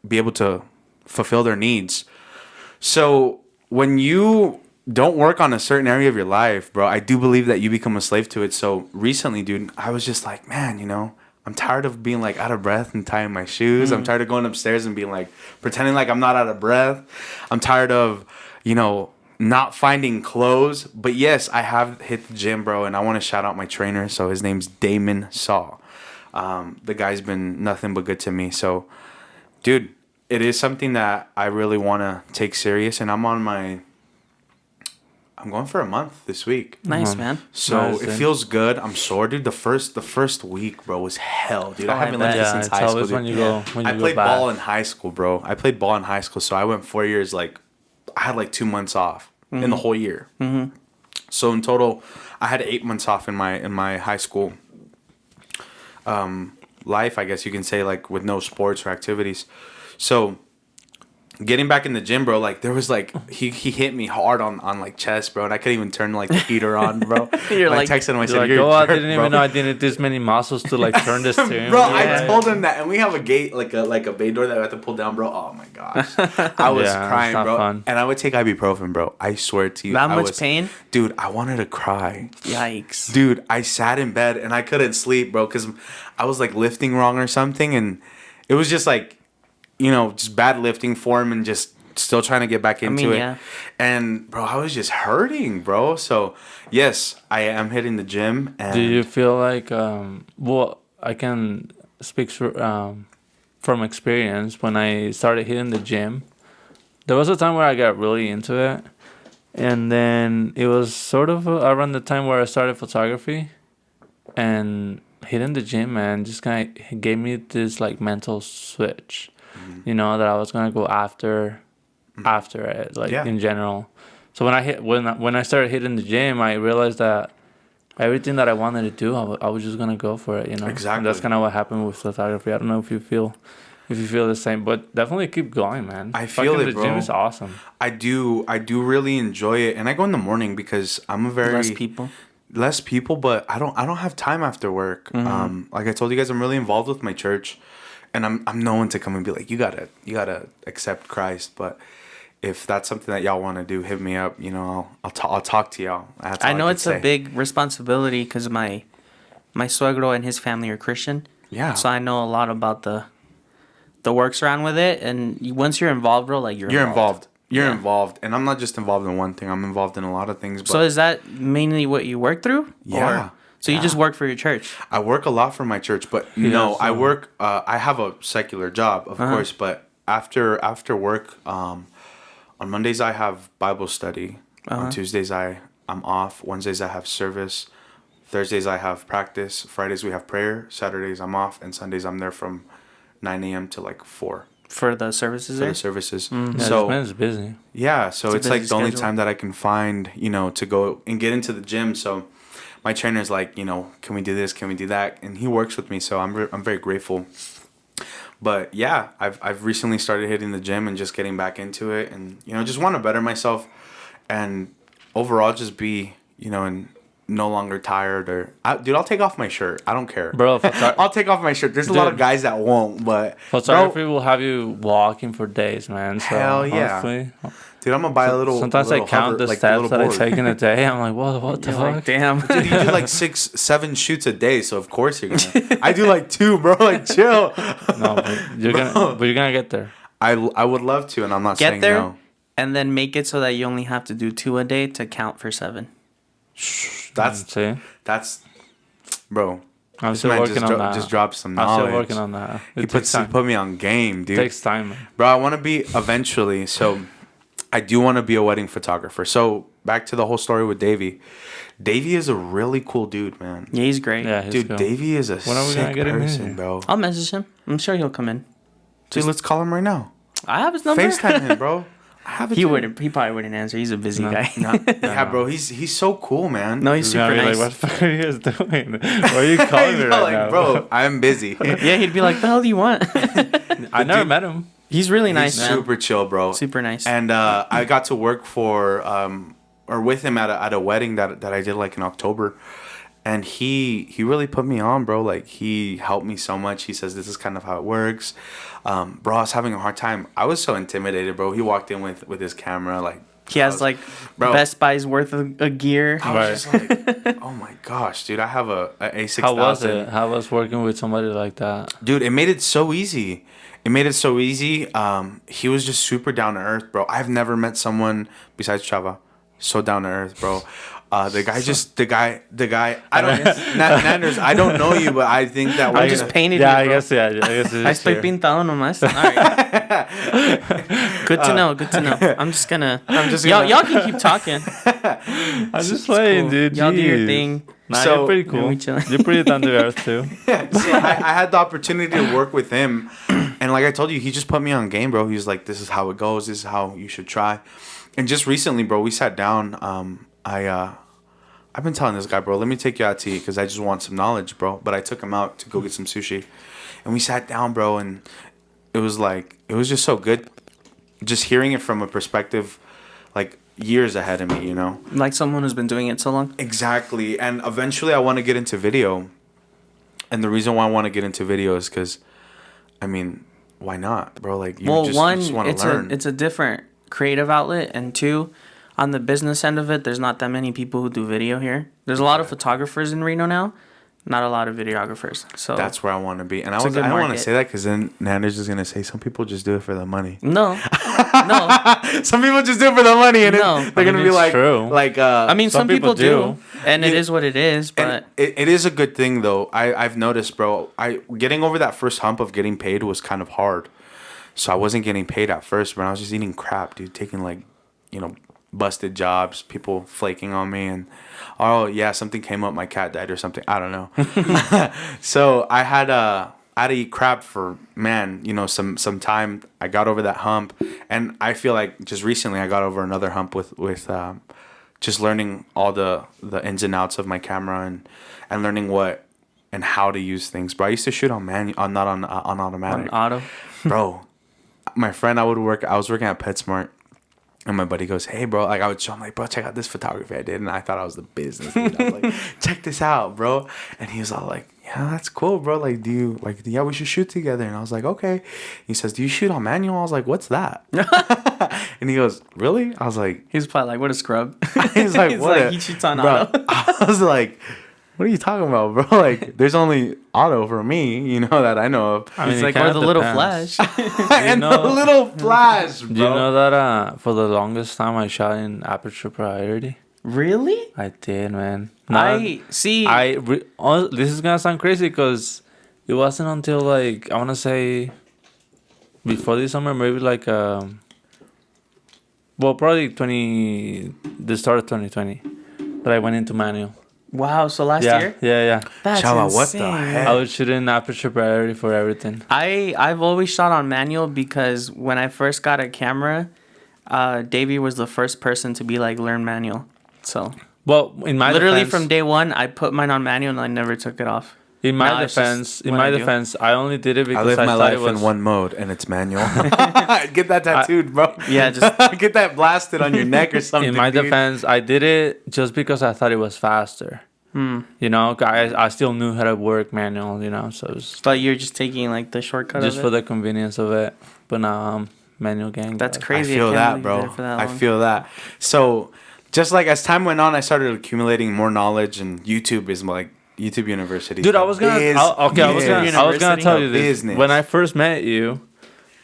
Speaker 2: be able to fulfill their needs. So when you don't work on a certain area of your life, bro, I do believe that you become a slave to it. So recently, dude, I was just like, man, I'm tired of being like out of breath and tying my shoes. I'm tired of going upstairs and being like pretending like I'm not out of breath. I'm tired of not finding clothes. But yes, I have hit the gym, bro, and I want to shout out my trainer. So his name's Damon Saw. The guy's been nothing but good to me. So, dude, it is something that I really want to take serious, and I'm going for a month this week.
Speaker 3: Nice, man.
Speaker 2: So
Speaker 1: Nice,
Speaker 2: it
Speaker 1: dude.
Speaker 2: feels good. I'm sore, dude. The first week, bro, was hell, dude.
Speaker 3: Oh,
Speaker 2: I haven't
Speaker 3: I
Speaker 2: lifted
Speaker 3: bet.
Speaker 1: Yeah,
Speaker 2: since
Speaker 1: it's
Speaker 2: high school.
Speaker 1: always when
Speaker 2: dude.
Speaker 1: you go when you
Speaker 2: I
Speaker 1: go
Speaker 2: played
Speaker 1: back.
Speaker 2: ball in high school, bro. I played ball in high school, so I went 4 years. Like, I had like 2 months off in the whole year. Mm-hmm. So in total, I had 8 months off in my high school life, I guess you can say, like with no sports or activities. So getting back in the gym, bro, like there was like he hit me hard on like chest, bro, and I couldn't even turn like the heater on, bro.
Speaker 3: You're
Speaker 2: I
Speaker 3: like-
Speaker 2: texted him, I
Speaker 1: You're
Speaker 2: said,
Speaker 1: like,
Speaker 2: "You're
Speaker 1: oh,
Speaker 2: a
Speaker 1: I
Speaker 2: jerk,
Speaker 1: didn't
Speaker 2: bro."
Speaker 1: even know I didn't this many muscles to like turn this steering
Speaker 2: Bro,
Speaker 1: wheel.
Speaker 2: I told him that, and we have a gate, like a bay door that I have to pull down, bro. Oh my gosh, I was
Speaker 1: Yeah, it's
Speaker 2: crying,
Speaker 1: not
Speaker 2: bro.
Speaker 1: fun.
Speaker 2: And I would take ibuprofen, bro. I swear to you,
Speaker 3: That
Speaker 2: I
Speaker 3: much
Speaker 2: was,
Speaker 3: pain?
Speaker 2: dude. I wanted to cry,
Speaker 3: Yikes.
Speaker 2: dude. I sat in bed and I couldn't sleep, bro, because I was like lifting wrong or something, and it was just like, just bad lifting form and just still trying to get back into it.
Speaker 3: yeah.
Speaker 2: And bro, I was just hurting, bro. So yes, I am hitting the gym. And
Speaker 1: Do you feel like well, I can speak from experience. When I started hitting the gym, there was a time where I got really into it, and then it was sort of around the time where I started photography, and hitting the gym, man, just kind of gave me this like mental switch, that I was gonna go after it, like
Speaker 2: Yeah.
Speaker 1: in general. So when I started hitting the gym, I realized that everything that I wanted to do, I was just gonna go for it,
Speaker 2: Exactly.
Speaker 1: And that's kind of what happened with photography. I don't know if you feel the same, but definitely keep going, man.
Speaker 2: I feel
Speaker 1: Fucking
Speaker 2: it,
Speaker 1: the gym
Speaker 2: bro.
Speaker 1: is awesome.
Speaker 2: I do really enjoy it, and I go in the morning because I'm a very less people, but I don't have time after work. Like I told you guys, I'm really involved with my church, and I'm no one to come and be like, you gotta accept Christ. But if that's something that y'all want to do, hit me up. You know, I'll talk to y'all. That's all
Speaker 3: I know
Speaker 2: can
Speaker 3: it's
Speaker 2: say.
Speaker 3: a big responsibility because my suegro and his family are Christian.
Speaker 2: Yeah.
Speaker 3: So I know a lot about the works around with it, and once you're involved, bro, like you're involved.
Speaker 2: You're
Speaker 3: Yeah.
Speaker 2: involved, and I'm not just involved in one thing. I'm involved in a lot of things. But
Speaker 3: So is that mainly what you work through?
Speaker 2: Yeah.
Speaker 3: So you
Speaker 2: Yeah.
Speaker 3: just work for your church?
Speaker 2: I work a lot for my church, but I work. I have a secular job, of course, but after work, on Mondays I have Bible study. On Tuesdays I'm off. Wednesdays I have service. Thursdays I have practice. Fridays we have prayer. Saturdays I'm off, and Sundays I'm there from 9 a.m. to like 4
Speaker 3: For the services
Speaker 2: for
Speaker 3: there?
Speaker 2: the services.
Speaker 1: Yeah, this
Speaker 2: So
Speaker 1: man's busy.
Speaker 2: yeah, so
Speaker 3: It's a
Speaker 2: it's like
Speaker 3: busy
Speaker 2: the only
Speaker 3: schedule.
Speaker 2: time that I can find, to go and get into the gym. So my trainer's like, can we do this? Can we do that? And he works with me, so I'm very grateful. But yeah, I've recently started hitting the gym and just getting back into it, and just want to better myself, and overall just be and no longer tired dude, I'll take off my shirt. I don't care,
Speaker 1: Bro,
Speaker 2: I'll take off my shirt. There's a lot of
Speaker 1: Dude.
Speaker 2: guys that won't, but
Speaker 1: photography will have you walking for days, man. So
Speaker 2: Hell yeah.
Speaker 1: honestly,
Speaker 2: dude, I'm gonna buy a little.
Speaker 1: sometimes I
Speaker 2: little
Speaker 1: count
Speaker 2: hover,
Speaker 1: the
Speaker 2: like
Speaker 1: steps that I
Speaker 2: board.
Speaker 1: take in a day. I'm like, what the
Speaker 3: You're
Speaker 1: fuck?
Speaker 3: like, damn.
Speaker 2: Dude, you do like 6-7 shoots a day, so of course you're gonna. I do like 2, bro. Like chill.
Speaker 1: No, but you're gonna get there.
Speaker 2: I would love to, and I'm not
Speaker 3: Get
Speaker 2: saying
Speaker 3: there,
Speaker 2: no.
Speaker 3: and then make it so that you only have to do 2 a day to count for 7.
Speaker 1: See,
Speaker 2: That's, bro.
Speaker 1: I'm
Speaker 2: This
Speaker 1: still
Speaker 2: man
Speaker 1: working on that.
Speaker 2: just dropped some
Speaker 1: I'm
Speaker 2: knowledge.
Speaker 1: still working on that.
Speaker 2: He
Speaker 1: It takes time.
Speaker 2: put me on game, dude.
Speaker 1: It takes time, man.
Speaker 2: Bro, I want to be eventually. So, I do want to be a wedding photographer. So back to the whole story with Davey. Davey is a really cool dude, man.
Speaker 3: Yeah, he's great.
Speaker 1: Yeah, he's
Speaker 2: Dude,
Speaker 1: cool.
Speaker 2: Davey is a
Speaker 1: When are we gonna
Speaker 2: sick
Speaker 1: get him in
Speaker 2: person,
Speaker 1: here?
Speaker 2: bro.
Speaker 3: I'll message him. I'm sure he'll come in.
Speaker 2: Dude, let's call him right now.
Speaker 3: I have his number.
Speaker 2: FaceTime him, bro. I have it.
Speaker 3: He
Speaker 2: too.
Speaker 3: wouldn't. He probably wouldn't answer. He's a busy guy.
Speaker 2: Yeah, bro. He's so cool, man.
Speaker 3: No, he's
Speaker 1: He's gonna
Speaker 3: super
Speaker 1: be
Speaker 3: nice.
Speaker 1: like, what the fuck are you guys doing? Why are you calling me
Speaker 2: He's
Speaker 1: right
Speaker 2: like,
Speaker 1: now?
Speaker 2: bro, I'm busy.
Speaker 3: Yeah, he'd be like, "The hell do you want?"
Speaker 1: I never met him.
Speaker 3: He's really nice,
Speaker 2: He's
Speaker 3: man.
Speaker 2: super chill, bro.
Speaker 3: Super nice.
Speaker 2: And I got to work for or with him at a wedding that I did like in October. And he really put me on, bro. Like, he helped me so much. He says, this is kind of how it works. Bro, I was having a hard time. I was so intimidated, bro. He walked in with his camera, like...
Speaker 3: He has like
Speaker 2: bro.
Speaker 3: Best Buy's worth of gear.
Speaker 2: I was just like, oh my gosh, dude. I have a A6000.
Speaker 1: How was it? How was working with somebody like that?
Speaker 2: Dude, it made it so easy. He was just super down to earth, bro. I've never met someone besides Chava so down to earth, bro. The guy. I don't, Nanders. I don't know you, but I think that
Speaker 3: I'm just painted.
Speaker 1: Yeah,
Speaker 3: me,
Speaker 1: I
Speaker 3: bro.
Speaker 1: guess. Yeah, I guess.
Speaker 3: I estoy pintado nomás. All right. Good to know. Good to know. I'm just gonna. Y'all can keep talking.
Speaker 1: I'm just playing,
Speaker 3: Cool.
Speaker 1: dude.
Speaker 3: Y'all do your
Speaker 1: Jeez.
Speaker 3: thing.
Speaker 1: Nah,
Speaker 2: So-
Speaker 1: you're pretty cool.
Speaker 3: we chillin'.
Speaker 1: You're pretty down to earth too.
Speaker 2: So I had the opportunity to work with him, and like I told you, he just put me on game, bro. He was like, "This is how it goes. This is how you should try." And just recently, bro, we sat down. I've been telling this guy, bro, let me take you out to eat because I just want some knowledge, bro. But I took him out to go get some sushi, and we sat down, bro, and it was just so good, just hearing it from a perspective, like years ahead of me,
Speaker 3: Like someone who's been doing it so long.
Speaker 2: Exactly. And eventually I want to get into video. And the reason why I want to get into video is because, I mean, why not, bro? Like, you just want to learn.
Speaker 3: It's a different creative outlet, and 2, on the business end of it, there's not that many people who do video here. There's a lot of photographers in Reno now, not a lot of videographers. So
Speaker 2: That's where I want to be. And I
Speaker 3: It's a
Speaker 2: don't
Speaker 3: good
Speaker 2: want to
Speaker 3: market.
Speaker 2: say that because then Nander's just going to say some people just do it for the money.
Speaker 3: no.
Speaker 2: Some people just do it for the money. And
Speaker 3: No.
Speaker 2: they're going to be
Speaker 1: it's
Speaker 2: like,
Speaker 1: true.
Speaker 3: I mean, some people do, and it
Speaker 2: Yeah.
Speaker 3: is what it is. But
Speaker 2: And it is a good thing, though. I've noticed, bro, getting over that first hump of getting paid was kind of hard. So I wasn't getting paid at first, but I was just eating crap, dude. Taking, like, busted jobs, people flaking on me, and oh yeah, something came up, my cat died or something, I don't know. So I had to eat crap for some time. I got over that hump, and I feel like just recently I got over another hump with just learning all the ins and outs of my camera and learning what and how to use things. But I used to shoot on not on automatic.
Speaker 3: on auto,
Speaker 2: Bro, my friend, I was working at PetSmart, and my buddy goes, hey, bro, like I would show him, like, bro, check out this photography I did. And I thought I was the business dude. I was like, check this out, bro. And he was all like, yeah, that's cool, bro. Like, yeah, we should shoot together. And I was like, okay. He says, do you shoot on manual? I was like, what's that? And he goes, really? I was like,
Speaker 3: He's probably like, what a scrub.
Speaker 2: he's like, what?
Speaker 3: he shoots on
Speaker 2: bro,
Speaker 3: auto.
Speaker 2: I was like, what are you talking about, bro? Like, there's only auto for me, that I know of.
Speaker 1: I mean,
Speaker 3: He's
Speaker 1: it
Speaker 3: like,
Speaker 1: kinda
Speaker 3: or the little
Speaker 1: depends.
Speaker 3: flash.
Speaker 2: And the little flash, bro.
Speaker 1: Do you know that for the longest time I shot in aperture priority?
Speaker 3: Really?
Speaker 1: I did, man.
Speaker 3: This
Speaker 1: This is gonna sound crazy because it wasn't until like I want to say before this summer, maybe like probably the start of 2020 that I went into manual.
Speaker 3: Wow, so last
Speaker 1: Yeah,
Speaker 3: year?
Speaker 1: yeah.
Speaker 3: That's
Speaker 2: Chava,
Speaker 3: insane.
Speaker 2: what the heck?
Speaker 1: I was shooting aperture priority for everything.
Speaker 3: I've always shot on manual because when I first got a camera, Davey was the first person to be like, learn manual. So
Speaker 1: Well, in my
Speaker 3: literally
Speaker 1: defense,
Speaker 3: from day one, I put mine on manual and I never took it off.
Speaker 1: In
Speaker 3: Now
Speaker 1: my
Speaker 3: it's just
Speaker 1: defense, I only did it
Speaker 2: I
Speaker 1: because
Speaker 2: live
Speaker 1: I
Speaker 2: my
Speaker 1: thought
Speaker 2: life
Speaker 1: it was
Speaker 2: in one mode, and it's manual. Get that tattooed, bro.
Speaker 3: Yeah, just
Speaker 2: get that blasted on your neck or something.
Speaker 1: In my
Speaker 2: dude.
Speaker 1: defense, I did it just because I thought it was faster. You know, I still knew how to work manual, so it was
Speaker 3: but you're just taking like the shortcut
Speaker 1: just
Speaker 3: of
Speaker 1: for
Speaker 3: it?
Speaker 1: the convenience of it. But now I'm manual gang.
Speaker 3: That's
Speaker 1: guy.
Speaker 3: crazy.
Speaker 2: I feel
Speaker 3: can't
Speaker 2: that,
Speaker 3: believe you
Speaker 2: bro.
Speaker 3: did it for that
Speaker 2: I
Speaker 3: long.
Speaker 2: feel that. So, just like as time went on, I started accumulating more knowledge, and YouTube is like YouTube University.
Speaker 1: Dude, I was gonna tell you this.
Speaker 2: Business.
Speaker 1: When I first met you,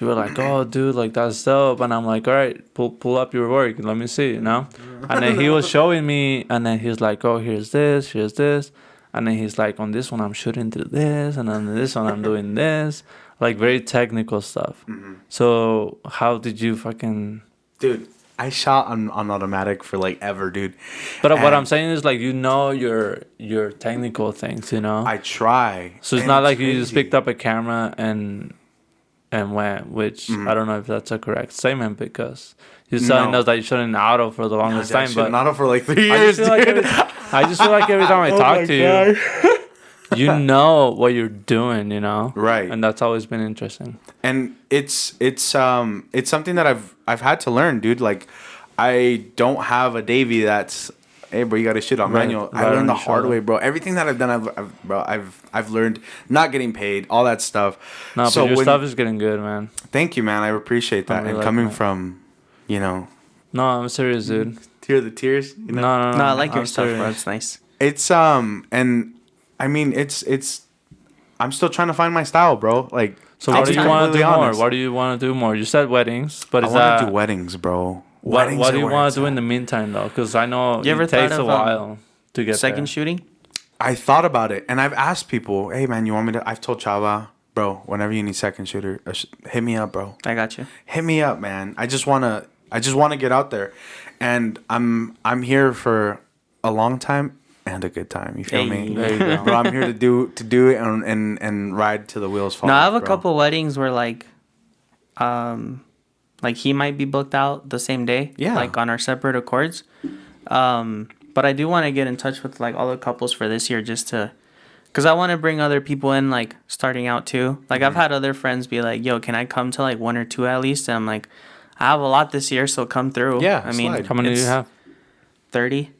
Speaker 1: you were like, "Oh, dude, like that's dope," and I'm like, "All right, pull up your work, let me see," And then he was showing me, and then he's like, "Oh, here's this," and then he's like, "On this one, I'm shooting through this, and on this one, I'm doing this," like very technical stuff. So how did you fucking?
Speaker 2: Dude, I shot on automatic for like ever, dude.
Speaker 1: But what
Speaker 2: And
Speaker 1: I'm saying is like your technical things,
Speaker 2: I try.
Speaker 1: So it's
Speaker 2: and
Speaker 1: not like you just
Speaker 2: crazy.
Speaker 1: picked up a camera and went, which I don't know if that's a correct statement because you're telling us that you shot in auto for the longest
Speaker 2: I
Speaker 1: time.
Speaker 2: shot
Speaker 1: But
Speaker 2: in auto for like 3
Speaker 1: I
Speaker 2: years,
Speaker 1: just, feel like
Speaker 2: dude.
Speaker 1: I just feel like every time I talk to you know what you're doing,
Speaker 2: Right.
Speaker 1: And that's always been interesting.
Speaker 2: And it's something that I've had to learn, dude. Like, I don't have a Davey that's, hey, bro, you got to shoot on manual. I learned the hard way, bro. Everything that I've done, I've learned not getting paid, all that stuff.
Speaker 1: No, but your stuff is getting good, man.
Speaker 2: Thank you, man. I appreciate that.
Speaker 1: really
Speaker 2: And
Speaker 1: like
Speaker 2: coming
Speaker 1: that.
Speaker 2: from,
Speaker 1: No, I'm serious, dude.
Speaker 2: tear the tears. You know?
Speaker 1: No.
Speaker 3: No, I like your
Speaker 1: I'm
Speaker 3: stuff, bro.
Speaker 1: serious.
Speaker 3: It's nice.
Speaker 2: It's and I mean it's I'm still trying to find my style, bro. Like,
Speaker 1: So
Speaker 2: I'll
Speaker 1: what do
Speaker 2: be
Speaker 1: you want to
Speaker 2: completely
Speaker 1: do more?
Speaker 2: honest.
Speaker 1: What do you want to do more? You said weddings, but
Speaker 2: I
Speaker 1: is
Speaker 2: want
Speaker 1: that
Speaker 2: to do weddings, bro.
Speaker 1: what
Speaker 2: Weddings
Speaker 1: do you
Speaker 2: are where
Speaker 1: want
Speaker 2: it's
Speaker 1: to do in
Speaker 2: at.
Speaker 1: the meantime though? Because I know
Speaker 3: You ever
Speaker 1: it takes
Speaker 3: thought
Speaker 1: a
Speaker 3: of,
Speaker 1: while to get
Speaker 3: Second
Speaker 1: there.
Speaker 3: shooting?
Speaker 2: I thought about it, and I've asked people, "Hey, man, you want me to?" I've told Chava, bro, whenever you need second shooter, hit me up, bro.
Speaker 3: I got you.
Speaker 2: Hit me up, man. I just wanna get out there, and I'm here for a long time and a good time. You feel me?
Speaker 1: There you go.
Speaker 2: Bro, I'm here to do it and ride till the wheels fall.
Speaker 3: No, I have a
Speaker 2: bro.
Speaker 3: couple weddings where like he might be booked out the same day.
Speaker 2: Yeah.
Speaker 3: Like on our separate accords. But I do want to get in touch with like all the couples for this year just to, cause I want to bring other people in like starting out too. Like I've had other friends be like, "Yo, can I come to like one or two at least?" And I'm like, "I have a lot this year, so come through."
Speaker 2: Yeah,
Speaker 3: I mean,
Speaker 2: slide.
Speaker 1: How many do you
Speaker 3: it's
Speaker 1: have?
Speaker 3: 30.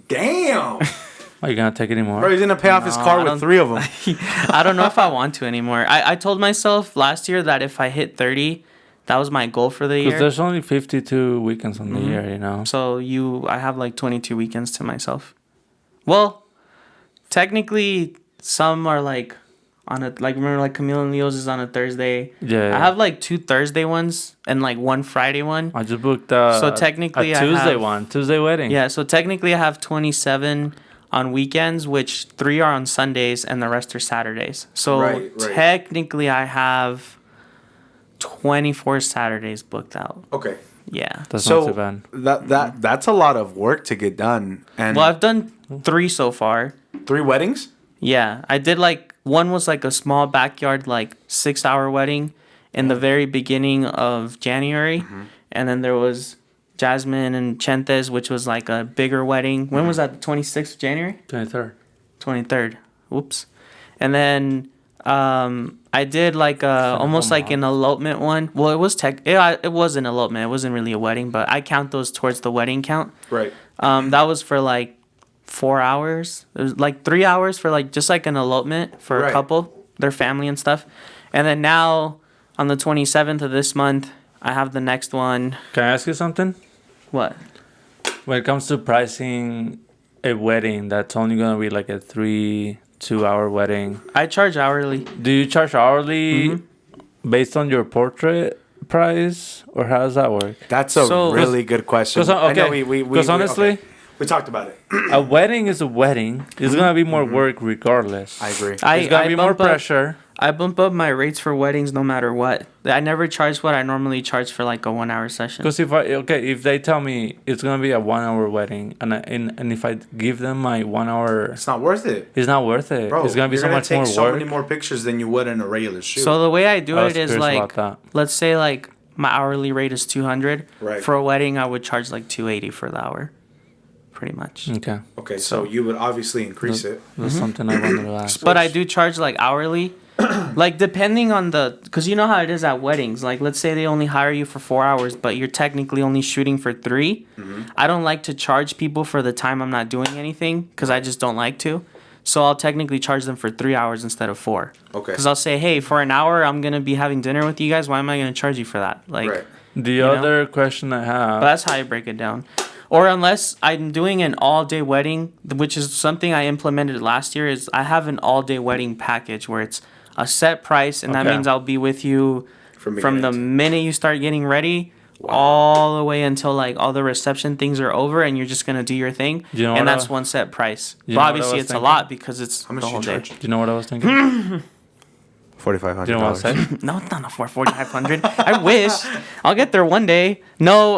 Speaker 2: Damn,
Speaker 1: Are you gonna take any more?
Speaker 2: bro, he's gonna pay off his
Speaker 3: No,
Speaker 2: car
Speaker 3: I
Speaker 2: with
Speaker 3: don't-
Speaker 2: 3 of them.
Speaker 3: I don't know if I want to anymore. I told myself last year that if I hit 30, that was my goal for the
Speaker 1: Because
Speaker 3: year.
Speaker 1: there's only 52 weekends on the year,
Speaker 3: So I have like 22 weekends to myself. Well, technically, some are like on a remember like Camille and Leo's is on a Thursday.
Speaker 1: Yeah.
Speaker 3: I have like 2 Thursday ones and like 1 Friday one.
Speaker 1: I just booked
Speaker 3: So technically
Speaker 1: a
Speaker 3: I
Speaker 1: Tuesday
Speaker 3: have-
Speaker 1: Tuesday wedding.
Speaker 3: Yeah, so technically I have 27 on weekends, which 3 are on Sundays and the rest are Saturdays. So
Speaker 2: Right.
Speaker 3: technically I have 24 Saturdays booked out.
Speaker 2: Okay.
Speaker 3: Yeah.
Speaker 1: That's
Speaker 2: So
Speaker 1: not too bad.
Speaker 2: that's a lot of work to get done. And
Speaker 3: Well, I've done 3 so far.
Speaker 2: 3 weddings.
Speaker 3: Yeah, I did like one was like a small backyard like 6-hour wedding in the very beginning of January, and then there was Jasmine and Chentes, which was like a bigger wedding. When was that? The 26th of January,
Speaker 1: 23rd.
Speaker 3: 23rd. Oops. And then I did like almost like an elopement one. Well, it was it was an elopement. It wasn't really a wedding, but I count those towards the wedding count.
Speaker 2: Right.
Speaker 3: That was for like 4 hours. It was like 3 hours for like just like an elopement for a
Speaker 2: Right.
Speaker 3: couple, their family and stuff. And then now on the 27th of this month, I have the next one.
Speaker 1: Can I ask you something?
Speaker 3: What?
Speaker 1: When it comes to pricing a wedding, that's only gonna be like a 2 hour wedding.
Speaker 3: I charge hourly.
Speaker 1: Do you charge hourly based on your portrait price, or how does that work?
Speaker 2: That's a
Speaker 3: So-
Speaker 2: really good question.
Speaker 1: 'cause,
Speaker 2: I know
Speaker 1: okay,
Speaker 2: we
Speaker 1: 'cause honestly-
Speaker 2: okay. We talked about it.
Speaker 1: A wedding is a wedding. It's gonna be more work regardless.
Speaker 2: I agree.
Speaker 1: It's gonna be more pressure.
Speaker 3: I bump up my rates for weddings no matter what. I never charge what I normally charge for like a 1 hour session.
Speaker 1: Because if they tell me it's gonna be a 1 hour wedding, and if I give them my 1 hour,
Speaker 2: It's not worth it.
Speaker 1: it's not worth it.
Speaker 2: Bro,
Speaker 1: It's gonna be
Speaker 2: you're
Speaker 1: so much
Speaker 2: take
Speaker 1: more
Speaker 2: so
Speaker 1: work.
Speaker 2: many more pictures than you would in a regular shoot.
Speaker 3: So the way I do
Speaker 1: I was
Speaker 3: it is
Speaker 1: curious
Speaker 3: like,
Speaker 1: about that.
Speaker 3: let's say like my hourly rate is 200.
Speaker 2: Right.
Speaker 3: For a wedding, I would charge like 280 for the hour, pretty much.
Speaker 1: Okay,
Speaker 2: okay, so you would obviously increase it.
Speaker 1: that's something I wanted to ask.
Speaker 3: But I do charge like hourly, like depending on because you know how it is at weddings. Like let's say they only hire you for 4 hours, but you're technically only shooting for 3. I don't like to charge people for the time I'm not doing anything because I just don't like to. So I'll technically charge them for 3 hours instead of 4.
Speaker 2: Okay.
Speaker 3: Because I'll say, hey, for an hour I'm gonna be having dinner with you guys. Why am I gonna charge you for that? Like,
Speaker 2: Right.
Speaker 1: The
Speaker 3: know?
Speaker 1: other question I have.
Speaker 3: but that's how I break it down. Or unless I'm doing an all-day wedding, which is something I implemented last year, is I have an all-day wedding package where it's a set price, and that
Speaker 1: Okay.
Speaker 3: means I'll be with you
Speaker 2: From
Speaker 3: from the
Speaker 2: beginning
Speaker 3: minute you start getting ready all the way until like all the reception things are over, and you're just gonna do your thing.
Speaker 1: You know
Speaker 3: and
Speaker 1: what
Speaker 3: that's one set price.
Speaker 1: You
Speaker 3: But
Speaker 1: know what I
Speaker 3: obviously,
Speaker 1: was
Speaker 3: it's
Speaker 1: thinking?
Speaker 3: a lot because it's
Speaker 2: How much
Speaker 3: the
Speaker 2: do
Speaker 3: whole
Speaker 2: you
Speaker 3: day.
Speaker 2: charge?
Speaker 1: Do you know what I was thinking?
Speaker 2: $4,500.
Speaker 1: Do you know what I said?
Speaker 3: No, it's not a 4,500. I wish. I'll get there one day. No,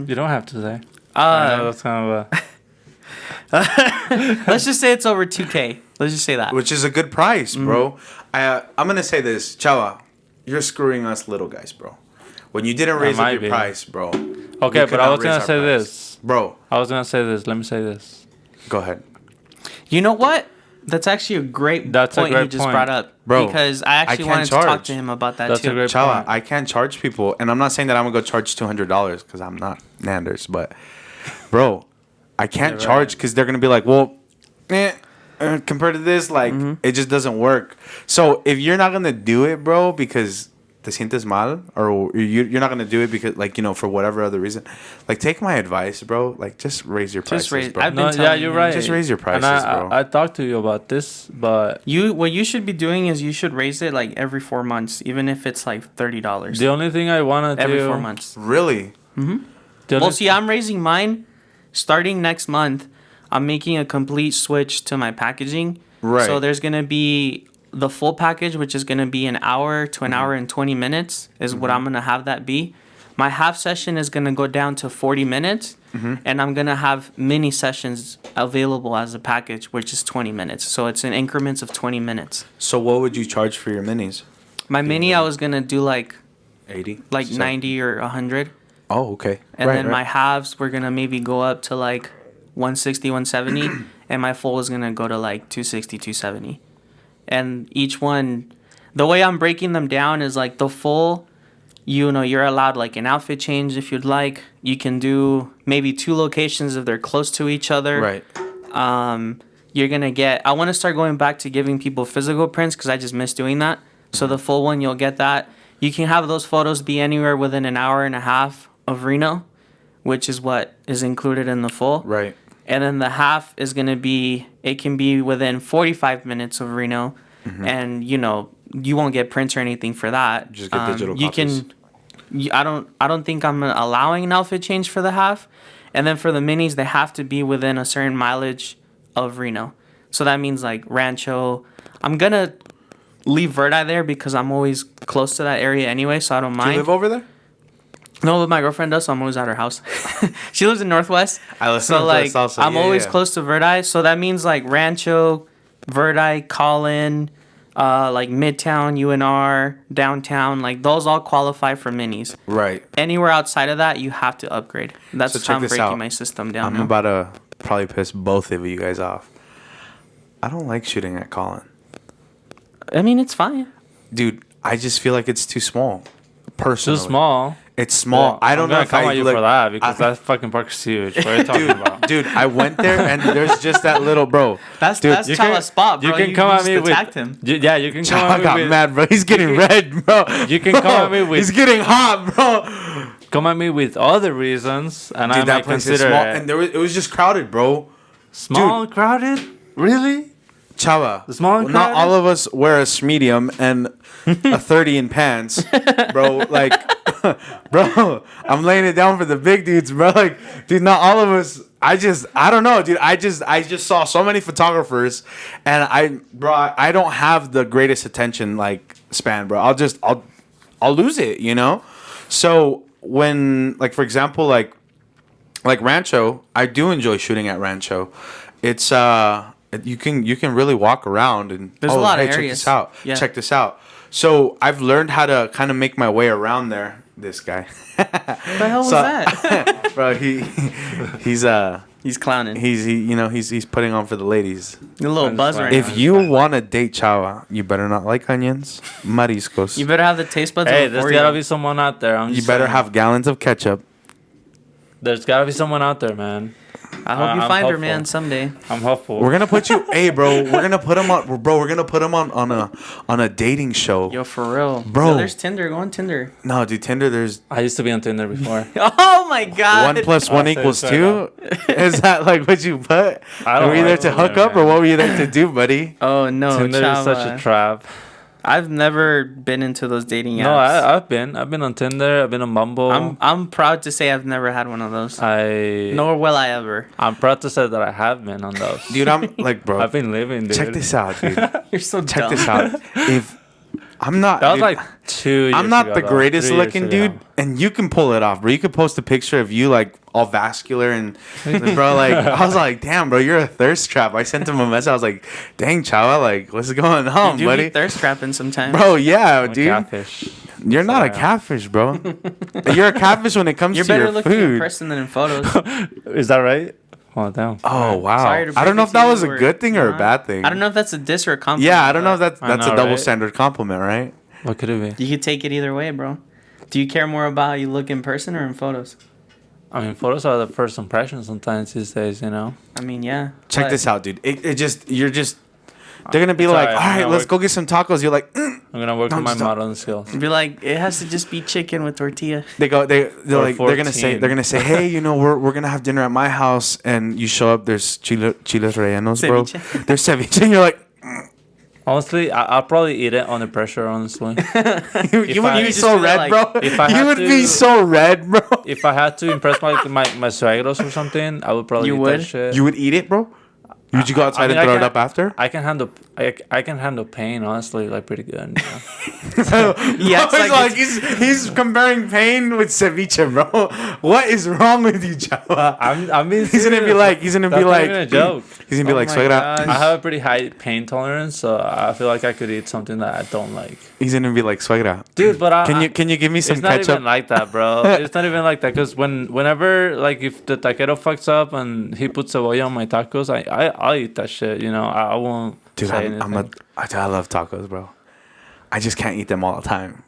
Speaker 1: You don't have to say. I know that's kind of a.
Speaker 3: let's just say it's over 2K. Let's just say that.
Speaker 2: Which is a good price, bro. I'm gonna say this, Chava, you're screwing us little guys, bro. When you didn't raise up
Speaker 1: might
Speaker 2: your
Speaker 1: be.
Speaker 2: price, bro.
Speaker 1: Okay,
Speaker 2: we
Speaker 1: but
Speaker 2: could
Speaker 1: I
Speaker 2: not
Speaker 1: was
Speaker 2: raise
Speaker 1: gonna
Speaker 2: our
Speaker 1: say
Speaker 2: price.
Speaker 1: this.
Speaker 2: Bro.
Speaker 1: I was gonna say this. Let me say this.
Speaker 2: Go ahead,
Speaker 3: You know what? That's actually a great
Speaker 1: That's a
Speaker 3: point
Speaker 1: great
Speaker 3: you just
Speaker 1: point.
Speaker 3: brought up.
Speaker 2: Bro,
Speaker 3: Because I actually
Speaker 2: can't
Speaker 3: wanted to talk
Speaker 2: charge.
Speaker 3: to him about that
Speaker 1: That's
Speaker 3: too.
Speaker 1: a great
Speaker 2: Chava.
Speaker 1: point.
Speaker 2: I can't charge people, and I'm not saying that I'm gonna go charge $200 because I'm not Nanders, but, bro, I can't
Speaker 1: right.
Speaker 2: charge because they're gonna be like, well, compared to this, like it just doesn't work. So if you're not gonna do it, bro, because te sientes mal, or you're not gonna do it because, like, you know, for whatever other reason, like, take my advice, bro. Like, just raise your prices,
Speaker 3: raise-
Speaker 2: bro.
Speaker 3: I've been
Speaker 1: No,
Speaker 3: telling
Speaker 1: yeah,
Speaker 3: you,
Speaker 1: you're right.
Speaker 2: just raise your
Speaker 1: And
Speaker 2: prices, bro.
Speaker 1: I talked to you about this, but
Speaker 3: What you should be doing is you should raise it like every 4 months, even if it's like $30
Speaker 1: the only thing I want to do
Speaker 3: every 4 months.
Speaker 2: Really?
Speaker 1: the only-
Speaker 3: Well, see, I'm raising mine starting next month. I'm making a complete switch to my packaging.
Speaker 2: Right.
Speaker 3: So there's gonna be the full package, which is gonna be an hour to an hour and 20 minutes, is what I'm gonna have that be. My half session is gonna go down to 40 minutes, and I'm gonna have mini sessions available as a package, which is 20 minutes. So it's in increments of 20 minutes.
Speaker 2: So what would you charge for your minis?
Speaker 3: My mini, I was gonna do like
Speaker 2: 80?
Speaker 3: 90 or 100.
Speaker 2: Oh, okay.
Speaker 3: And then my halves were gonna maybe go up to like 160, 170, and my full is gonna go to like 260, 270. And each one, the way I'm breaking them down is like the full, you know, you're allowed like an outfit change if you'd like. You can do maybe 2 locations if they're close to each other.
Speaker 2: Right.
Speaker 3: You're gonna get. I want to start going back to giving people physical prints because I just miss doing that. So the full one, you'll get that. You can have those photos be anywhere within an hour and a half of Reno, which is what is included in the full.
Speaker 2: Right.
Speaker 3: And then the half is gonna be. It can be within 45 minutes of Reno, and you know you won't get prints or anything for that.
Speaker 2: Just get digital
Speaker 3: You
Speaker 2: copies.
Speaker 3: can. I don't think I'm allowing an outfit change for the half, and then for the minis they have to be within a certain mileage of Reno. So that means like Rancho. I'm gonna leave Verdi there because I'm always close to that area anyway, so I don't
Speaker 2: Do
Speaker 3: mind.
Speaker 2: you live over there?
Speaker 3: No, but my girlfriend does, so I'm always at her house. She lives in Northwest.
Speaker 2: I live in
Speaker 3: So
Speaker 2: Northwest
Speaker 3: like
Speaker 2: also.
Speaker 3: I'm
Speaker 2: Yeah,
Speaker 3: always
Speaker 2: yeah.
Speaker 3: close to Verdi, so that means like Rancho, Verdi, Collin, like Midtown, UNR, downtown, like those all qualify for minis.
Speaker 2: Right.
Speaker 3: Anywhere outside of that, you have to upgrade. That's
Speaker 2: So
Speaker 3: how
Speaker 2: check
Speaker 3: I'm
Speaker 2: this
Speaker 3: breaking
Speaker 2: out.
Speaker 3: my system down.
Speaker 2: I'm
Speaker 3: now.
Speaker 2: about to probably piss both of you guys off. I don't like shooting at Colin.
Speaker 3: I mean, it's fine.
Speaker 2: Dude, I just feel like it's too small.
Speaker 1: too
Speaker 2: Personally.
Speaker 1: small.
Speaker 2: It's small. I don't know if
Speaker 1: come
Speaker 2: I
Speaker 1: at you
Speaker 2: look
Speaker 1: for that because that fucking park is huge. What are you talking about?
Speaker 2: Dude, I went there and there's just that little bro.
Speaker 3: That's
Speaker 1: you
Speaker 3: Chala's spot, bro.
Speaker 1: You can come at me with.
Speaker 3: attacked him.
Speaker 1: Yeah, you can come
Speaker 2: I
Speaker 1: at me
Speaker 2: got
Speaker 1: with.
Speaker 2: mad, bro. He's getting red, bro.
Speaker 1: You can
Speaker 2: Bro,
Speaker 1: come at me with.
Speaker 2: He's getting hot, bro.
Speaker 1: Come at me with other reasons, and I
Speaker 2: Dude,
Speaker 1: might
Speaker 2: that place is
Speaker 1: consider
Speaker 2: small,
Speaker 1: it.
Speaker 2: and it was just crowded, bro.
Speaker 1: Small and crowded? Really?
Speaker 2: Chava,
Speaker 1: Small and
Speaker 2: not
Speaker 1: crowded?
Speaker 2: all of us wear a medium and a 30 in pants, bro. Like, bro, I'm laying it down for the big dudes, bro. Like, dude, not all of us. I don't know, dude. I just saw so many photographers, and I don't have the greatest attention like span, bro. I'll lose it, you know. So when, like, for example, like Rancho, I do enjoy shooting at Rancho. It's you can really walk around and
Speaker 3: There's a lot of
Speaker 2: check
Speaker 3: areas.
Speaker 2: this out.
Speaker 3: Yeah.
Speaker 2: Check this out. So I've learned how to kind of make my way around there. This guy.
Speaker 3: What the hell was that?
Speaker 2: Bro, he's
Speaker 3: Clowning.
Speaker 2: he's putting on for the ladies.
Speaker 3: A little buzz right now.
Speaker 2: If you want to date Chava, you better not like onions, mariscos.
Speaker 3: You better have the taste buds.
Speaker 1: Hey,
Speaker 3: of a
Speaker 1: there's
Speaker 3: 4-year-old.
Speaker 1: gotta be someone out there.
Speaker 2: You better have gallons of ketchup.
Speaker 1: There's gotta be someone out there, man.
Speaker 3: I hope you
Speaker 1: I'm
Speaker 3: find her,
Speaker 1: hopeful.
Speaker 3: man, someday.
Speaker 1: I'm hopeful.
Speaker 2: We're gonna put you, hey, bro. We're gonna put him on, bro. We're gonna put him on a dating show.
Speaker 3: Yo, for real,
Speaker 2: Bro.
Speaker 3: Yo, there's Tinder. Go on Tinder.
Speaker 2: No, dude, Tinder. There's
Speaker 1: I used to be on Tinder before.
Speaker 3: Oh my god.
Speaker 2: 1 + 1
Speaker 1: I'll
Speaker 2: =
Speaker 1: say
Speaker 2: 2. Is that like what you put?
Speaker 1: I don't
Speaker 2: Were you there
Speaker 1: like
Speaker 2: to hook
Speaker 1: Tinder,
Speaker 2: up, or
Speaker 1: man.
Speaker 2: what were you there to do, buddy?
Speaker 3: Oh no,
Speaker 1: Tinder is such
Speaker 3: Chava.
Speaker 1: a trap.
Speaker 3: I've never been into those dating apps.
Speaker 1: No, I've been on Tinder. I've been on Bumble.
Speaker 3: I'm proud to say I've never had one of those. Nor will I ever.
Speaker 1: I'm proud to say that I have been on those.
Speaker 2: Dude, I'm like, bro.
Speaker 1: I've been living, dude.
Speaker 2: Check this out, dude.
Speaker 3: You're so
Speaker 2: Check
Speaker 3: dumb.
Speaker 2: this out. If I'm not,
Speaker 1: That was
Speaker 2: dude,
Speaker 1: like 2 years
Speaker 2: I'm not
Speaker 1: ago,
Speaker 2: the
Speaker 1: though.
Speaker 2: greatest
Speaker 1: 3 years
Speaker 2: looking
Speaker 1: ago.
Speaker 2: dude, and you can pull it off, bro. You could post a picture of you like all vascular and, bro, like I was like, damn, bro, you're a thirst trap. I sent him a message. I was like, dang, Chava, like, what's going on,
Speaker 3: You do
Speaker 2: buddy?
Speaker 3: be thirst trapping sometimes.
Speaker 2: Bro, yeah,
Speaker 1: I'm a
Speaker 2: dude.
Speaker 1: catfish.
Speaker 2: You're not a
Speaker 1: Sorry.
Speaker 2: catfish, bro. You're a catfish when it comes
Speaker 3: You're
Speaker 2: to
Speaker 3: better
Speaker 2: your
Speaker 3: looking in
Speaker 2: food.
Speaker 3: person than in photos.
Speaker 1: Is that right? Oh, damn.
Speaker 2: Oh wow!
Speaker 3: Sorry to
Speaker 2: I don't know
Speaker 3: break
Speaker 2: if that
Speaker 3: it to
Speaker 2: was
Speaker 3: you
Speaker 2: a
Speaker 3: or
Speaker 2: good thing or a
Speaker 3: not.
Speaker 2: bad thing.
Speaker 3: I don't know if that's a diss or a compliment.
Speaker 2: Yeah, I don't know if
Speaker 3: but
Speaker 2: that's
Speaker 1: I
Speaker 2: a
Speaker 1: know,
Speaker 2: double
Speaker 1: right?
Speaker 2: standard compliment, right?
Speaker 1: What could it be?
Speaker 3: You could take it either way, bro. Do you care more about how you look in person or in photos?
Speaker 1: I mean, photos are the first impression sometimes these days, you know?
Speaker 3: I mean, yeah.
Speaker 2: Check
Speaker 3: but
Speaker 2: this out, dude. They're gonna be
Speaker 1: It's
Speaker 2: like,
Speaker 1: alright,
Speaker 2: all
Speaker 1: I'm
Speaker 2: right,
Speaker 1: gonna
Speaker 2: let's
Speaker 1: work-
Speaker 2: go get some tacos. You're like,
Speaker 1: I'm going to work
Speaker 2: No,
Speaker 1: on my
Speaker 2: stop.
Speaker 1: modeling skills.
Speaker 3: Be like, it has to just be chicken with tortilla.
Speaker 2: they're
Speaker 1: Or
Speaker 2: like, they're gonna
Speaker 1: 14.
Speaker 2: say, hey, you know, we're gonna have dinner at my house, and you show up. There's chiles rellenos, bro.
Speaker 3: Ceviche.
Speaker 2: There's ceviche, and you're like,
Speaker 1: Honestly, I'll probably eat it under pressure, honestly.
Speaker 2: you would
Speaker 1: I-
Speaker 2: be
Speaker 3: just
Speaker 2: so
Speaker 3: feel
Speaker 2: red,
Speaker 3: like-
Speaker 2: bro.
Speaker 1: if I
Speaker 2: You
Speaker 1: had
Speaker 2: would be
Speaker 1: to-
Speaker 2: so red, bro.
Speaker 1: If I had to impress my suegros or something, I would probably
Speaker 3: You
Speaker 1: eat
Speaker 3: would?
Speaker 1: that shit.
Speaker 2: You would eat it, bro. Would you go outside
Speaker 1: I mean,
Speaker 2: and throw
Speaker 1: I
Speaker 2: it
Speaker 1: can-
Speaker 2: up after?
Speaker 1: I can handle pain, honestly, like pretty good. You know?
Speaker 3: Yeah, it's like
Speaker 2: he's comparing pain with ceviche, bro. What is wrong with you, Chava?
Speaker 1: I'm being
Speaker 2: He's gonna be
Speaker 1: serious.
Speaker 2: like,
Speaker 1: That's not even a joke.
Speaker 2: He's gonna be
Speaker 3: Oh
Speaker 2: like,
Speaker 3: my
Speaker 2: suegra.
Speaker 3: gosh.
Speaker 1: I have a pretty high pain tolerance, so I feel like I could eat something that I don't like.
Speaker 2: He's gonna be like, suegra.
Speaker 1: Dude, but
Speaker 2: Can you give me some
Speaker 1: it's not
Speaker 2: ketchup?
Speaker 1: even like that, bro. It's not even like that, because whenever, like, if the taquero fucks up and he puts cebolla on my tacos, I'll eat that shit, you know. I won't
Speaker 2: Dude,
Speaker 1: say anything.
Speaker 2: I love tacos, bro. I just can't eat them all the time.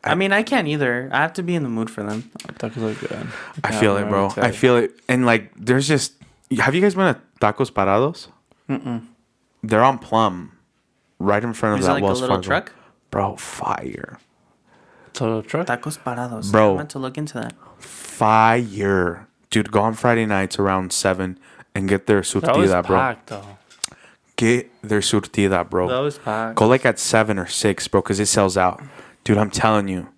Speaker 3: I mean, I can't either. I have to be in the mood for them.
Speaker 1: Tacos are good.
Speaker 2: I
Speaker 1: Yeah,
Speaker 2: feel
Speaker 1: I'm
Speaker 2: it, bro.
Speaker 1: ready to
Speaker 2: I feel it. And like, there's just. Have you guys been at Tacos Parados?
Speaker 3: Mm-mm.
Speaker 2: They're on Plum, right in front of
Speaker 3: Is it
Speaker 2: that
Speaker 3: like a
Speaker 2: Wells
Speaker 3: little
Speaker 2: Fargo.
Speaker 3: truck?
Speaker 2: Bro, fire.
Speaker 1: Total truck?
Speaker 3: Tacos parados.
Speaker 2: Bro.
Speaker 3: I meant to look into that.
Speaker 2: Fire. Dude, go on Friday nights around 7 and get their
Speaker 1: They're always
Speaker 2: surtida, bro.
Speaker 1: packed, though.
Speaker 2: Get their surtida,
Speaker 1: They're
Speaker 2: bro.
Speaker 1: always packed.
Speaker 2: Go like at 7 or 6, bro, because it sells out. Dude, I'm telling you.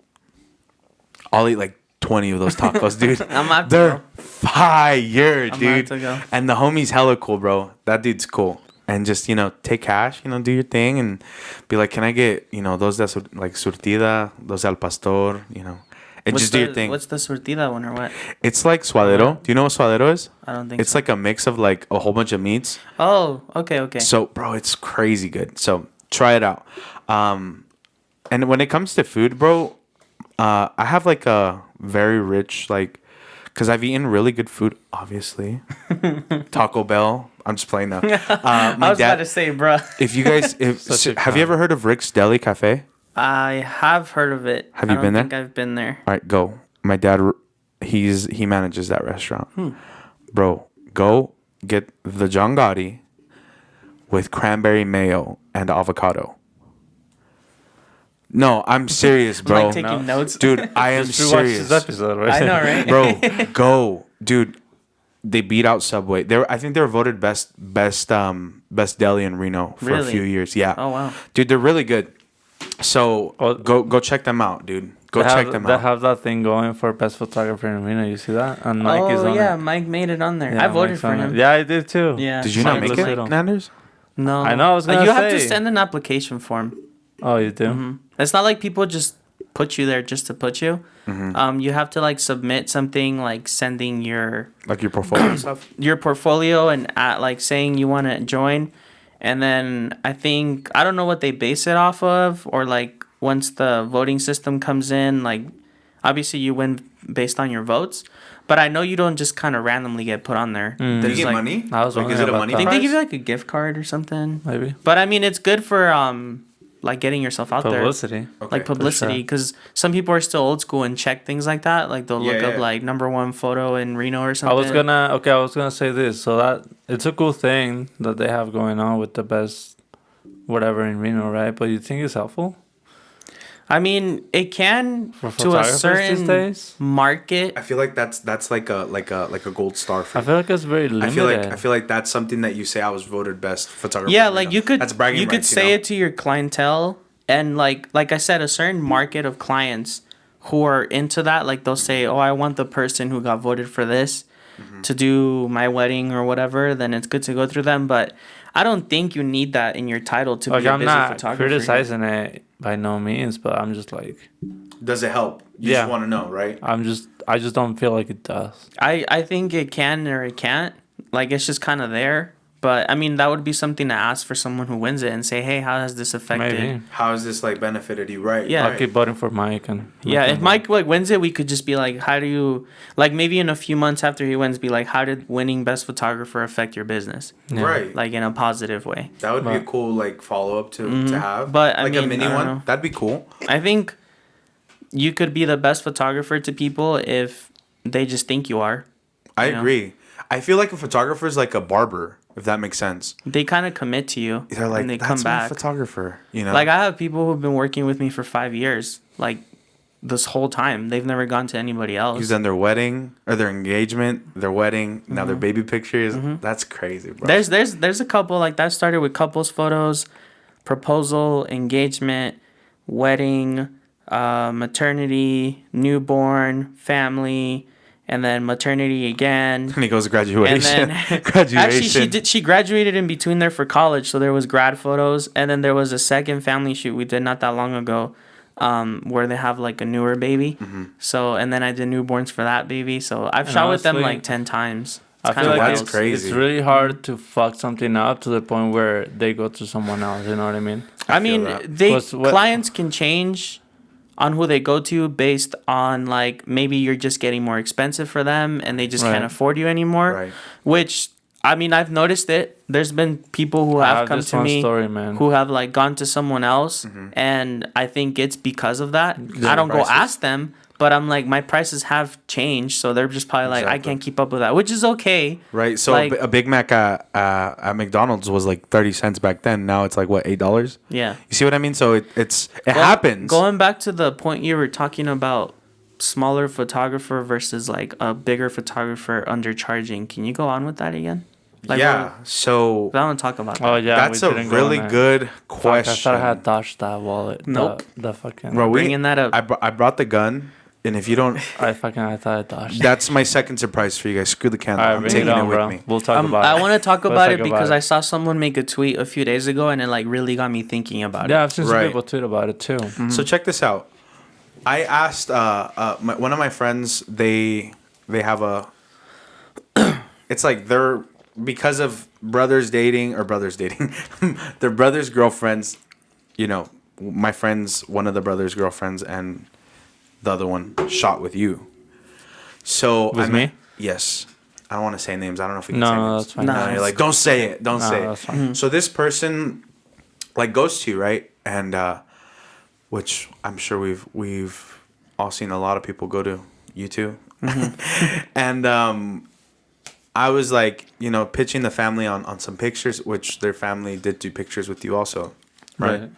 Speaker 2: I'll eat like 20 of those tacos, dude.
Speaker 3: I'm out to
Speaker 2: They're
Speaker 3: go.
Speaker 2: fire,
Speaker 3: I'm
Speaker 2: dude.
Speaker 3: out to go.
Speaker 2: And the homie's hella cool, bro. That dude's cool. And just, you know, take cash, you know, do your thing and be like, can I get, you know, those that like surtida, those al pastor, you know. And just do your thing.
Speaker 3: What's the surtida one or what?
Speaker 2: It's like suadero. Do you know what suadero is?
Speaker 3: I don't think
Speaker 2: It's
Speaker 3: so.
Speaker 2: like a mix of like a whole bunch of meats.
Speaker 3: Oh, okay.
Speaker 2: So, bro, it's crazy good. So, try it out. And when it comes to food, bro, I have like a very rich, like, because I've eaten really good food, obviously. Taco Bell. I'm just playing now.
Speaker 3: I
Speaker 2: My
Speaker 3: was
Speaker 2: dad,
Speaker 3: about to say, bruh.
Speaker 2: if you guys,
Speaker 1: Such a
Speaker 2: have you ever heard of Rick's Deli Cafe?
Speaker 3: I have heard of it.
Speaker 2: Have you been
Speaker 3: I
Speaker 2: there?
Speaker 3: don't think I've been there.
Speaker 2: All right, go. My dad, he manages that restaurant. Bro, go get the John Gotti with cranberry mayo and avocado. No, I'm serious, bro.
Speaker 3: I'm like taking notes.
Speaker 2: Dude, I am
Speaker 1: Just rewatch
Speaker 2: serious.
Speaker 1: this episode, right?
Speaker 3: I know, right?
Speaker 2: Bro, go, dude. They beat out Subway. I think they were voted best deli in Reno for a
Speaker 3: Really?
Speaker 2: few years. Yeah.
Speaker 3: Oh, wow.
Speaker 2: Dude, they're really good. So
Speaker 1: Oh,
Speaker 2: go check them out, dude. Go check them
Speaker 1: They
Speaker 2: out.
Speaker 1: have that thing going for best photographer in Reno. You see that? And Mike is
Speaker 3: Oh
Speaker 1: on
Speaker 3: yeah,
Speaker 1: it.
Speaker 3: Mike made it on there.
Speaker 1: Yeah,
Speaker 3: I voted
Speaker 1: Mike's
Speaker 3: for
Speaker 1: on it.
Speaker 3: him.
Speaker 1: Yeah, I did too.
Speaker 3: Yeah.
Speaker 2: Did you not
Speaker 1: Mike
Speaker 2: make
Speaker 1: was
Speaker 2: it,
Speaker 1: little.
Speaker 2: Nanders?
Speaker 3: No.
Speaker 1: I know, I was gonna
Speaker 3: You have to
Speaker 1: say.
Speaker 3: send an application form.
Speaker 1: Oh, you do?
Speaker 3: Mm-hmm. It's not like people just put you there just to put you. You have to like submit something like sending your
Speaker 2: Like your portfolio and stuff?
Speaker 3: portfolio and like saying you want to join, and then I don't know what they base it off of, or like once the voting system comes in, like obviously you win based on your votes, but I know you don't just kind of randomly get put on there.
Speaker 2: Do you
Speaker 3: There's
Speaker 2: get
Speaker 3: like,
Speaker 2: money?
Speaker 1: I was
Speaker 2: like, is
Speaker 1: wondering
Speaker 2: it a
Speaker 1: about
Speaker 2: money
Speaker 1: that.
Speaker 3: I think
Speaker 2: prize?
Speaker 3: they give you like a gift card or something.
Speaker 1: Maybe.
Speaker 3: But I mean, it's good for like getting yourself out there.
Speaker 1: Publicity.
Speaker 2: Okay.
Speaker 3: Like publicity, because some people are still old school and check things like that. Like they'll look up
Speaker 2: yeah.
Speaker 3: like #1 photo in Reno or
Speaker 1: I
Speaker 3: something.
Speaker 1: was gonna say this. So that it's a cool thing that they have going on with the best whatever in Reno, right? But you think it's helpful
Speaker 3: I mean, it can
Speaker 1: for
Speaker 3: to a
Speaker 1: photographers these
Speaker 3: certain
Speaker 1: days?
Speaker 3: market.
Speaker 2: I feel like that's like a gold star for
Speaker 1: I
Speaker 2: you.
Speaker 1: feel like it's very limited.
Speaker 2: I feel like that's something that you say I was voted best photographer.
Speaker 3: Yeah,
Speaker 2: in
Speaker 3: like
Speaker 2: Reno.
Speaker 3: you could
Speaker 2: That's bragging
Speaker 3: you could
Speaker 2: rights,
Speaker 3: say
Speaker 2: know?
Speaker 3: it to your clientele, and like I said, a certain market of clients who are into that. Like they'll say, "Oh, I want the person who got voted for this to do my wedding or whatever." Then it's good to go through them, but I don't think you need that in your title to
Speaker 1: Like
Speaker 3: be a
Speaker 1: I'm
Speaker 3: busy
Speaker 1: not
Speaker 3: photographer.
Speaker 1: criticizing it by no means, but I'm just like
Speaker 2: Does it help? You
Speaker 1: Yeah.
Speaker 2: just want to know, right?
Speaker 1: I just don't feel like it does.
Speaker 3: I think it can or it can't. Like it's just kind of there. But I mean, that would be something to ask for someone who wins it and say, "Hey, how has this affected?"
Speaker 1: Maybe.
Speaker 2: How has this like benefited you? Right.
Speaker 3: Yeah.
Speaker 1: I'll
Speaker 2: Right.
Speaker 1: keep voting for Mike and
Speaker 3: Yeah, if Mike like wins it, we could just be like, "How do you like?" Maybe in a few months after he wins, be like, "How did winning best photographer affect your business?"
Speaker 1: Yeah.
Speaker 2: Right.
Speaker 3: Like in a positive way.
Speaker 2: That would be a
Speaker 1: But-
Speaker 2: cool like follow up to have.
Speaker 3: But, I
Speaker 2: like a
Speaker 3: mean,
Speaker 2: mini
Speaker 3: I don't
Speaker 2: one.
Speaker 3: know.
Speaker 2: That'd be cool.
Speaker 3: I think you could be the best photographer to people if they just think you are.
Speaker 2: I
Speaker 3: You know?
Speaker 2: agree. I feel like a photographer is like a barber, if that makes sense.
Speaker 3: They kind of commit to you
Speaker 2: They're like,
Speaker 3: and they
Speaker 2: that's
Speaker 3: come
Speaker 2: my
Speaker 3: back.
Speaker 2: photographer. You know.
Speaker 3: Like I have people who've been working with me for 5 years, like this whole time. They've never gone to anybody else.
Speaker 2: He's done their wedding or their engagement, their wedding, now their baby pictures. That's crazy, bro.
Speaker 3: There's a couple like that started with couples photos, proposal, engagement, wedding, maternity, newborn, family, and then maternity again.
Speaker 2: and he goes to
Speaker 3: And
Speaker 2: graduation.
Speaker 3: then
Speaker 2: graduation.
Speaker 3: actually she graduated in between there for college, so there was grad photos, and then there was a second family shoot we did not that long ago, where they have like a newer baby. So and then I did newborns for that baby. So I've shot with them
Speaker 1: honestly,
Speaker 3: like 10 times.
Speaker 1: I
Speaker 3: It's
Speaker 1: feel
Speaker 3: kinda
Speaker 1: like
Speaker 2: that's
Speaker 3: wild.
Speaker 2: crazy.
Speaker 1: it's really hard to fuck something up to the point where they go to someone else. You know what I mean?
Speaker 3: I mean,
Speaker 2: that.
Speaker 3: clients can change on who they go to based on like maybe you're just getting more expensive for them and they just can't
Speaker 1: Right.
Speaker 3: afford you anymore.
Speaker 2: Right.
Speaker 3: Which I mean, I've noticed it. There's been people who
Speaker 1: I
Speaker 3: have
Speaker 1: have
Speaker 3: come
Speaker 1: this
Speaker 3: to
Speaker 1: one
Speaker 3: me
Speaker 1: story, man.
Speaker 3: who have like gone to someone else, and I think it's because of that. I don't go
Speaker 2: prices.
Speaker 3: ask them, but I'm like my prices have changed, so they're just probably like I
Speaker 2: Exactly.
Speaker 3: can't keep up with that, which is okay.
Speaker 2: Right. So
Speaker 3: Like-
Speaker 2: a Big Mac at McDonald's was like 30 cents back then. Now it's like what, $8?
Speaker 3: Yeah.
Speaker 2: You see what I mean? So it happens.
Speaker 3: Going back to the point you were talking about, smaller photographer versus like a bigger photographer undercharging. Can you go on with that again? Like,
Speaker 2: yeah. So
Speaker 3: I want to talk about that.
Speaker 1: Oh yeah,
Speaker 2: that's
Speaker 1: we
Speaker 2: a
Speaker 1: didn't go
Speaker 2: really
Speaker 1: on that.
Speaker 2: good
Speaker 1: Fuck,
Speaker 2: question.
Speaker 1: I thought I had dodged that wallet.
Speaker 3: Nope.
Speaker 1: The fucking.
Speaker 2: Bro,
Speaker 3: Bringing that up.
Speaker 2: I brought the gun, and if you don't,
Speaker 1: I thought I dodged.
Speaker 2: that's my second surprise for you guys. Screw the candle.
Speaker 1: Alright,
Speaker 2: I'm
Speaker 1: bring
Speaker 2: taking
Speaker 1: it
Speaker 2: it
Speaker 1: on,
Speaker 2: with
Speaker 1: bro.
Speaker 2: me.
Speaker 1: We'll talk about
Speaker 3: I
Speaker 1: it.
Speaker 3: want to talk
Speaker 1: Let's
Speaker 3: about
Speaker 1: talk
Speaker 3: it because
Speaker 1: about
Speaker 3: I saw someone make a tweet a few days ago and it like really got me thinking about
Speaker 1: Yeah,
Speaker 3: it.
Speaker 1: I've seen some
Speaker 2: Right.
Speaker 1: people tweet about it too.
Speaker 2: So check this out. I asked one of my friends. They have a. It's like they're because of brothers dating, their brothers' girlfriends. You know, my friends, one of the brothers' girlfriends, and the other one shot with you. So
Speaker 1: With me?
Speaker 2: Yes. I don't want to say names. I don't know if we can
Speaker 1: No,
Speaker 2: say
Speaker 1: no,
Speaker 2: names.
Speaker 1: that's fine.
Speaker 3: No,
Speaker 2: No, you're like, don't say it. Don't
Speaker 1: No,
Speaker 2: say it.
Speaker 1: that's fine.
Speaker 2: So this person, like, goes to you, right? And which I'm sure we've all seen a lot of people go to you too. And I was like, pitching the family on some pictures, which their family did do pictures with you also, right?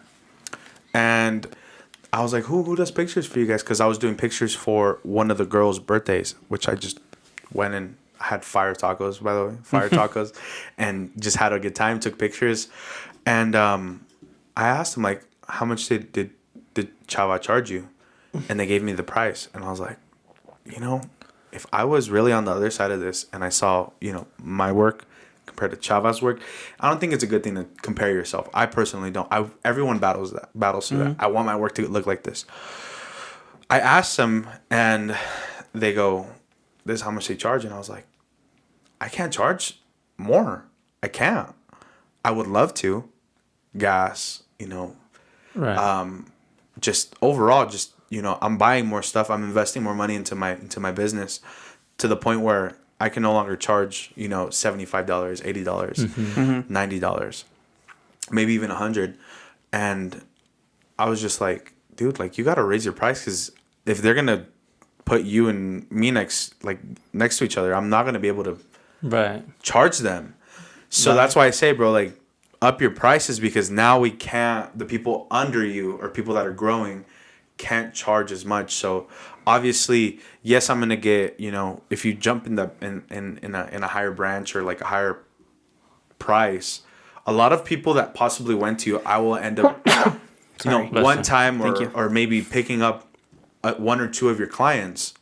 Speaker 2: And I was like, who does pictures for you guys? Because I was doing pictures for one of the girls' birthdays, which I just went and had fire tacos, by the way, and just had a good time, took pictures. And I asked them, like, how much did Chava charge you? And they gave me the price. And I was like, if I was really on the other side of this and I saw, my work compared to Chava's work, I don't think it's a good thing to compare yourself. I personally don't. Everyone battles through that. I want my work to look like this. I asked them, and they go, this is how much they charge. And I was like, I can't charge more. I can't. I would love to. Gas,
Speaker 1: Right.
Speaker 2: Just overall, I'm buying more stuff. I'm investing more money into my business to the point where I can no longer charge, $75, $80, $90, maybe even $100. And I was just like, dude, like, you got to raise your price, because if they're going to put you and me next to each other, I'm not going to be able to charge them. So that's why I say, bro, like, up your prices, because now the people under you or people that are growing can't charge as much. So obviously, yes, I'm gonna get, if you jump in a higher branch or like a higher price, a lot of people that possibly went to you, I will end up one time or maybe picking up one or two of your clients.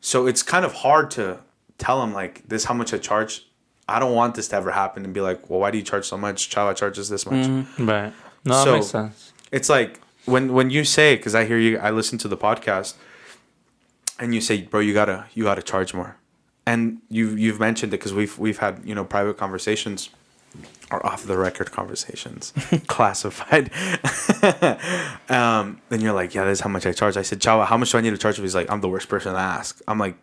Speaker 2: So it's kind of hard to tell them, like, this is how much I charge. I don't want this to ever happen and be like, well, why do you charge so much? Chava charges this much.
Speaker 1: Right. No, that makes sense.
Speaker 2: It's like when you say, because I hear you, I listen to the podcast, and you say, bro, you gotta charge more, and you've mentioned it because we've had private conversations or off the record conversations, classified. Then you're like, yeah, this is how much I charge. I said, Chava, how much do I need to charge? He's like, I'm the worst person to ask. I'm like,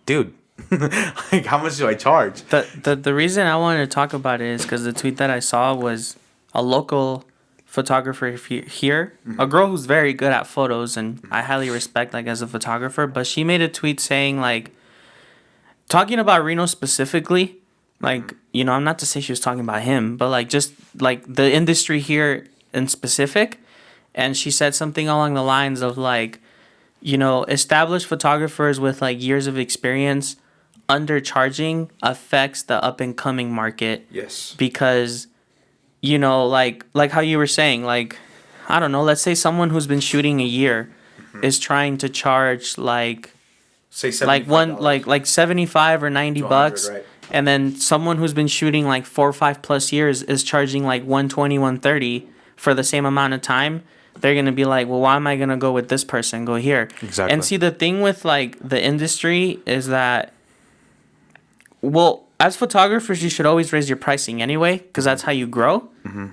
Speaker 2: dude. Like, how much do I charge?
Speaker 3: The reason I wanted to talk about it is because the tweet that I saw was a local photographer here, a girl who's very good at photos, and I highly respect, like, as a photographer. But she made a tweet saying, like, talking about Reno specifically, like, I'm not to say she was talking about him, but like just like the industry here in specific. And she said something along the lines of like, established photographers with like years of experience undercharging affects the up and coming market.
Speaker 2: Yes.
Speaker 3: Because, like how you were saying, like, I don't know, let's say someone who's been shooting a year is trying to charge like,
Speaker 2: say
Speaker 3: $75, like 75 or 90 bucks.
Speaker 2: Right.
Speaker 3: And then someone who's been shooting like 4 or 5 plus years is charging like 120, 130 for the same amount of time. They're going to be like, well, why am I going to go with this person? Go here.
Speaker 2: Exactly.
Speaker 3: And see, the thing with like the industry is that, well, as photographers, you should always raise your pricing anyway, because that's how you grow.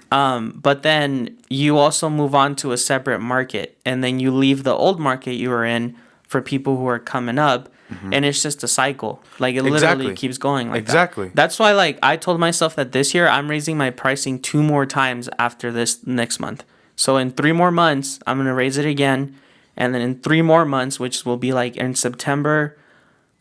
Speaker 3: But then you also move on to a separate market, and then you leave the old market you were in for people who are coming up. And it's just a cycle. Like, it literally keeps going like that. That's why, like, I told myself that this year I'm raising my pricing 2 more times after this next month. So in 3 more months, I'm going to raise it again. And then in 3 more months, which will be like in September,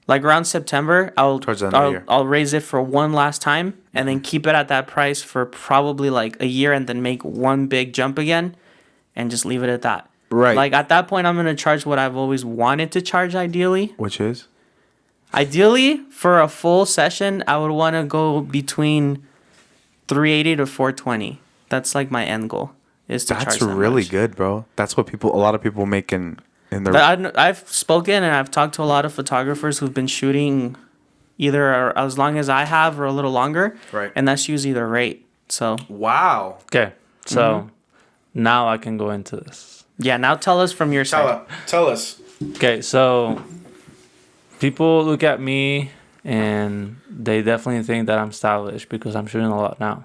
Speaker 3: like around September, I'll raise it for one last time and then keep it at that price for probably like a year, and then make one big jump again and just leave it at that.
Speaker 2: Right.
Speaker 3: Like, at that point, I'm going to charge what I've always wanted to charge, ideally.
Speaker 2: Which is?
Speaker 3: Ideally, for a full session, I would want to go between $380 to $420. That's like my end goal, is to charge that
Speaker 2: That's really
Speaker 3: much.
Speaker 2: good, bro. That's what a lot of people make in their...
Speaker 3: I've spoken and I've talked to a lot of photographers who've been shooting either as long as I have or a little longer.
Speaker 2: Right.
Speaker 3: And that's usually their rate. So...
Speaker 2: Wow.
Speaker 1: Okay. So now I can go into this.
Speaker 3: Yeah, now tell us from your side.
Speaker 2: Tell us.
Speaker 1: Okay, so people look at me and they definitely think that I'm stylish because I'm shooting a lot now.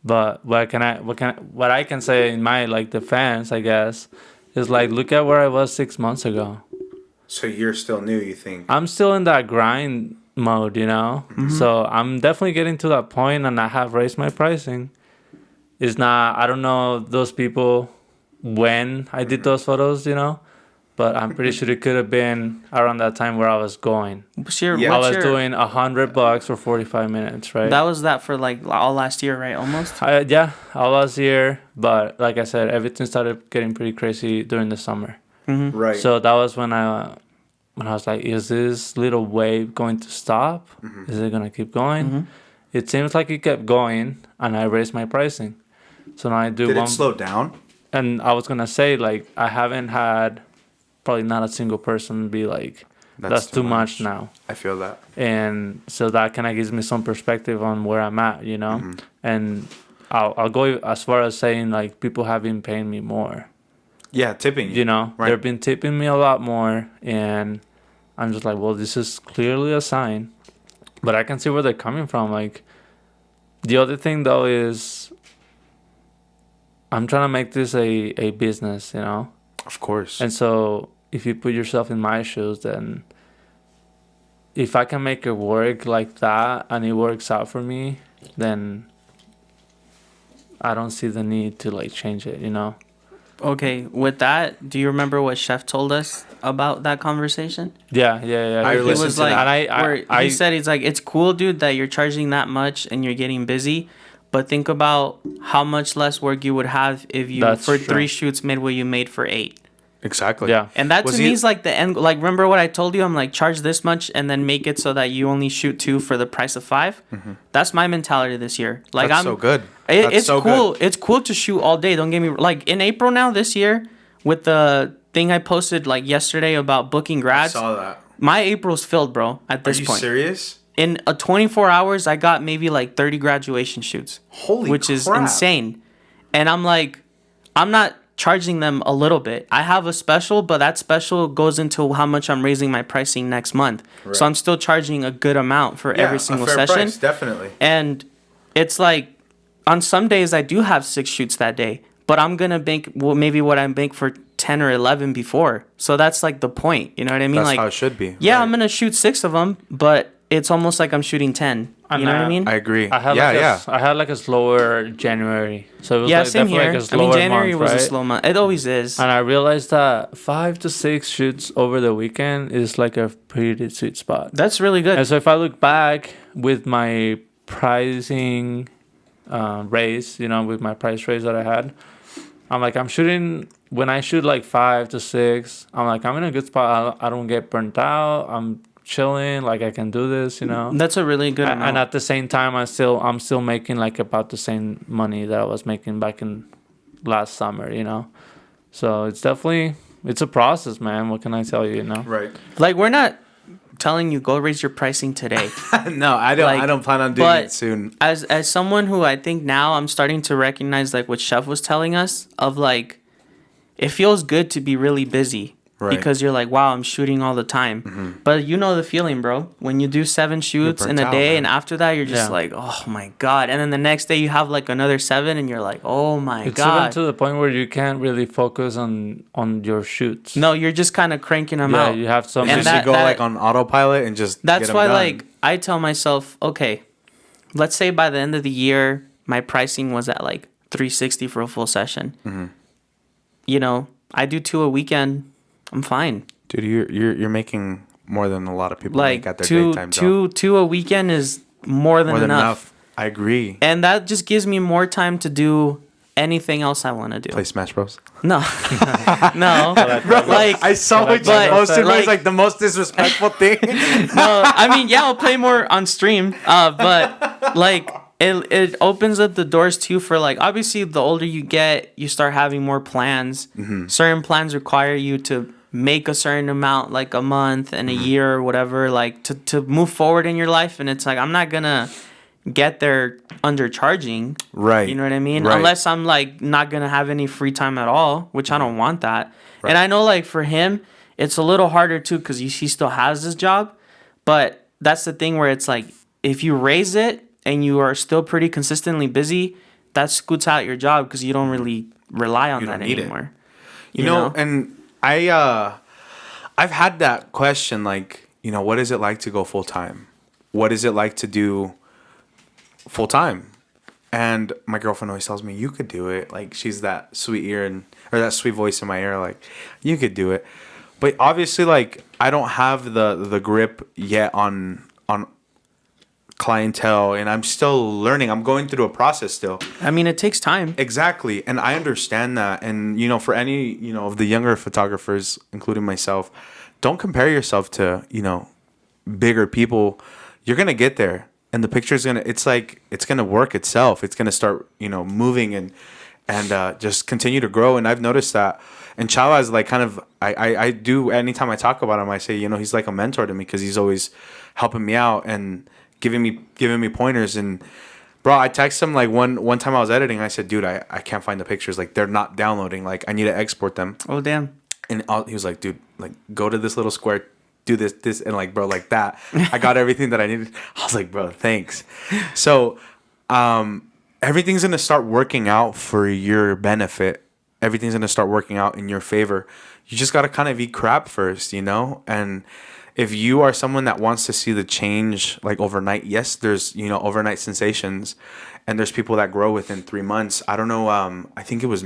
Speaker 1: But what I can say in my like defense, I guess, is like, look at where I was 6 months ago.
Speaker 2: So you're still new, you think?
Speaker 1: I'm still in that grind mode, So I'm definitely getting to that point, and I have raised my pricing. It's not, I don't know those people when I did those photos, but I'm pretty sure it could have been around that time where I was going.
Speaker 2: Yeah.
Speaker 1: I was doing $100 for 45 minutes, right?
Speaker 3: That was that for like all last year, right? Almost.
Speaker 1: Yeah, I was here, but like I said, everything started getting pretty crazy during the summer.
Speaker 3: Mm-hmm.
Speaker 2: Right.
Speaker 1: So that was when I was like, is this little wave going to stop?
Speaker 2: Mm-hmm.
Speaker 1: Is it gonna keep going?
Speaker 3: Mm-hmm.
Speaker 1: It seems like it kept going, and I raised my pricing. So now I do
Speaker 2: Did
Speaker 1: one.
Speaker 2: it slow down?
Speaker 1: And I was gonna say, like, I haven't had probably not a single person be like, that's too much now.
Speaker 2: I feel that.
Speaker 1: And so that kind of gives me some perspective on where I'm at, you know.
Speaker 2: Mm-hmm.
Speaker 1: And I'll go as far as saying, like, people have been paying me more.
Speaker 2: Yeah, tipping
Speaker 1: You know,
Speaker 2: Right.
Speaker 1: they've been tipping me a lot more, and I'm just like, well, this is clearly a sign. But I can see where they're coming from. Like, the other thing though is, I'm trying to make this a business, you know.
Speaker 2: Of course.
Speaker 1: And so if you put yourself in my shoes, then if I can make it work like that and it works out for me, then I don't see the need to like change it, you know.
Speaker 3: Okay, with that, do you remember what Chef told us about that conversation?
Speaker 1: Yeah.
Speaker 2: I
Speaker 3: He
Speaker 2: listened
Speaker 3: was
Speaker 2: to
Speaker 3: like,
Speaker 2: that.
Speaker 1: And
Speaker 3: where he said, he's like, it's cool, dude, that you're charging that much and you're getting busy, but think about how much less work you would have if you,
Speaker 1: That's
Speaker 3: for
Speaker 1: true.
Speaker 3: 3 shoots, made what you made for 8.
Speaker 2: Exactly.
Speaker 1: Yeah.
Speaker 3: And that
Speaker 2: Was
Speaker 3: to
Speaker 2: he-
Speaker 3: me is like the end. Like, remember what I told you? I'm like, charge this much and then make it so that you only shoot 2 for the price of 5. That's my mentality this year. Like,
Speaker 2: That's
Speaker 3: I'm
Speaker 2: so good. That's
Speaker 3: It's
Speaker 2: so
Speaker 3: cool.
Speaker 2: good.
Speaker 3: It's cool to shoot all day. Don't get me like in April now this year with the thing I posted like yesterday about booking
Speaker 2: I
Speaker 3: grads.
Speaker 2: saw that.
Speaker 3: My April's filled, bro. At
Speaker 2: Are
Speaker 3: this
Speaker 2: you
Speaker 3: point,
Speaker 2: serious?
Speaker 3: in a 24 hours, I got maybe like 30 graduation shoots,
Speaker 2: Holy
Speaker 3: which is
Speaker 2: crap.
Speaker 3: insane. And I'm like, I'm not charging them a little bit. I have a special, but that special goes into how much I'm raising my pricing next month.
Speaker 2: Right.
Speaker 3: So I'm still charging a good amount for every single
Speaker 2: a fair
Speaker 3: session.
Speaker 2: price, definitely.
Speaker 3: And it's like on some days I do have 6 shoots that day, but I'm gonna bank maybe what I bank for 10 or 11 before. So that's like the point. You know what I mean?
Speaker 2: That's
Speaker 3: like
Speaker 2: how it should be.
Speaker 3: yeah,
Speaker 2: Right.
Speaker 3: I'm gonna shoot 6 of them, but it's almost like I'm shooting 10. You know what I mean?
Speaker 2: I agree.
Speaker 1: I had I had like a slower January, so it was
Speaker 3: Yeah,
Speaker 1: like
Speaker 3: same
Speaker 1: definitely
Speaker 3: here.
Speaker 1: like a
Speaker 3: I
Speaker 1: slower
Speaker 3: mean, January
Speaker 1: month,
Speaker 3: was
Speaker 1: right?
Speaker 3: a slow month. It always is.
Speaker 1: And I realized that 5 to 6 shoots over the weekend is like a pretty sweet spot.
Speaker 3: That's really good.
Speaker 1: And so if I look back with my pricing raise, you know, with my price raise that I had, I'm like, I'm shooting, when I shoot like 5 to 6, I'm like, I'm in a good spot. I don't get burnt out. I'm chilling. Like, I can do this, you know.
Speaker 3: That's a really good amount.
Speaker 1: And at the same time, I'm still making like about the same money that I was making back in last summer, you know. So it's definitely, it's a process, man. What can I tell you, you know?
Speaker 2: Right.
Speaker 3: Like, we're not telling you go raise your pricing today.
Speaker 2: No, I don't.
Speaker 3: Like,
Speaker 2: I don't plan on doing
Speaker 3: but
Speaker 2: it soon.
Speaker 3: As someone who I think now I'm starting to recognize like what Chef was telling us of like, it feels good to be really busy.
Speaker 2: Right.
Speaker 3: Because you're like, wow, I'm shooting all the time. But you know the feeling, bro. When you do 7 shoots in
Speaker 2: burnt
Speaker 3: a
Speaker 2: out,
Speaker 3: day,
Speaker 2: man.
Speaker 3: and after that, you're just
Speaker 1: Yeah.
Speaker 3: like, oh my God. And then the next day, you have like another 7, and you're like, oh my
Speaker 1: It's even
Speaker 3: God.
Speaker 1: to the point where you can't really focus on your shoots.
Speaker 3: No, you're just kind of cranking them
Speaker 1: Yeah,
Speaker 3: out.
Speaker 1: you have some.
Speaker 3: And
Speaker 2: Just
Speaker 3: that-
Speaker 2: to go
Speaker 3: that-
Speaker 2: like on autopilot and just.
Speaker 3: That's
Speaker 2: get 'em
Speaker 3: why,
Speaker 2: done.
Speaker 3: like, I tell myself, okay, let's say by the end of the year, my pricing was at like $360 for a full session. You know, I do 2 a weekend, I'm fine.
Speaker 2: Dude, you're making more than a lot of people make
Speaker 3: Like
Speaker 2: at their
Speaker 3: two,
Speaker 2: daytime job.
Speaker 3: two a weekend is more than,
Speaker 2: More than
Speaker 3: enough.
Speaker 2: enough. I agree.
Speaker 3: And that just gives me more time to do anything else I want to do.
Speaker 2: Play Smash Bros.
Speaker 3: No, no, like
Speaker 2: I saw what you
Speaker 3: but,
Speaker 2: posted. It was
Speaker 3: like-
Speaker 2: like the most disrespectful thing.
Speaker 3: no. I mean, yeah, I'll play more on stream. But like it opens up the doors too for like obviously the older you get, you start having more plans. Certain plans require you to make a certain amount like a month and a year or whatever, like to move forward in your life. And it's like I'm not gonna get there undercharging.
Speaker 2: Right.
Speaker 3: You know what I mean?
Speaker 2: Right.
Speaker 3: Unless I'm like not gonna have any free time at all, which I don't want that. And I know like for him, it's a little harder too because he still has this job. But that's the thing where it's like if you raise it and you are still pretty consistently busy, that scoots out your job because you don't really rely on
Speaker 2: You
Speaker 3: that
Speaker 2: don't need it.
Speaker 3: anymore.
Speaker 2: You know, and I've had that question, like, you know, what is it like to go full time? What is it like to do full time? And my girlfriend always tells me, you could do it. Like, she's that sweet ear or that sweet voice in my ear, like, you could do it. But obviously, like, I don't have the grip yet on clientele, and I'm still learning. I'm going through a process still.
Speaker 3: I mean, it takes time.
Speaker 2: Exactly, and I understand that. And for any of the younger photographers, including myself, don't compare yourself to bigger people. You're gonna get there, and the picture's gonna. It's like it's gonna work itself. It's gonna start moving and just continue to grow. And I've noticed that. And Chava is like kind of I do, anytime I talk about him, I say he's like a mentor to me, because he's always helping me out and giving me pointers. And bro, I texted him like one time I was editing. I said, dude, I can't find the pictures. Like, they're not downloading. Like, I need to export them.
Speaker 3: Oh damn.
Speaker 2: And he was like, dude, like, go to this little square, do this, and like, bro, like that. I got everything that I needed. I was like, bro, thanks. So, everything's gonna start working out for your benefit. Everything's gonna start working out in your favor. You just gotta kind of eat crap first, and if you are someone that wants to see the change like overnight, yes, there's overnight sensations, and there's people that grow within 3 months. I don't know. I think it was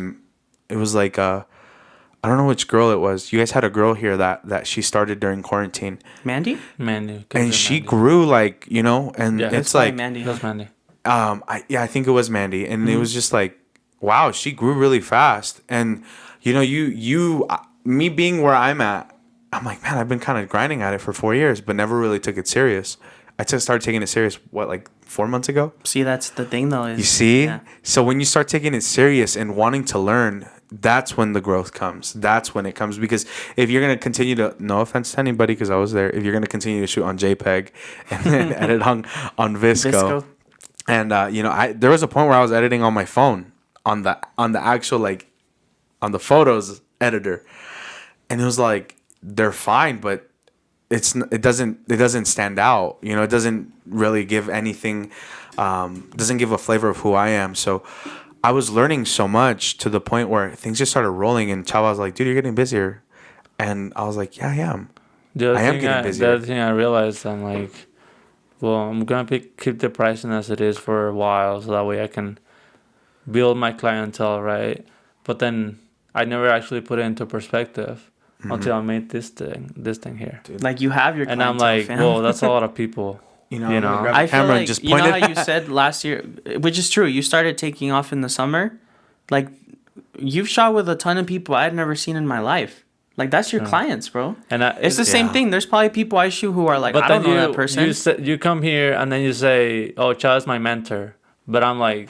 Speaker 2: like I don't know which girl it was. You guys had a girl here that she started during quarantine.
Speaker 3: Mandy,
Speaker 2: and she grew like and it's like
Speaker 3: Mandy.
Speaker 1: That's Mandy.
Speaker 2: I think it was Mandy, and it was just like, wow, she grew really fast. And me being where I'm at, I'm like, man, I've been kind of grinding at it for 4 years, but never really took it serious. I just started taking it serious, like 4 months ago?
Speaker 3: See, that's the thing, though.
Speaker 2: You see? Yeah. So when you start taking it serious and wanting to learn, that's when the growth comes. That's when it comes. Because if you're going to continue to, no offense to anybody, because I was there, if you're going to continue to shoot on JPEG and then edit on Visco. And, there was a point where I was editing on my phone on the actual, like, on the photos editor. And it was like, they're fine, but it doesn't stand out. It doesn't really give anything, doesn't give a flavor of who I am. So I was learning so much to the point where things just started rolling, and Chava was like, dude, you're getting busier. And I was like, yeah, I am. I am getting busier.
Speaker 1: The other thing I realized, I'm like, well, I'm going to keep the pricing as it is for a while, so that way I can build my clientele, right? But then I never actually put it into perspective. Until I made this thing here.
Speaker 3: Dude. Like, you have your
Speaker 1: and I'm like, whoa, that's a lot of people.
Speaker 3: I feel like, just you know how you said last year, which is true, you started taking off in the summer. Like, you've shot with a ton of people I'd never seen in my life. Like, that's your clients, bro. And it's the same thing. There's probably people I shoot who are like, but I don't know that person.
Speaker 1: You come here and then you say, oh, Chad's my mentor. But I'm like,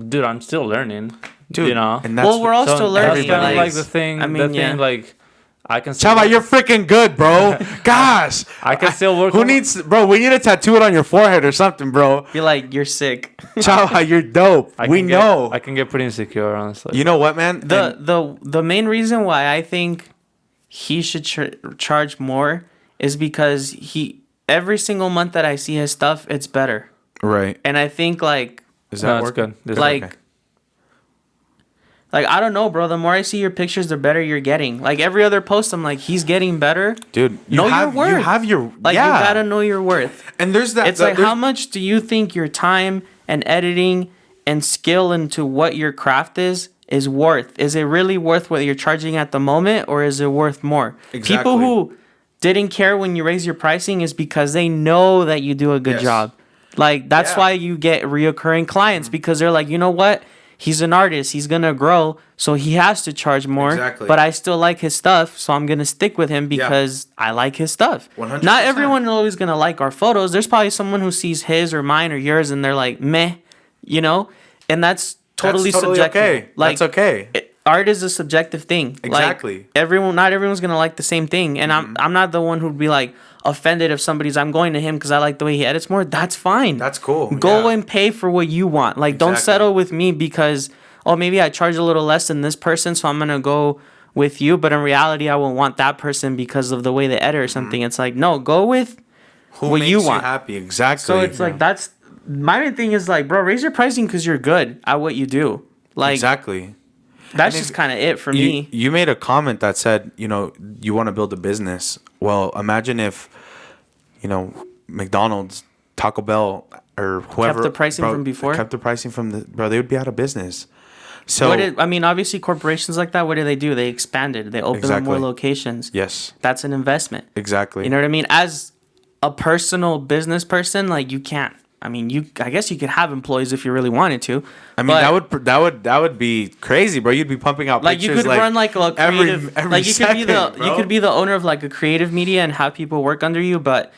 Speaker 1: dude, I'm still learning. Dude,
Speaker 2: and
Speaker 3: well, we're all still learning.
Speaker 1: That's kind of like the thing. I mean, like, I can.
Speaker 2: Chava, you're freaking good, bro. Gosh,
Speaker 1: I can still work.
Speaker 2: Who needs, bro? We need to tattoo it on your forehead or something, bro.
Speaker 3: Be like, you're sick.
Speaker 2: Chava, you're dope. We know.
Speaker 1: I can get pretty insecure, honestly.
Speaker 2: You know what, man?
Speaker 3: The main reason why I think he should charge more is because every single month that I see his stuff, it's better.
Speaker 2: Right.
Speaker 3: And I think like,
Speaker 2: is that working?
Speaker 3: Like, I don't know, bro. The more I see your pictures, the better you're getting. Like, every other post, I'm like, he's getting better.
Speaker 2: Dude,
Speaker 3: your worth.
Speaker 2: You have your...
Speaker 3: Like, you gotta know your worth.
Speaker 2: And there's that...
Speaker 3: It's like, how much do you think your time and editing and skill into what your craft is worth? Is it really worth what you're charging at the moment, or is it worth more?
Speaker 2: Exactly.
Speaker 3: People who didn't care when you raise your pricing is because they know that you do a good job. Like, that's why you get reoccurring clients, because they're like, you know what? He's an artist. He's going to grow, so he has to charge more.
Speaker 2: Exactly.
Speaker 3: But I still like his stuff, so I'm going to stick with him because I like his stuff.
Speaker 2: 100%.
Speaker 3: Not everyone is always going to like our photos. There's probably someone who sees his or mine or yours, and they're like, meh, And that's totally subjective.
Speaker 2: Okay. Like, that's okay.
Speaker 3: Art is a subjective thing.
Speaker 2: Exactly.
Speaker 3: Like, not everyone's going to like the same thing. And I'm not the one who'd be like offended if I'm going to him because I like the way he edits more. That's fine.
Speaker 2: That's cool.
Speaker 3: Go and pay for what you want. Like, don't settle with me because, maybe I charge a little less than this person, so I'm going to go with you. But in reality, I won't want that person because of the way they edit or something. It's like, no, go with what you want.
Speaker 2: Happy. Exactly.
Speaker 3: So it's like, that's my main thing is like, bro, raise your pricing because you're good at what you do. Like,
Speaker 2: exactly.
Speaker 3: That's just kind of it for me.
Speaker 2: You made a comment that said, you want to build a business. Well, imagine if, McDonald's, Taco Bell, or whoever
Speaker 3: kept the pricing from before.
Speaker 2: Kept the pricing from they would be out of business. So
Speaker 3: obviously corporations like that, what do? They expanded. They opened up more locations.
Speaker 2: Yes.
Speaker 3: That's an investment.
Speaker 2: Exactly.
Speaker 3: You know what I mean? As a personal business person, like you can't. I mean, I guess you could have employees if you really wanted to.
Speaker 2: I mean, that would be crazy, bro. You'd be pumping out
Speaker 3: like
Speaker 2: pictures.
Speaker 3: You could run like a creative.
Speaker 2: every
Speaker 3: you
Speaker 2: second,
Speaker 3: you could be the owner of like a creative media and have people work under you, but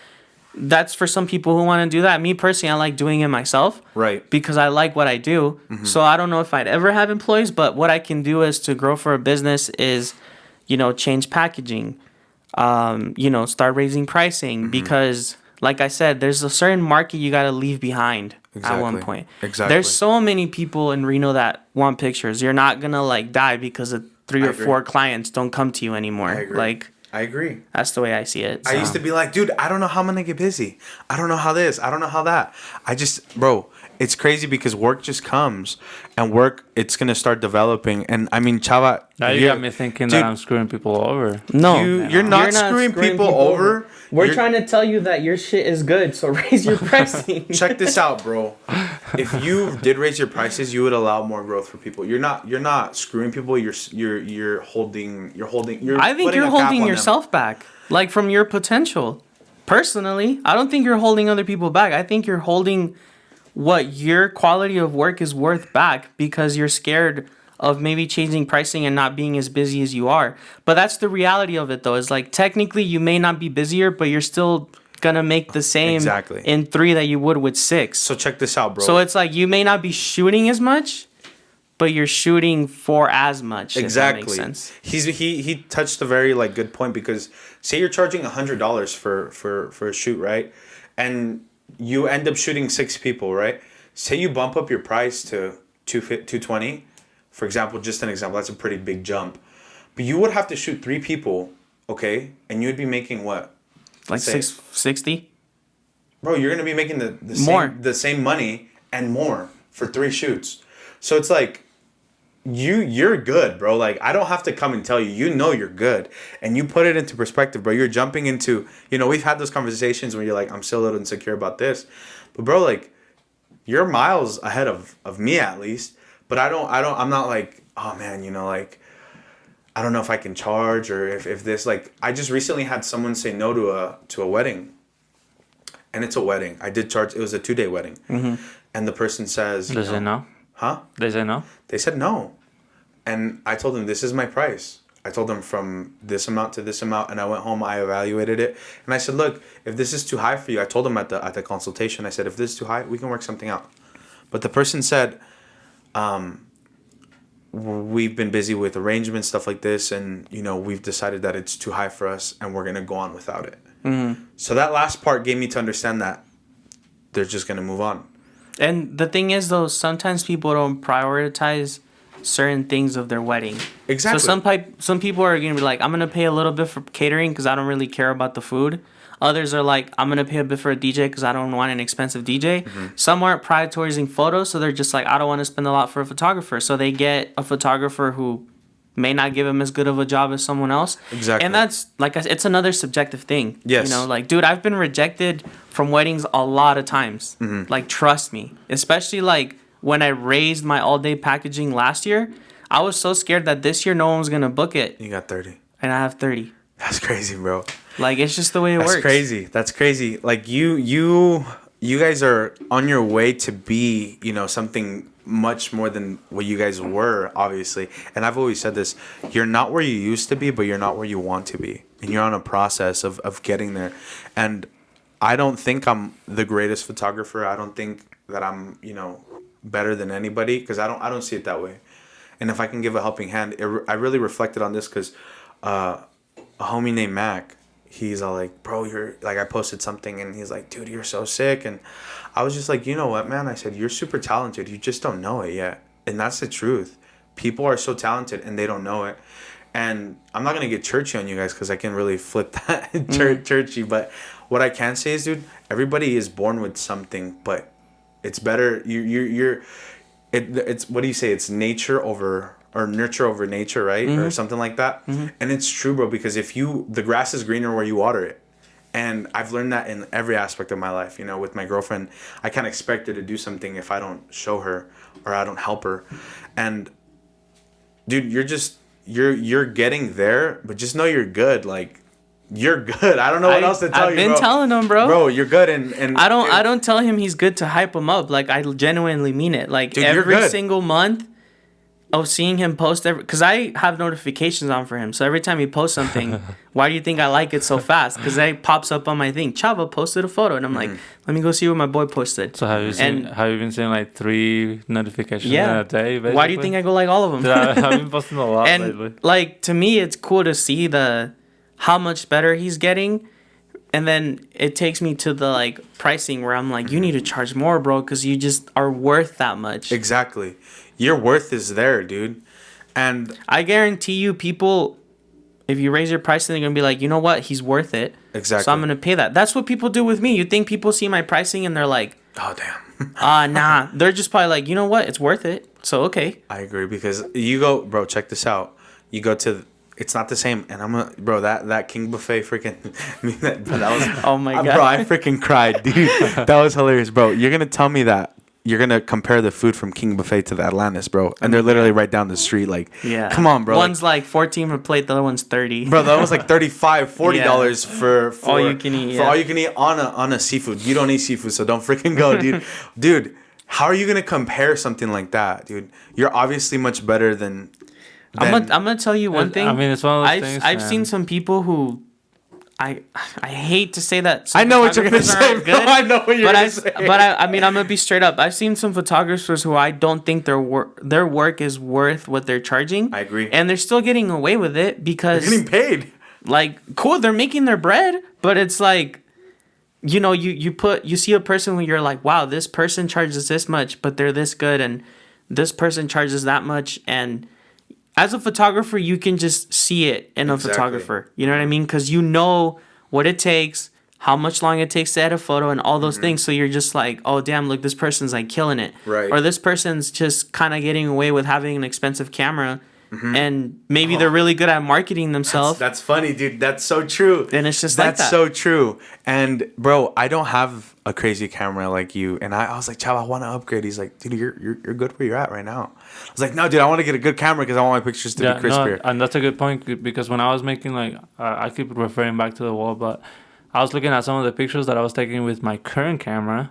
Speaker 3: that's for some people who want to do that. Me personally, I like doing it myself.
Speaker 2: Right.
Speaker 3: Because I like what I do. Mm-hmm. So I don't know if I'd ever have employees, but what I can do is to grow for a business is, change packaging, start raising pricing because. Like I said, there's a certain market you got to leave behind at one point.
Speaker 2: Exactly.
Speaker 3: There's so many people in Reno that want pictures. You're not going to die because of 3 or 4 clients don't come to you anymore.
Speaker 2: I agree. I agree.
Speaker 3: That's the way I see it. So.
Speaker 2: I used to be like, dude, I don't know how I'm going to get busy. I don't know how this. I don't know how that. Bro, it's crazy because work just comes and it's going to start developing. And I mean, Chava.
Speaker 1: Now you got me thinking that I'm screwing people over.
Speaker 3: No.
Speaker 2: You're not screwing people over.
Speaker 3: We're trying to tell you that your shit is good, so raise your pricing.
Speaker 2: Check this out, bro. If you did raise your prices, you would allow more growth for people. You're not screwing people. You're holding.
Speaker 3: I think you're holding yourself back, like from your potential. Personally, I don't think you're holding other people back. I think you're holding what your quality of work is worth back because you're scared of maybe changing pricing and not being as busy as you are. But that's the reality of it, though. Is like technically you may not be busier, but you're still gonna make the same in 3 that you would with 6.
Speaker 2: So check this out, bro.
Speaker 3: So it's like you may not be shooting as much, but you're shooting for as much.
Speaker 2: Exactly.
Speaker 3: If that makes sense.
Speaker 2: He touched a very good point because say you're charging $100 for a shoot, right? And you end up shooting 6 people, right? Say you bump up your price to $220. For example, just an example, that's a pretty big jump. But you would have to shoot 3 people, okay? And you'd be making what?
Speaker 3: Like 660?
Speaker 2: Bro, you're going to be making the same money and more for 3 shoots. So it's like, you're good, bro. Like, I don't have to come and tell you. You know you're good. And you put it into perspective, bro. You're jumping into, we've had those conversations where you're like, I'm still a little insecure about this. But, bro, like, you're miles ahead of me at least. But I'm not like, oh man, I don't know if I can charge or if this, I just recently had someone say no to a wedding. And it's a wedding. I did charge, it was a 2-day wedding. Mm-hmm. And the person says,
Speaker 1: They say no?
Speaker 2: Huh?
Speaker 1: They say no?
Speaker 2: They said no. And I told them, this is my price. I told them from this amount to this amount. And I went home, I evaluated it. And I said, look, if this is too high for you, I told them at the consultation, I said, if this is too high, we can work something out. But the person said, we've been busy with arrangements, stuff like this, and we've decided that it's too high for us and we're gonna go on without it. Mm-hmm. So that last part gave me to understand that they're just gonna move on. And
Speaker 3: the thing is, though, sometimes people don't prioritize certain things of their wedding.
Speaker 2: Exactly.
Speaker 3: So some people are gonna be like, I'm gonna pay a little bit for catering because I don't really care about the food. Others are like, I'm going to pay a bit for a DJ because I don't want an expensive DJ. Mm-hmm. Some aren't prioritizing photos, so they're just like, I don't want to spend a lot for a photographer. So they get a photographer who may not give them as good of a job as someone else.
Speaker 2: Exactly.
Speaker 3: And that's, like I said, it's another subjective thing.
Speaker 2: Yes.
Speaker 3: Dude, I've been rejected from weddings a lot of times. Mm-hmm. Trust me. Especially, when I raised my all-day packaging last year, I was so scared that this year no one was going to book it.
Speaker 2: You got 30.
Speaker 3: And I have 30.
Speaker 2: That's crazy, bro.
Speaker 3: It's just the way it works.
Speaker 2: That's crazy. You guys are on your way to be, something much more than what you guys were, obviously. And I've always said this. You're not where you used to be, but you're not where you want to be. And you're on a process of getting there. And I don't think I'm the greatest photographer. I don't think that I'm, better than anybody because I don't see it that way. And if I can give a helping hand, I really reflected on this because a homie named Mac, he's all like, bro, you're like, I posted something and he's like, dude, you're so sick. And I was just like, you know what, man? I said, you're super talented. You just don't know it yet. And that's the truth. People are so talented and they don't know it. And I'm not going to get churchy on you guys because I can really flip that churchy. But what I can say is, dude, everybody is born with something, but it's better. It's what do you say? It's nature over or nurture over nature, right? Mm-hmm. Or something like that. Mm-hmm. And it's true, bro, because the grass is greener where you water it. And I've learned that in every aspect of my life. With my girlfriend, I can't expect her to do something if I don't show her or I don't help her. And dude, you're getting there, but just know you're good. Like, you're good. I don't know what else to tell you, bro.
Speaker 3: I've been telling him, bro.
Speaker 2: Bro, you're good, and
Speaker 3: I don't tell him he's good to hype him up. Like, I genuinely mean it. Like,
Speaker 2: dude, you're
Speaker 3: every
Speaker 2: good.
Speaker 3: single month of seeing him post because I have notifications on for him. So every time he posts something, why do you think I like it so fast? Because it pops up on my thing. Chava posted a photo, and I'm like, let me go see what my boy posted.
Speaker 1: So have you been seeing like 3 notifications in a day? Basically?
Speaker 3: Why do you think I go like all of them?
Speaker 1: Dude, I've been posting a lot
Speaker 3: and
Speaker 1: lately.
Speaker 3: like, to me, it's cool to see how much better he's getting. And then it takes me to the like pricing where I'm like, you need to charge more, bro, because you just are worth that much.
Speaker 2: Exactly. Your worth is there, dude. And
Speaker 3: I guarantee you, people, if you raise your price, then they're going to be like, you know what? He's worth it.
Speaker 2: Exactly.
Speaker 3: So I'm going to pay that. That's what people do with me. You think people see my pricing and they're like,
Speaker 2: oh, damn.
Speaker 3: Nah. They're just probably like, you know what? It's worth it. So, okay.
Speaker 2: I agree, because you go, bro, check this out. You go to, it's not the same. And bro, that King Buffet freaking, that was,
Speaker 3: oh my God.
Speaker 2: Bro, I freaking cried, dude. That was hilarious, bro. You're going to tell me that you're going to compare the food from King Buffet to the Atlantis, bro. And they're literally right down the street. Like,
Speaker 3: yeah.
Speaker 2: Come on, bro.
Speaker 3: One's like 14 per plate. The other one's 30.
Speaker 2: Bro, that was like $35, $40 for
Speaker 3: all you can eat.
Speaker 2: For all you can eat on a seafood. You don't eat seafood, so don't freaking go, dude. Dude, how are you going to compare something like that, dude? You're obviously much better than
Speaker 3: I'm gonna tell you one thing.
Speaker 1: I mean, it's one of those things.
Speaker 3: I've seen some people who I hate to say that.
Speaker 2: I know what you're gonna say, bro. I know what you're gonna say.
Speaker 3: But I mean, I'm gonna be straight up. I've seen some photographers who I don't think their work is worth what they're charging.
Speaker 2: I agree.
Speaker 3: And they're still getting away with it because
Speaker 2: they're getting paid.
Speaker 3: Like, cool, they're making their bread, but it's like, you know, you see a person who you're like, wow, this person charges this much, but they're this good, and this person charges that much, and as a photographer, you can just see it in a photographer. You know what I mean? Because you know what it takes, how much long it takes to edit a photo, and all those things. So you're just like, oh, damn, look, this person's like killing it.
Speaker 2: Right.
Speaker 3: Or this person's just kind of getting away with having an expensive camera. And maybe they're really good at marketing themselves.
Speaker 2: That's funny, dude. That's so true.
Speaker 3: And it's just like that.
Speaker 2: That's so true. And bro, I don't have a crazy camera like you. And I was like, Chav, I want to upgrade. He's like, dude, you're good where you're at right now. I was like, no, dude, I want to get a good camera because I want my pictures to be crispier.
Speaker 1: No, and that's a good point, because when I was making like, I keep referring back to the wall, but I was looking at some of the pictures that I was taking with my current camera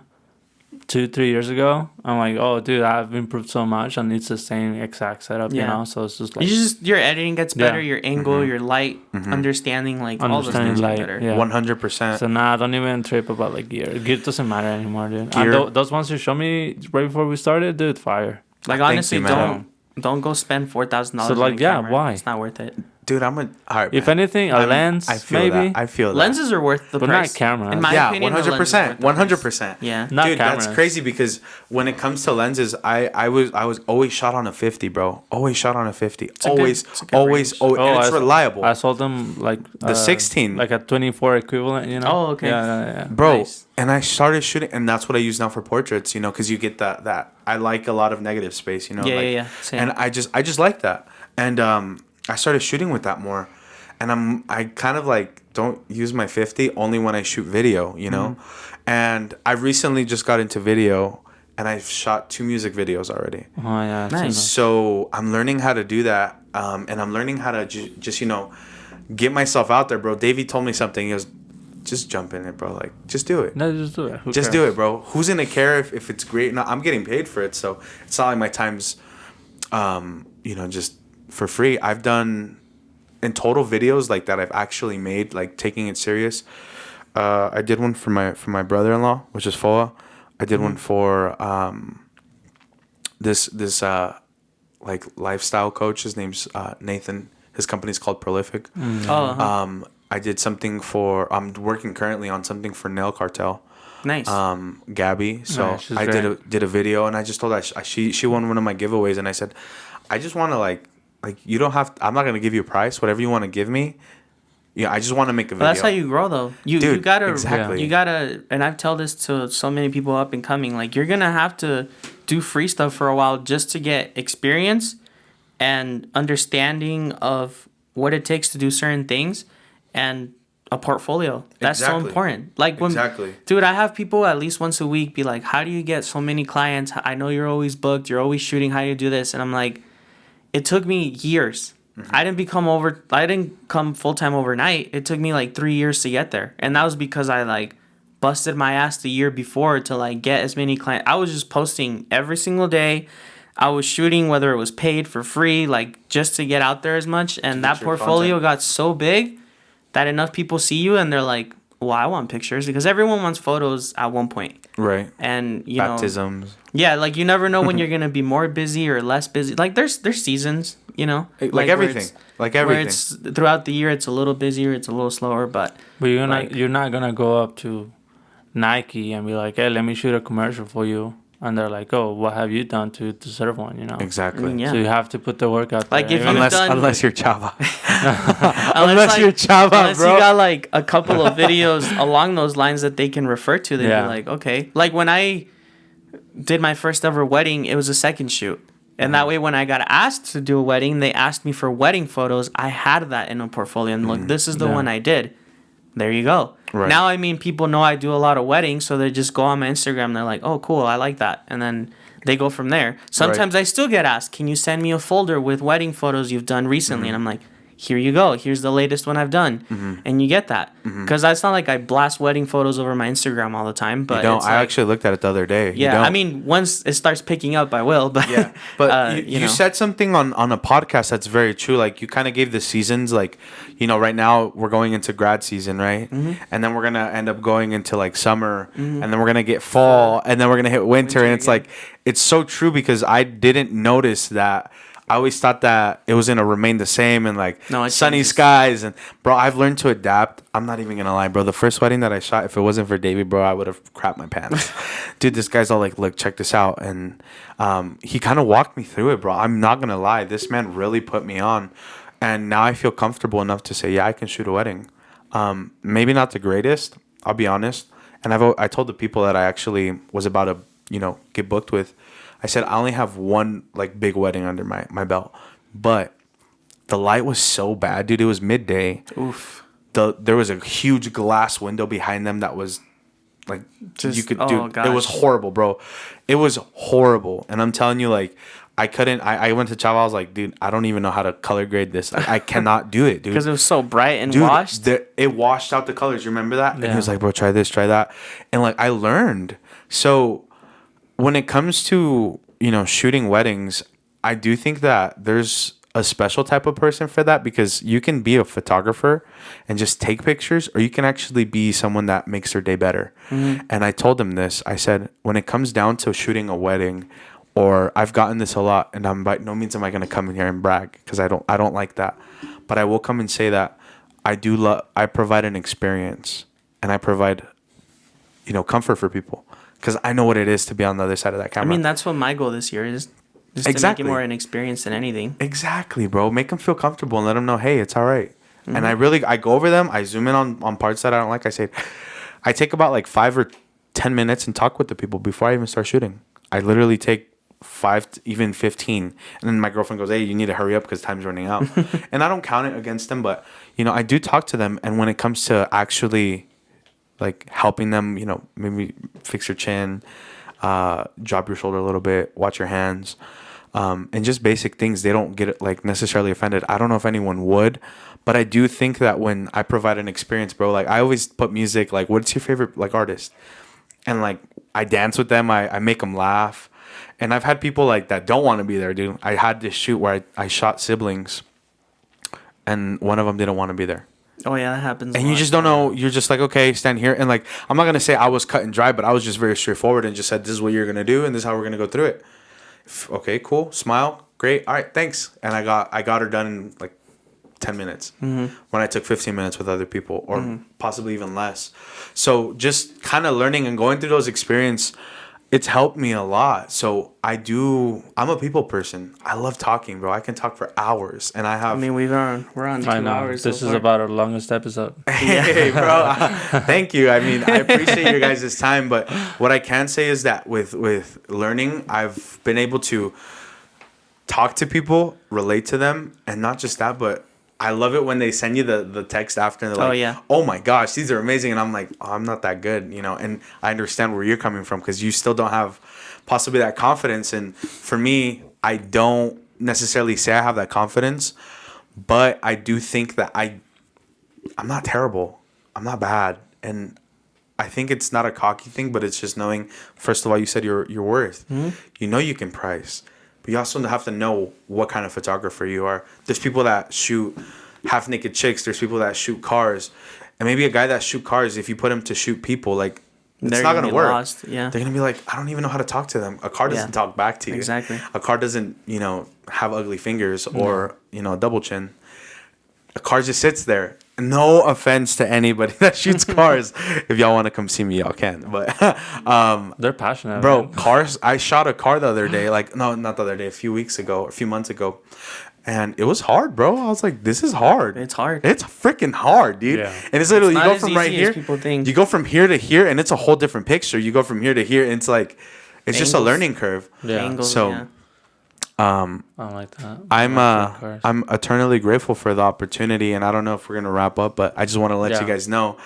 Speaker 1: 2-3 years ago. I'm like, oh, dude, I've improved so much, and it's the same exact setup, you know. So it's just like
Speaker 3: your editing gets better, your angle, your light, understanding, like all those things
Speaker 1: light,
Speaker 3: get better.
Speaker 1: yeah.
Speaker 2: 100%.
Speaker 1: So don't even trip about like gear. Gear doesn't matter anymore, dude. And those ones you showed me right before we started, dude, fire.
Speaker 3: Like, honestly, don't go spend $4,000.
Speaker 1: So like,
Speaker 3: on a camera.
Speaker 1: why?
Speaker 3: It's not worth it.
Speaker 2: Dude, all right.
Speaker 1: If anything, a lens,
Speaker 2: I feel
Speaker 1: maybe.
Speaker 2: That. I feel that.
Speaker 3: Lenses are worth the
Speaker 1: but
Speaker 3: price.
Speaker 1: Not cameras.
Speaker 3: In my opinion,
Speaker 2: 100%. 100%.
Speaker 3: Yeah.
Speaker 1: Not
Speaker 2: dude,
Speaker 1: cameras.
Speaker 2: that's crazy, because when it comes to lenses, I was always shot on a 50, bro. Always shot on a 50. Always. And it's reliable.
Speaker 1: I sold them like
Speaker 2: the 16,
Speaker 1: like a 24 equivalent, you know.
Speaker 3: Oh, okay.
Speaker 1: Yeah.
Speaker 2: Bro,
Speaker 3: nice.
Speaker 2: And I started shooting, and that's what I use now for portraits, you know, because you get that. I like a lot of negative space, you know.
Speaker 3: Yeah. Same.
Speaker 2: And I just like that, and I started shooting with that more. And I kind of like don't use my 50 only when I shoot video, you know? And I recently just got into video, and I've shot 2 music videos already.
Speaker 1: Oh, yeah.
Speaker 3: Nice.
Speaker 2: So I'm learning how to do that. And I'm learning how to just, you know, get myself out there, bro. Davey told me something. He goes, just jump in it, bro. Like, just do it.
Speaker 1: No, just do it. Who
Speaker 2: just
Speaker 1: cares?
Speaker 2: do it, bro. Who's going to care if it's great? No, I'm getting paid for it. So it's not like my time's, you know, just for free. I've done... in total videos like that I've actually made, like taking it serious. I did one for my brother-in-law, which is Foa. I did one for this like lifestyle coach. His name's Nathan. His company's called Prolific. I did something for. I'm working currently on something for Nail Cartel.
Speaker 3: Nice.
Speaker 2: Gabby. So I did a video, and I just told her she won one of my giveaways, and I said, I just want to like you don't have. I'm not gonna give you a price. Whatever you want to give me. Yeah, I just want to make a video.
Speaker 3: But that's how you grow, though. You gotta
Speaker 2: exactly.
Speaker 3: You gotta, and I've told this to so many people up and coming. Like, you're gonna have to do free stuff for a while just to get experience and understanding of what it takes to do certain things, and a portfolio. That's so important. Like dude, I have people at least once a week be like, "How do you get so many clients? I know you're always booked. You're always shooting. How do you do this?" And I'm like, it took me years. I didn't come full time overnight. It took me like 3 years to get there, and that was because I like busted my ass the year before to like get as many clients. I was just posting every single day. I was shooting whether it was paid for free, like just to get out there as much. And that portfolio got so big that enough people see you and they're like, well, I want pictures, because everyone wants photos at one point.
Speaker 2: Right.
Speaker 3: And you
Speaker 2: Baptisms.
Speaker 3: yeah, like you never know when you're gonna be more busy or less busy. Like there's seasons, you know,
Speaker 2: Like everything. Like everything.
Speaker 3: Where it's throughout the year, it's a little busier, it's a little slower, but
Speaker 1: you're not gonna go up to Nike and be like, hey, let me shoot a commercial for you. And they're like, oh, what have you done to deserve one, you know?
Speaker 2: Exactly.
Speaker 3: I mean, yeah.
Speaker 1: So you have to put the work out there.
Speaker 3: Like, if
Speaker 2: unless you're Chava.
Speaker 3: unless
Speaker 2: you're Chava,
Speaker 3: unless
Speaker 2: bro.
Speaker 3: you got like a couple of videos along those lines that they can refer to, they'd be like, okay. Like when I did my first ever wedding, it was a second shoot. And that way, when I got asked to do a wedding, they asked me for wedding photos. I had that in a portfolio. And look, this is the one I did. There you go.
Speaker 2: Right.
Speaker 3: Now, I mean, people know I do a lot of weddings, so they just go on my Instagram. They're like, oh, cool, I like that. And then they go from there. Sometimes I still get asked, can you send me a folder with wedding photos you've done recently? And I'm like, here you go. Here's the latest one I've done. And you get that. Because it's not like I blast wedding photos over my Instagram all the time. But
Speaker 2: I actually looked at it the other day.
Speaker 3: Yeah, I mean, once it starts picking up, I will. But
Speaker 2: yeah, but
Speaker 3: you
Speaker 2: you said something on a podcast that's very true. Like you kind of gave the seasons. Like, you know, right now we're going into grad season, right? And then we're gonna end up going into like summer, and then we're gonna get fall, and then we're gonna hit winter, and it's
Speaker 3: again.
Speaker 2: like it's so true because I didn't notice that. I always thought that it was gonna remain the same and like sunny
Speaker 3: changes.
Speaker 2: skies, and bro, I've learned to adapt. I'm not even gonna lie, bro. The first wedding that I shot, if it wasn't for David, bro, I would have crapped my pants. Dude, this guy's all like, look, check this out, and he kind of walked me through it, bro. I'm not gonna lie, this man really put me on, and now I feel comfortable enough to say, yeah, I can shoot a wedding. Maybe not the greatest, I'll be honest, and I told the people that I actually was about to get booked with. I said I only have one like big wedding under my belt, but the light was so bad, dude. It was midday.
Speaker 3: Oof.
Speaker 2: There was a huge glass window behind them that was like you could do. It was horrible, bro. It was horrible, and I'm telling you, like I couldn't. I went to Chava. I was like, dude, I don't even know how to color grade this. Like, I cannot do it, dude.
Speaker 3: Because it was so bright and
Speaker 2: dude,
Speaker 3: washed.
Speaker 2: It washed out the colors. You remember that? Yeah. And he was like, bro, try this, try that, and like I learned. So when it comes to, shooting weddings, I do think that there's a special type of person for that, because you can be a photographer and just take pictures, or you can actually be someone that makes their day better. And I told him this. I said, when it comes down to shooting a wedding, or I've gotten this a lot, and I'm by no means am I going to come in here and brag, because I don't like that. But I will come and say that I provide an experience, and I provide, comfort for people. Because I know what it is to be on the other side of that camera.
Speaker 3: I mean, that's what my goal this year is. Just to make it more an experience than anything.
Speaker 2: Exactly, bro. Make them feel comfortable and let them know, hey, it's all right. And I go over them. I zoom in on parts that I don't like. I take about like 5 or 10 minutes and talk with the people before I even start shooting. I literally take 5 to even 15. And then my girlfriend goes, hey, you need to hurry up because time's running out. And I don't count it against them. But, I do talk to them. And when it comes to actually like helping them, maybe fix your chin, drop your shoulder a little bit, watch your hands, and just basic things, they don't get like necessarily offended. I don't know if anyone would, but I do think that when I provide an experience, bro, like I always put music, like what's your favorite like artist? And like I dance with them, I make them laugh. And I've had people like that don't want to be there, dude. I had this shoot where I shot siblings, and one of them didn't want to be there.
Speaker 3: Oh yeah, that happens.
Speaker 2: And you just don't know. You're just like, okay, stand here. And like, I'm not gonna say I was cut and dry, but I was just very straightforward and just said, this is what you're gonna do, and this is how we're gonna go through it. Okay, cool. Smile. Great. All right, thanks. And I got her done in like 10 minutes when I took 15 minutes with other people, or possibly even less. So just kind of learning and going through those experiences, it's helped me a lot. So I'm a people person. I love talking, bro. I can talk for hours, and I mean,
Speaker 3: we're on 2 hours.
Speaker 1: This is about our longest episode.
Speaker 2: Hey, bro. Thank you. I mean, I appreciate your guys' time, but what I can say is that with learning, I've been able to talk to people, relate to them, and not just that, but I love it when they send you the text after and they're like, oh my gosh, these are amazing. And I'm like, oh, I'm not that good, and I understand where you're coming from, because you still don't have possibly that confidence. And for me, I don't necessarily say I have that confidence, but I do think that I'm not terrible. I'm not bad. And I think it's not a cocky thing, but it's just knowing, first of all, you said your worth.
Speaker 3: Mm-hmm.
Speaker 2: You know you can price. But you also have to know what kind of photographer you are. There's people that shoot half-naked chicks. There's people that shoot cars. And maybe a guy that shoot cars, if you put him to shoot people, like, it's not going to work.
Speaker 3: Lost. Yeah.
Speaker 2: They're going to be like, I don't even know how to talk to them. A car doesn't talk back to you.
Speaker 3: Exactly.
Speaker 2: A car doesn't, have ugly fingers or, a double chin. A car just sits there. No offense to anybody that shoots cars. If y'all want to come see me, y'all can. But
Speaker 1: they're passionate,
Speaker 2: bro.
Speaker 1: man.
Speaker 2: Cars. I shot a car the other day. Like, no, not the other day. A few months ago, and it was hard, bro. I was like, this is hard.
Speaker 3: It's hard.
Speaker 2: It's freaking hard, dude.
Speaker 1: Yeah.
Speaker 2: And it's literally
Speaker 3: It's
Speaker 2: you
Speaker 3: not
Speaker 2: go
Speaker 3: as
Speaker 2: from
Speaker 3: easy
Speaker 2: right
Speaker 3: as
Speaker 2: here.
Speaker 3: people think.
Speaker 2: You go from here to here, and it's a whole different picture. You go from here to here, and it's like, it's just a
Speaker 3: Angles.
Speaker 2: learning curve.
Speaker 1: Yeah.
Speaker 3: Angles,
Speaker 2: So,
Speaker 3: yeah.
Speaker 1: I don't like that. I like cars.
Speaker 2: I'm eternally grateful for the opportunity, and I don't know if we're gonna wrap up, but I just want to let you guys know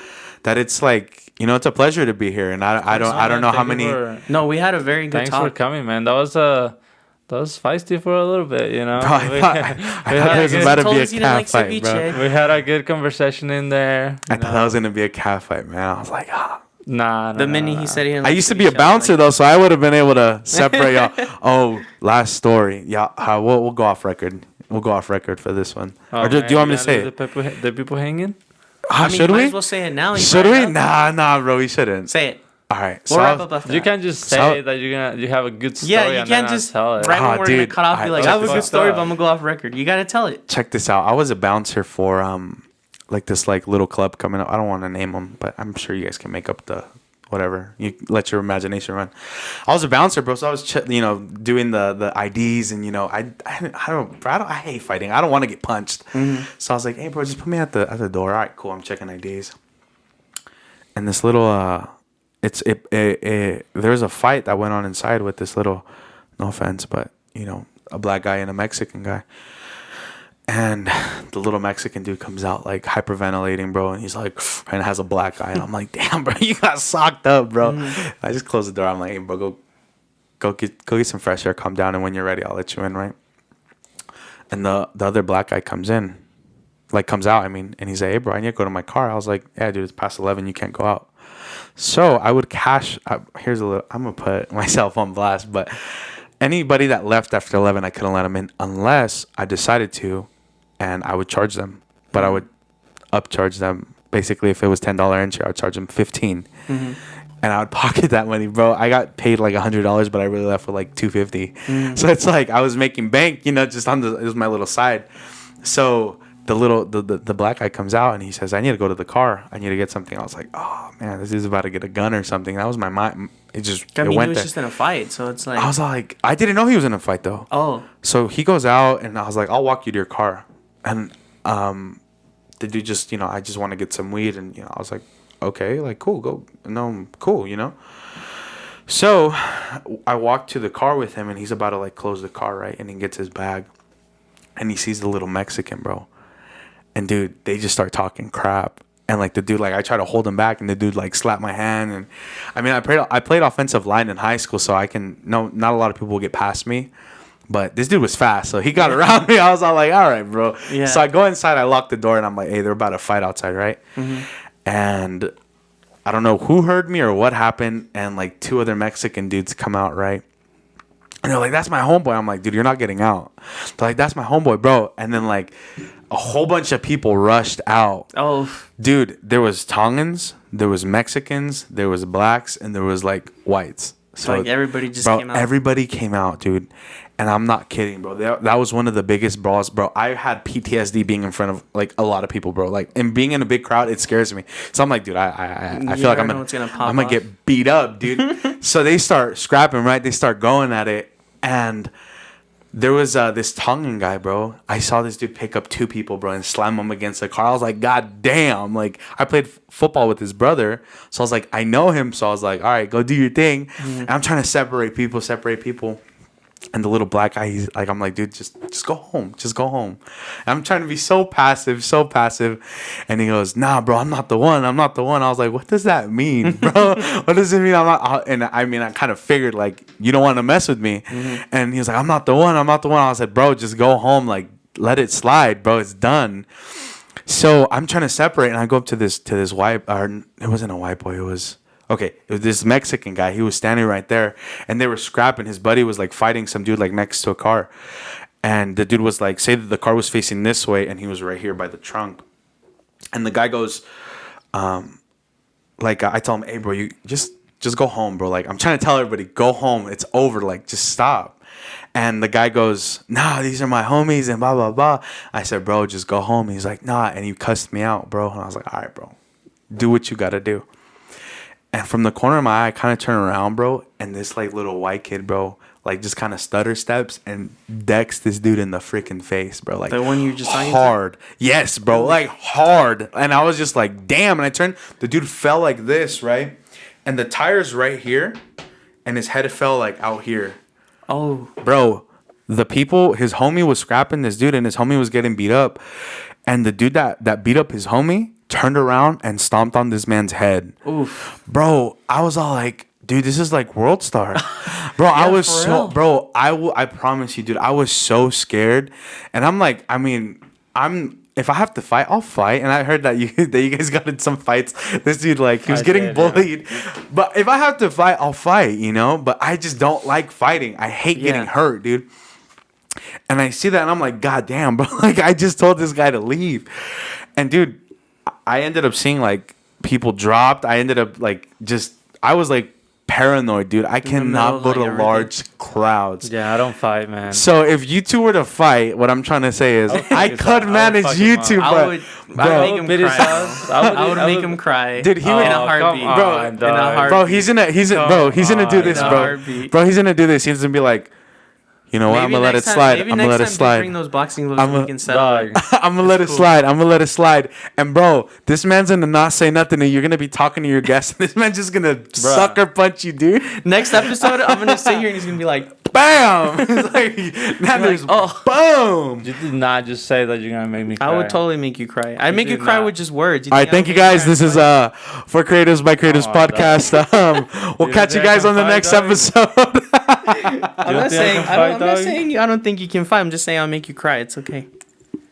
Speaker 2: that it's like, it's a pleasure to be here, and I don't know how many.
Speaker 3: No, we had a very good
Speaker 1: Thanks for
Speaker 3: talk.
Speaker 1: coming, man. That was feisty for a little bit,
Speaker 2: Bro, I thought it was about to be a cat fight, bro.
Speaker 1: We had a good conversation in there.
Speaker 2: I thought that was gonna be a cat fight, man. I was like,
Speaker 1: Nah.
Speaker 3: The minute he said he didn't
Speaker 2: I
Speaker 3: like
Speaker 2: used to
Speaker 3: TV
Speaker 2: be a
Speaker 3: shows,
Speaker 2: bouncer
Speaker 3: like,
Speaker 2: though, so I would have been able to separate y'all. Oh, last story. Yeah, we'll go off record. We'll go off record for this one. Or do you want me to say it?
Speaker 1: The people hanging?
Speaker 3: I mean,
Speaker 2: Should
Speaker 3: might
Speaker 2: we?
Speaker 3: as well say it now. You
Speaker 2: Should
Speaker 3: brought it
Speaker 2: we?
Speaker 3: up.
Speaker 2: Nah, bro. We shouldn't.
Speaker 3: Say it.
Speaker 2: All right.
Speaker 3: We'll wrap up after
Speaker 1: You
Speaker 3: that.
Speaker 1: can't just say that you have a good story.
Speaker 3: Yeah, you
Speaker 1: and
Speaker 3: can't
Speaker 1: then
Speaker 3: just
Speaker 1: tell it.
Speaker 3: right when we're
Speaker 2: dude,
Speaker 3: gonna cut off. Be like, I
Speaker 2: check
Speaker 3: have a
Speaker 2: this
Speaker 3: good
Speaker 2: out.
Speaker 3: story, but I'm gonna go off record. You gotta tell it.
Speaker 2: Check this out. I was a bouncer for like this like little club coming up. I don't want to name them, but I'm sure you guys can make up the whatever. You let your imagination run. I was a bouncer, bro. So I was doing the IDs, and I hate fighting. I don't want to get punched.
Speaker 3: Mm-hmm.
Speaker 2: So I was like, hey, bro, just put me at the door. All right, cool. I'm checking IDs. And this little there's a fight that went on inside with this little, no offense, but a black guy and a Mexican guy. And the little Mexican dude comes out like hyperventilating, bro, and he's like, and has a black eye, and I'm like, damn, bro, you got socked up, bro. I just closed the door. I'm like, hey, bro, go get some fresh air, calm down, and when you're ready, I'll let you in, right? And the other black guy comes out, and he's like, hey, bro, I need to go to my car. I was like, yeah, dude, it's past 11, you can't go out. So I would I'm gonna put myself on blast, but anybody that left after 11, I couldn't let them in unless I decided to. And I would charge them, but I would upcharge them. Basically, if it was $10 entry, I would charge them $15, and I would pocket that money, bro. I got paid like $100, but I really left with like $250. So it's like I was making bank, just it was my little side. So the black guy comes out and he says, I need to go to the car. I need to get something. I was like, oh man, this is about to get a gun or something. That was my mind. It went
Speaker 3: he was
Speaker 2: there.
Speaker 3: just in a fight, so it's like.
Speaker 2: I was like, I didn't know he was in a fight though.
Speaker 3: Oh.
Speaker 2: So he goes out and I was like, I'll walk you to your car. And the dude just, I just want to get some weed. And, I was like, okay, like, cool, go. No, cool, So I walked to the car with him and he's about to like close the car, right? And he gets his bag and he sees the little Mexican, bro. And dude, they just start talking crap. And like the dude, like I try to hold him back, and the dude like slapped my hand. And I mean, I played offensive line in high school, so not a lot of people will get past me. But this dude was fast, so he got around me. I was all like, all right, bro. Yeah. So I go inside, I lock the door, and I'm like, hey, they're about to fight outside, right? And I don't know who heard me or what happened, and like two other Mexican dudes come out, right? And they're like, that's my homeboy. I'm like, dude, you're not getting out. They're like, that's my homeboy, bro. And then like a whole bunch of people rushed out.
Speaker 3: Oh.
Speaker 2: Dude, there was Tongans, there was Mexicans, there was blacks, and there was like whites. So
Speaker 3: like everybody just
Speaker 2: came
Speaker 3: out.
Speaker 2: Everybody came out, dude. And I'm not kidding, bro. That was one of the biggest brawls, bro. I had PTSD being in front of like a lot of people, bro. Like, and being in a big crowd, it scares me. So I'm like, dude, I feel like I'm gonna get beat up, dude. So they start scrapping, right? They start going at it, and there was this Tongan guy, bro. I saw this dude pick up two people, bro, and slam them against the car. I was like, God damn. Like, I played football with his brother. So I was like, I know him. So I was like, all right, go do your thing. And I'm trying to separate people. And the little black guy, he's like, I'm like, dude, just go home. Just go home. And I'm trying to be so passive. And he goes, nah, bro, I'm not the one. I was like, what does that mean, bro? What does it mean? I'm not. And I mean, I kind of figured, like, you don't want to mess with me. And he was like, I'm not the one. I was like, bro, just go home. Like, let it slide, bro. It's done. So I'm trying to separate. And I go up to this white, or it wasn't a white boy. It was this Mexican guy. He was standing right there, and they were scrapping. His buddy was like fighting some dude like next to a car, and the dude was like, say that the car was facing this way, and he was right here by the trunk. And the guy goes, like I tell him, hey bro, you just go home, bro. Like I'm trying to tell everybody, go home. It's over. Like just stop. And the guy goes, nah, these are my homies and blah blah blah. I said, bro, just go home. He's like, nah, and he cussed me out, bro. And I was like, all right, bro, do what you gotta do. And from the corner of my eye, I kind of turn around, bro, and this like little white kid, bro, like just kind of stutter steps and decks this dude in the freaking face, bro. Like
Speaker 3: the one you just
Speaker 2: hard. Yes, bro, like hard. And I was just like, damn. And I turned, the dude fell like this, right? And the tire's right here, and his head fell like out here.
Speaker 3: Oh,
Speaker 2: bro, the people, his homie was scrapping this dude, and his homie was getting beat up. And the dude that beat up his homie turned around and stomped on this man's head.
Speaker 3: Oof.
Speaker 2: Bro, I was all like, dude, this is like World Star. Bro,
Speaker 3: Yeah,
Speaker 2: I was
Speaker 3: for
Speaker 2: so
Speaker 3: real.
Speaker 2: bro, I promise you, dude, I was so scared. And I'm like, I mean, if I have to fight, I'll fight. And I heard that you guys got in some fights. This dude, like, he was getting bullied. Yeah. But if I have to fight, I'll fight, you know? But I just don't like fighting. I hate getting hurt, dude. And I see that and I'm like, God damn, bro. Like, I just told this guy to leave. And dude, I ended up seeing like people dropped. I ended up like I was like paranoid, dude. I cannot go to large crowds.
Speaker 1: Yeah, I don't fight, man.
Speaker 2: So if you two were to fight, what I'm trying to say is I could manage you two, but
Speaker 3: I would make him cry. I would make him cry.
Speaker 2: Dude, he would
Speaker 3: in a heartbeat,
Speaker 2: bro.
Speaker 3: In a heartbeat.
Speaker 2: Bro, he's gonna do this, bro. Bro, he's gonna do this. He's gonna be like, you know what? I'm gonna let it slide. I'm gonna let it slide.
Speaker 3: Bring those boxing gloves and we can settle.
Speaker 2: I'm gonna let it slide. I'm gonna let it slide. And bro, this man's gonna not say nothing, and you're gonna be talking to your guest. This man's just gonna sucker punch you, dude.
Speaker 3: Next episode, I'm gonna sit here and he's gonna be like,
Speaker 2: bam! It's like, now there's boom.
Speaker 1: You did not just say that you're gonna make me cry.
Speaker 3: I would totally make you cry. I'd make you cry with just words.
Speaker 2: All right, thank you guys. This is For Creatives by Creatives podcast. We'll catch you guys on the next episode.
Speaker 3: I'm not saying I don't think you can fight. I'm just saying I'll make you cry. It's okay.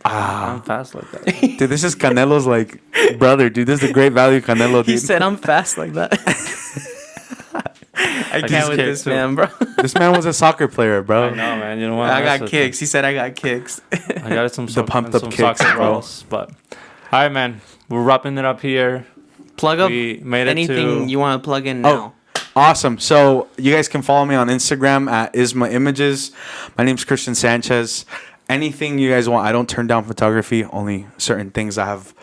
Speaker 1: I'm fast like that.
Speaker 2: Dude, this is Canelo's like brother, dude. This is a great value, Canelo, dude.
Speaker 3: He said I'm fast like that. I can't with this man, bro.
Speaker 2: This man was a soccer player, bro.
Speaker 1: I know, man. You know what?
Speaker 3: I got kicks. He said I got kicks.
Speaker 1: I got some
Speaker 2: pumped up kicks,
Speaker 1: soccer
Speaker 2: bro.
Speaker 1: balls, but all right, man. We're wrapping it up here.
Speaker 3: Plug up
Speaker 1: We made it
Speaker 3: anything
Speaker 1: to-
Speaker 3: you want to plug in now.
Speaker 2: Awesome. So you guys can follow me on Instagram at Isma Images. My name's Christian Sanchez. Anything you guys want. I don't turn down photography. Only certain things I have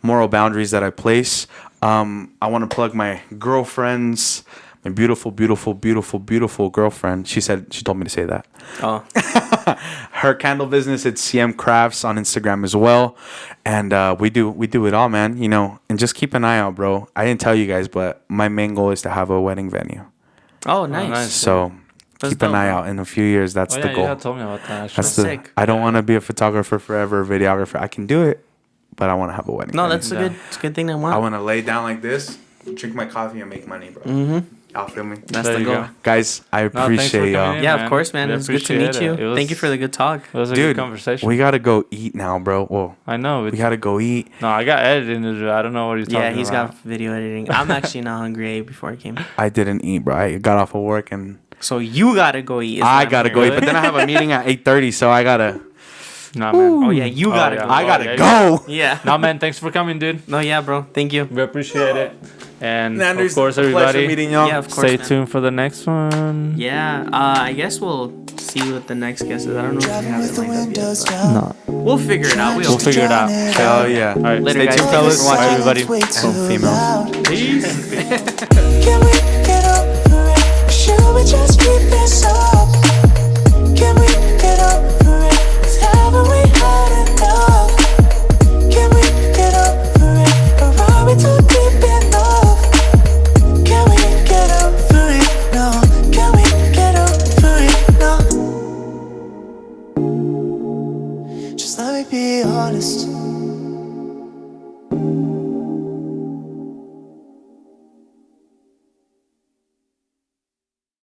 Speaker 2: moral boundaries that I place. I want to plug my girlfriends. My beautiful, beautiful, beautiful, beautiful girlfriend. She told me to say that.
Speaker 3: Oh.
Speaker 2: Her candle business, it's CM Crafts on Instagram as well. And we do it all, man. You know, and just keep an eye out, bro. I didn't tell you guys, but my main goal is to have a wedding venue.
Speaker 3: Oh, nice.
Speaker 1: nice.
Speaker 2: So
Speaker 3: That's
Speaker 2: keep an
Speaker 3: dope,
Speaker 2: eye
Speaker 3: man.
Speaker 2: out. In a few years, that's the goal.
Speaker 1: You told me about that. Actually.
Speaker 2: That's
Speaker 3: sick.
Speaker 2: I don't want to be a photographer forever, a videographer. I can do it, but I want to have a wedding.
Speaker 3: No,
Speaker 2: venue.
Speaker 3: that's a good thing to want.
Speaker 2: I want to lay down like this, drink my coffee, and make money, bro.
Speaker 3: Mm-hmm.
Speaker 2: Y'all feel me?
Speaker 3: That's
Speaker 1: There
Speaker 3: the
Speaker 1: you
Speaker 3: goal.
Speaker 1: go.
Speaker 2: Guys, I
Speaker 1: thanks for
Speaker 2: appreciate y'all.
Speaker 1: coming in.
Speaker 3: Yeah,
Speaker 1: man.
Speaker 3: of course, man.
Speaker 1: We
Speaker 3: It was good to meet
Speaker 1: appreciate
Speaker 3: you.
Speaker 1: it.
Speaker 3: Thank you for the good talk.
Speaker 1: It was a
Speaker 2: Dude,
Speaker 1: good conversation.
Speaker 2: we gotta go eat now, bro. Whoa,
Speaker 1: I know.
Speaker 2: we gotta go eat.
Speaker 1: No, I got editing to do. I don't know what he's talking about.
Speaker 3: Yeah, he's got video editing. I'm actually not hungry before I came.
Speaker 2: I didn't eat, bro. I got off of work and
Speaker 3: So you gotta go eat. is
Speaker 2: I
Speaker 3: what I'm
Speaker 2: gotta go
Speaker 3: hearing.
Speaker 2: eat. But then I have a meeting at 8:30, so I gotta.
Speaker 1: Nah, man.
Speaker 3: Oh yeah, you gotta
Speaker 1: yeah.
Speaker 3: go.
Speaker 2: I gotta
Speaker 1: yeah,
Speaker 2: go.
Speaker 3: Yeah.
Speaker 1: No, man. Thanks for coming, dude.
Speaker 3: No, yeah, bro. Thank you.
Speaker 1: We appreciate it. And
Speaker 2: Anders,
Speaker 1: of course,
Speaker 2: pleasure
Speaker 1: everybody,
Speaker 2: meeting y'all.
Speaker 3: Yeah, of course.
Speaker 1: stay
Speaker 3: man.
Speaker 1: tuned for the next one.
Speaker 3: Yeah, I guess we'll see what the next guest is. I don't know if we have it lined up yet,
Speaker 1: No,
Speaker 3: but we'll figure it out.
Speaker 1: we'll figure it out.
Speaker 2: Hell yeah.
Speaker 1: All right,
Speaker 3: Later,
Speaker 2: Stay
Speaker 3: guys.
Speaker 2: tuned,
Speaker 3: Thank you
Speaker 2: fellas.
Speaker 3: for watching.
Speaker 1: everybody.
Speaker 2: And females.
Speaker 3: Peace.